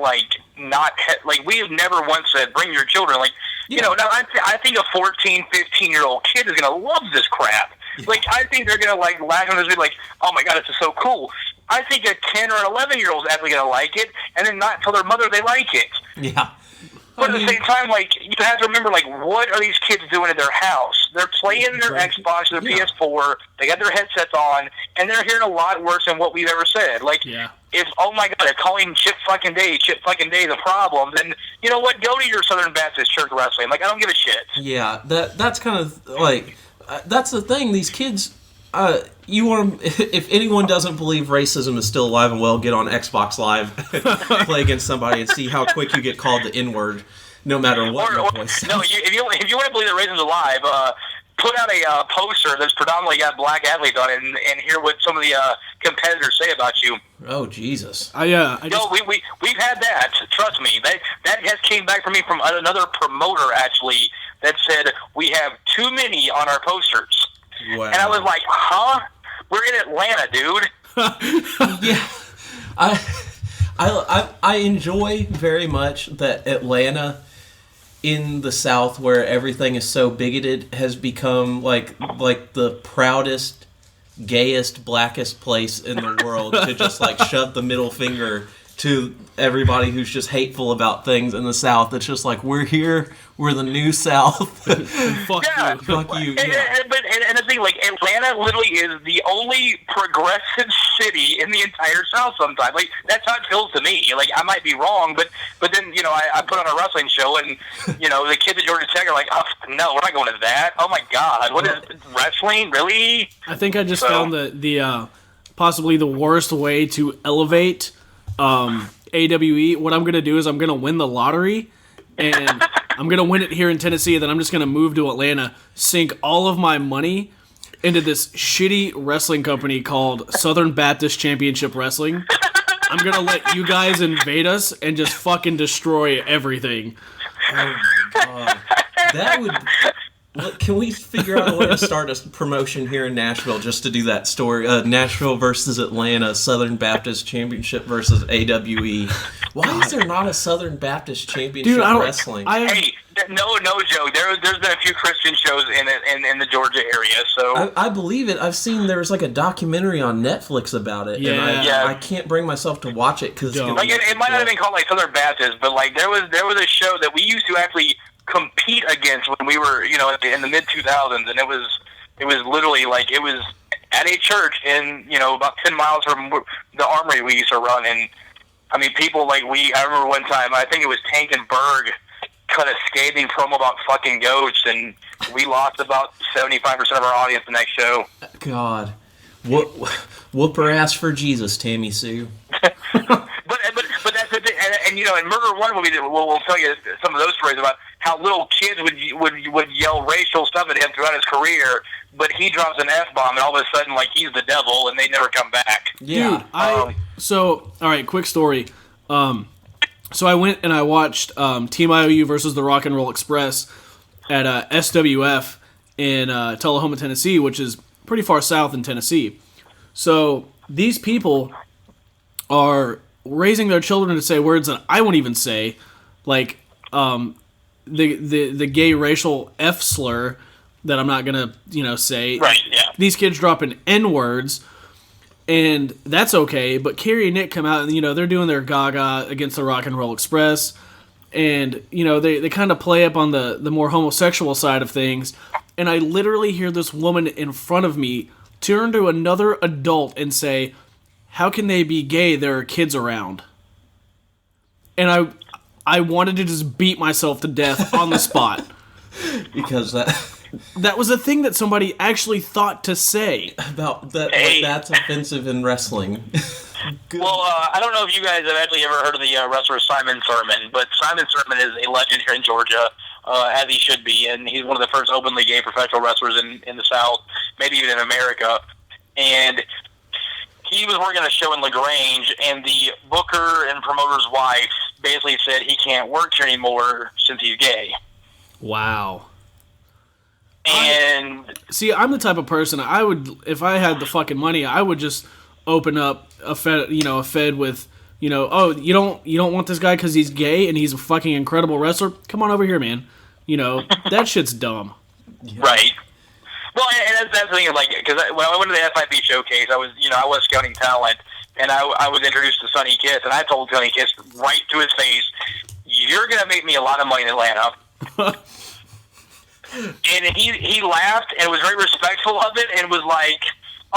we have never once said, bring your children. Like, now I think a 14, 15-year-old kid is going to love this crap. Yeah. Like, I think they're going to, laugh and be like, oh, my God, this is so cool. I think a 10 or an 11-year-old is actually going to like it, and then not tell their mother they like it. Yeah. But at the same time, you have to remember, what are these kids doing at their house? They're playing their Xbox, their PS4, they got their headsets on, and they're hearing a lot worse than what we've ever said. oh my God, if calling Chip fucking Day is a problem, then you know what? Go to your Southern Baptist Church Wrestling. Like, I don't give a shit. Yeah, that's kind of like that's the thing. These kids, you want them, if anyone doesn't believe racism is still alive and well, get on Xbox Live, play against somebody, and see how quick you get called the N-word, no matter what your voice sounds. No, if you want to believe that racism's alive, put out a poster that's predominantly got black athletes on it, and hear what some of the competitors say about you. Oh, Jesus. We've had that. Trust me. That has came back from me from another promoter, actually, that said, we have too many on our posters. Wow. And I was like, huh? We're in Atlanta, dude. Yeah. I enjoy very much that Atlanta in the South, where everything is so bigoted, has become like the proudest, gayest, blackest place in the world to just like shove the middle finger to everybody who's just hateful about things in the South. It's just like, we're here, we're the new South. Fuck you. And the thing, like, Atlanta literally is the only progressive city in the entire South sometimes. Like, that's how it feels to me. Like, I might be wrong, but then, you know, I put on a wrestling show, and, you know, the kids at Georgia Tech are like, oh, no, we're not going to that. Oh, my God. What is wrestling? Really? I think I just found the possibly the worst way to elevate AWE. What I'm going to do is I'm going to win the lottery, and I'm going to win it here in Tennessee, and then I'm just going to move to Atlanta, sink all of my money into this shitty wrestling company called Southern Baptist Championship Wrestling. I'm going to let you guys invade us and just fucking destroy everything. Oh my God. That would... Look, can we figure out a way to start a promotion here in Nashville just to do that story? Nashville versus Atlanta, Southern Baptist Championship versus AWE. Why is there not a Southern Baptist Championship wrestling? Hey, no joke. There's been a few Christian shows in the Georgia area. So I believe it. I've seen there was like a documentary on Netflix about it. Yeah. And I can't bring myself to watch it because like it might not have been called like Southern Baptist, but like there was a show that we used to actually compete against when we were, you know, in the mid 2000s, and it was literally like it was at a church in, you know, about 10 miles from the armory we used to run. And I mean, people like I remember one time, I think it was Tank and Berg cut a scathing promo about fucking goats, and we lost about 75% of our audience the next show. God, whoop her ass for Jesus, Tammy Sue. But that's the thing, and you know, in Murder One, we'll tell you some of those stories about how little kids would yell racial stuff at him throughout his career, but he drops an F-bomb, and all of a sudden, like, he's the devil, and they never come back. Yeah. Dude, so, all right, quick story. So I went and I watched Team IOU versus the Rock and Roll Express at SWF in Tullahoma, Tennessee, which is pretty far south in Tennessee. So these people are raising their children to say words that I won't even say, like the gay racial F slur that I'm not gonna say. Right. Yeah. These kids dropping N words, and that's okay. But Carrie and Nick come out and they're doing their Gaga against the Rock and Roll Express, and they kind of play up on the more homosexual side of things. And I literally hear this woman in front of me turn to another adult and say, "How can they be gay? There are kids around." And I wanted to just beat myself to death on the spot. Because that was a thing that somebody actually thought to say. About that, hey. That's offensive in wrestling. Well, I don't know if you guys have actually ever heard of the wrestler Simon Thurman, but Simon Thurman is a legend here in Georgia, as he should be, and he's one of the first openly gay professional wrestlers in the South, maybe even in America. And he was working a show in LaGrange, and the booker and promoter's wife basically said he can't work here anymore since he's gay. Wow. And see, I'm the type of person, I would, if I had the fucking money, I would just open up a fed with, oh, you don't want this guy because he's gay and he's a fucking incredible wrestler? Come on over here, man. That shit's dumb. Yeah. Right. Well, and that's the thing, like, because when I went to the FIP showcase, I was scouting talent, and I was introduced to Sonny Kiss, and I told Sonny Kiss right to his face, "You're gonna make me a lot of money in Atlanta." And he laughed and was very respectful of it, and was like,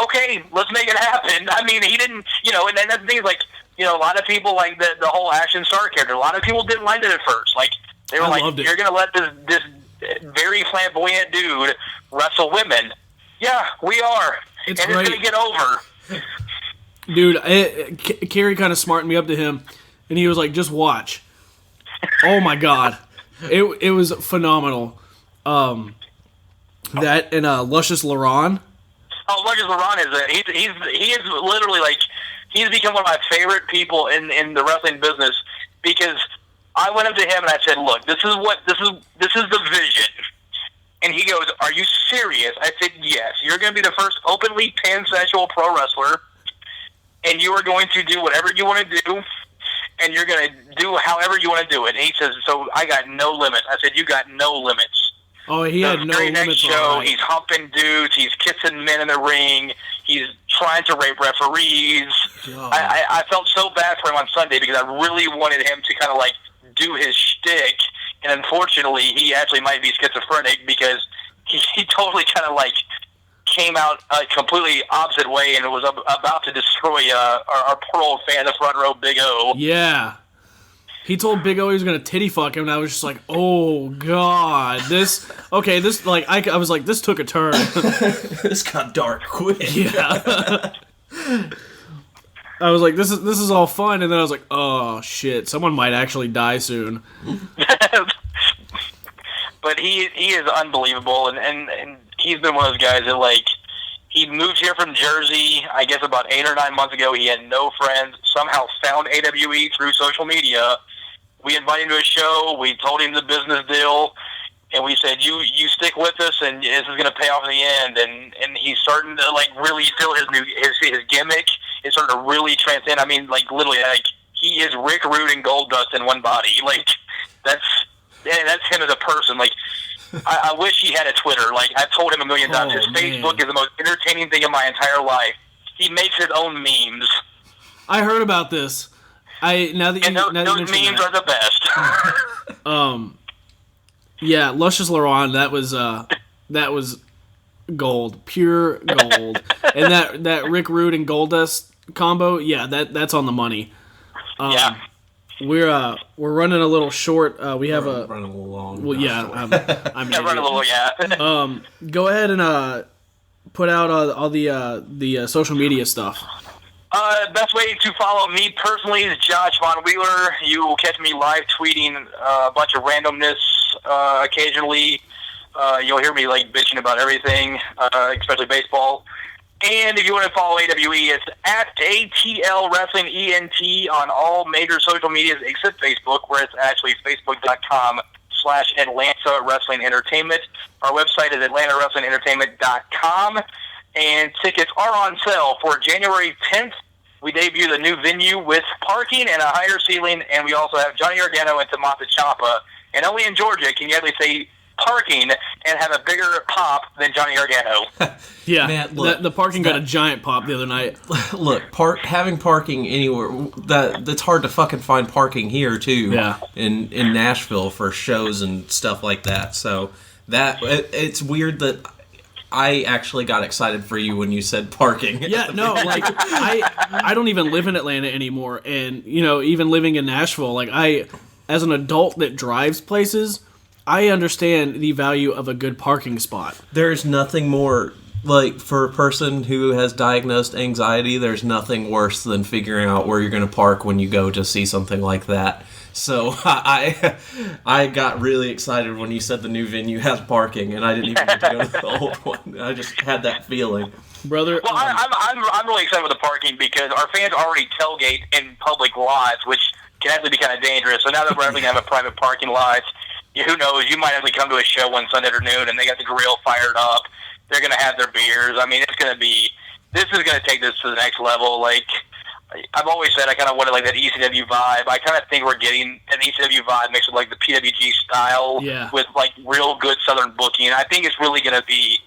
"Okay, let's make it happen." I mean, he didn't, and that's the thing is, like, you know, a lot of people like the whole action star character. A lot of people didn't like it at first. Like, they were like, you're going to let this very flamboyant dude wrestle women. Yeah, we are. It's going to get over. Dude, Kerry kind of smartened me up to him, and he was like, just watch. Oh, my God. It was phenomenal. That and Luscious Laron. Oh, Luscious Laron he is literally like, he's become one of my favorite people in the wrestling business, because I went up to him and I said, look, this is the vision. And he goes, are you serious? I said, yes. You're going to be the first openly pansexual pro wrestler, and you are going to do whatever you want to do, and you're going to do however you want to do it. And he says, so I got no limits. I said, you got no limits. Oh, he had no limits. Next show, he's humping dudes, he's kissing men in the ring, he's trying to rape referees. I felt so bad for him on Sunday, because I really wanted him to kind of like do his shtick, and unfortunately, he actually might be schizophrenic, because he totally kind of like came out a completely opposite way and was about to destroy our poor old fan, the front row, Big O. Yeah. He told Big O he was gonna titty fuck him, and I was just like, "Oh God, this." Like I was like, "This took a turn." This got dark quick. Yeah. I was like, "This is all fun," and then I was like, "Oh shit, someone might actually die soon." But he is unbelievable, and he's been one of those guys that, like, he moved here from Jersey, I guess about 8 or 9 months ago. He had no friends. Somehow found AWE through social media. We invited him to a show. We told him the business deal, and we said, "You stick with us, and this is going to pay off in the end." And he's starting to like really feel his gimmick is starting to really transcend. I mean, like literally, like he is Rick Rude and Goldust in one body. Like that's him as a person. Like I wish he had a Twitter. Like I've told him a million times, his Facebook is the most entertaining thing in my entire life. He makes his own memes. I heard about this. Those memes are the best. Yeah, Luscious Laron, that was gold, pure gold, and that Rick Rude and Goldust combo, yeah, that's on the money. Yeah, we're running a little short. We have running a little long. Well, yeah, I'm running a little, yeah. Go ahead and put out all the social media stuff. Best way to follow me personally is Josh Von Wheeler. You will catch me live tweeting a bunch of randomness occasionally. You'll hear me like bitching about everything, especially baseball. And if you want to follow AWE, it's at ATL Wrestling ENT on all major social medias except Facebook, where it's actually facebook.com/Atlanta Wrestling Entertainment. Our website is AtlantaWrestlingEntertainment.com. And tickets are on sale for January 10th. We debut the new venue with parking and a higher ceiling, and we also have Johnny Gargano and Tommaso Ciampa. And only in Georgia can you actually say parking and have a bigger pop than Johnny Gargano. Yeah, man, look, the parking got a giant pop the other night. Look, having parking anywhere, that's hard to fucking find parking here, too. Yeah. In Nashville for shows and stuff like that. So it's weird that I actually got excited for you when you said parking. Yeah, no, like I don't even live in Atlanta anymore, and even living in Nashville, like as an adult that drives places, I understand the value of a good parking spot. There's nothing more, like, for a person who has diagnosed anxiety, there's nothing worse than figuring out where you're going to park when you go to see something like that. So I got really excited when you said the new venue has parking, and I didn't even get to go to the old one. I just had that feeling, brother. Well, I'm really excited with the parking because our fans already tailgate in public lots, which can actually be kind of dangerous. So now that we're actually going to have a private parking lot, who knows? You might actually come to a show one Sunday afternoon, and they got the grill fired up. They're going to have their beers. I mean, this is going to take this to the next level. Like I've always said, I kind of wanted like that ECW vibe. I kind of think we're getting an ECW vibe mixed with like the PWG style, with like real good Southern booking. I think it's really going to be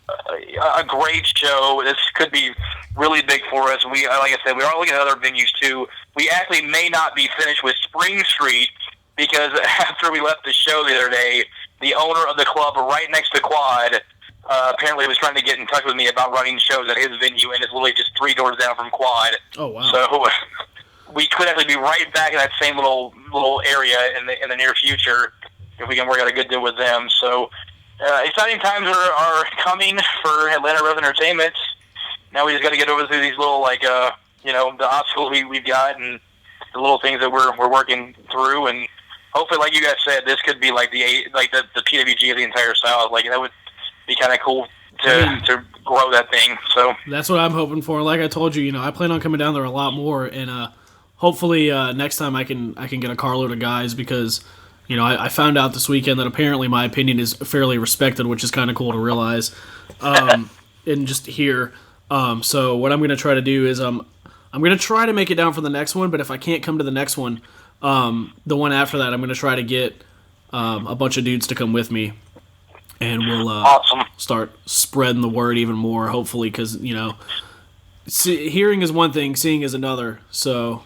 a great show. This could be really big for us. We, like I said, we are looking at other venues too. We actually may not be finished with Spring Street because after we left the show the other day, the owner of the club right next to Quad apparently was trying to get in touch with me about running shows at his venue, and it's literally just 3 doors down from Quad. Oh, wow. So we could actually be right back in that same little area in the near future if we can work out a good deal with them. So exciting times are coming for Atlanta Rev Entertainment. Now we just got to get over through these little the obstacles we've got and the little things that we're working through, and hopefully, like you guys said, this could be like the PWG of the entire South. Like that would be kind of cool to grow that thing. So that's what I'm hoping for. Like I told you, I plan on coming down there a lot more, and hopefully next time I can get a carload of guys because I found out this weekend that apparently my opinion is fairly respected, which is kind of cool to realize and just hear. So what I'm going to try to do is I'm going to try to make it down for the next one, but if I can't come to the next one, the one after that, I'm going to try to get a bunch of dudes to come with me, and we'll awesome. Start spreading the word even more, hopefully, because, hearing is one thing, seeing is another, so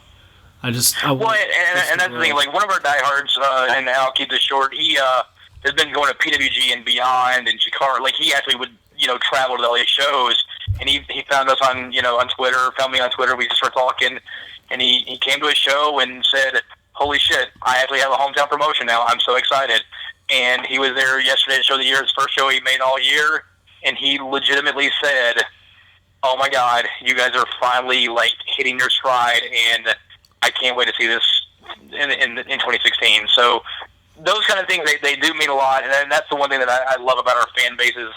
and that's the thing, like one of our diehards, and I'll keep this short, he has been going to PWG and beyond, and Jakarta, like he actually would, travel to the LA shows, and he found us on Twitter, found me on Twitter, we just started talking, and he came to a show and said, holy shit, I actually have a hometown promotion now, I'm so excited. And he was there yesterday to show the year, his first show he made all year, and he legitimately said, oh my god, you guys are finally like hitting your stride, and I can't wait to see this in 2016. So those kind of things, they do mean a lot, and that's the one thing that I love about our fan base is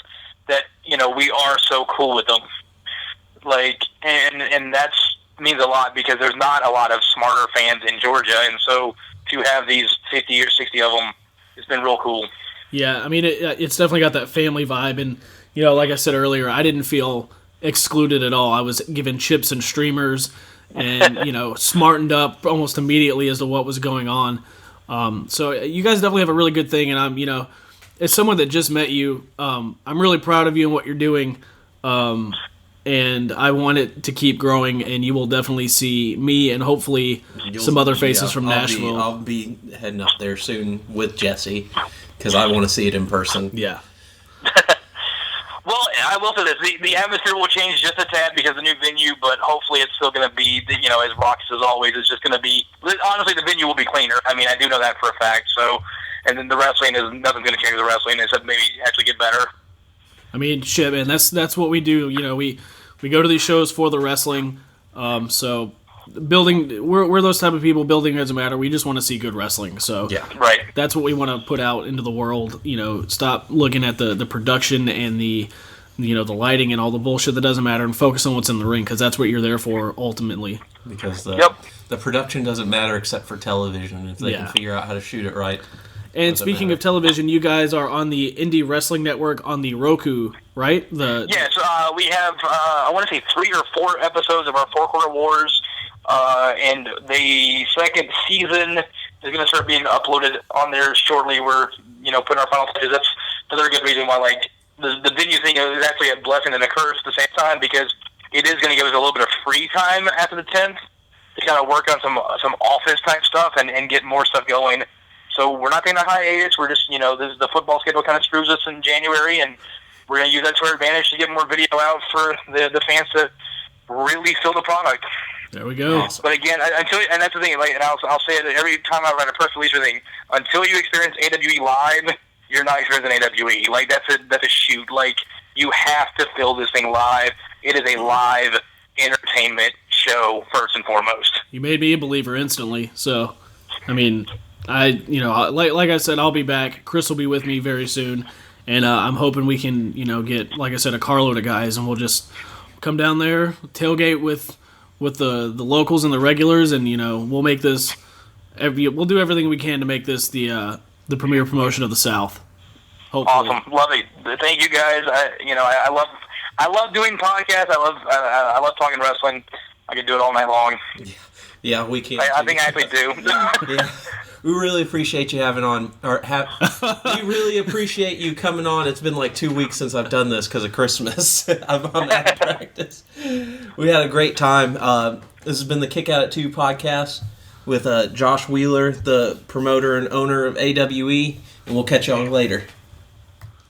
that, we are so cool with them. Like, and that's means a lot because there's not a lot of smarter fans in Georgia, and so to have these 50 or 60 of them, it's been real cool. Yeah, I mean, it's definitely got that family vibe, and, like I said earlier, I didn't feel excluded at all. I was given chips and streamers and, smartened up almost immediately as to what was going on. So you guys definitely have a really good thing, and I'm, as someone that just met you, I'm really proud of you and what you're doing, and I want it to keep growing, and you will definitely see me and hopefully some other faces from Nashville. I'll be heading up there soon with Jesse because I want to see it in person. Yeah. Well, I will say this: the atmosphere will change just a tad because of the new venue, but hopefully it's still going to be, as raucous as always. It's just going to be, honestly, the venue will be cleaner. I mean, I do know that for a fact. So, and then the wrestling is nothing's going to change with the wrestling except maybe actually get better. I mean, shit, man, that's what we do. We go to these shows for the wrestling. So building, we're those type of people. Building doesn't matter. We just want to see good wrestling. So yeah, right. That's what we want to put out into the world. Stop looking at the production and the the lighting and all the bullshit that doesn't matter, and focus on what's in the ring because that's what you're there for ultimately. Because the production doesn't matter except for television if they can figure out how to shoot it right. And speaking of television, you guys are on the Indie Wrestling Network on the Roku, right? Yes, we have, I want to say 3 or 4 episodes of our Four Corner Wars, and the second season is going to start being uploaded on there shortly. We're, putting our final touches. That's another good reason why, like, the venue thing is actually a blessing and a curse at the same time because it is going to give us a little bit of free time after the 10th to kind of work on some office-type stuff and get more stuff going. So we're not taking a hiatus. We're just, the football schedule kind of screws us in January, and we're going to use that to our advantage to get more video out for the fans to really feel the product. There we go. Awesome. But again, and that's the thing, like, and I'll say it every time I write a press release or thing, until you experience AWE live, you're not experiencing AWE. Like, that's a shoot. Like, you have to feel this thing live. It is a live entertainment show, first and foremost. You made me a believer instantly, so, I mean... like I said, I'll be back. Chris will be with me very soon, and I'm hoping we can, get, like I said, a carload of guys, and we'll just come down there, tailgate with the locals and the regulars, and we'll make this. We'll do everything we can to make this the premier promotion of the South. Hopefully. Awesome, love it. Thank you guys. I love doing podcasts. I love talking wrestling. I could do it all night long. Yeah, we can. I think I actually do. Yeah. We really appreciate you having on, we really appreciate you coming on. It's been like 2 weeks since I've done this because of Christmas. I'm out of practice. We had a great time. This has been the Kick Out at 2 podcast with Josh Wheeler, the promoter and owner of AWE, and we'll catch y'all later.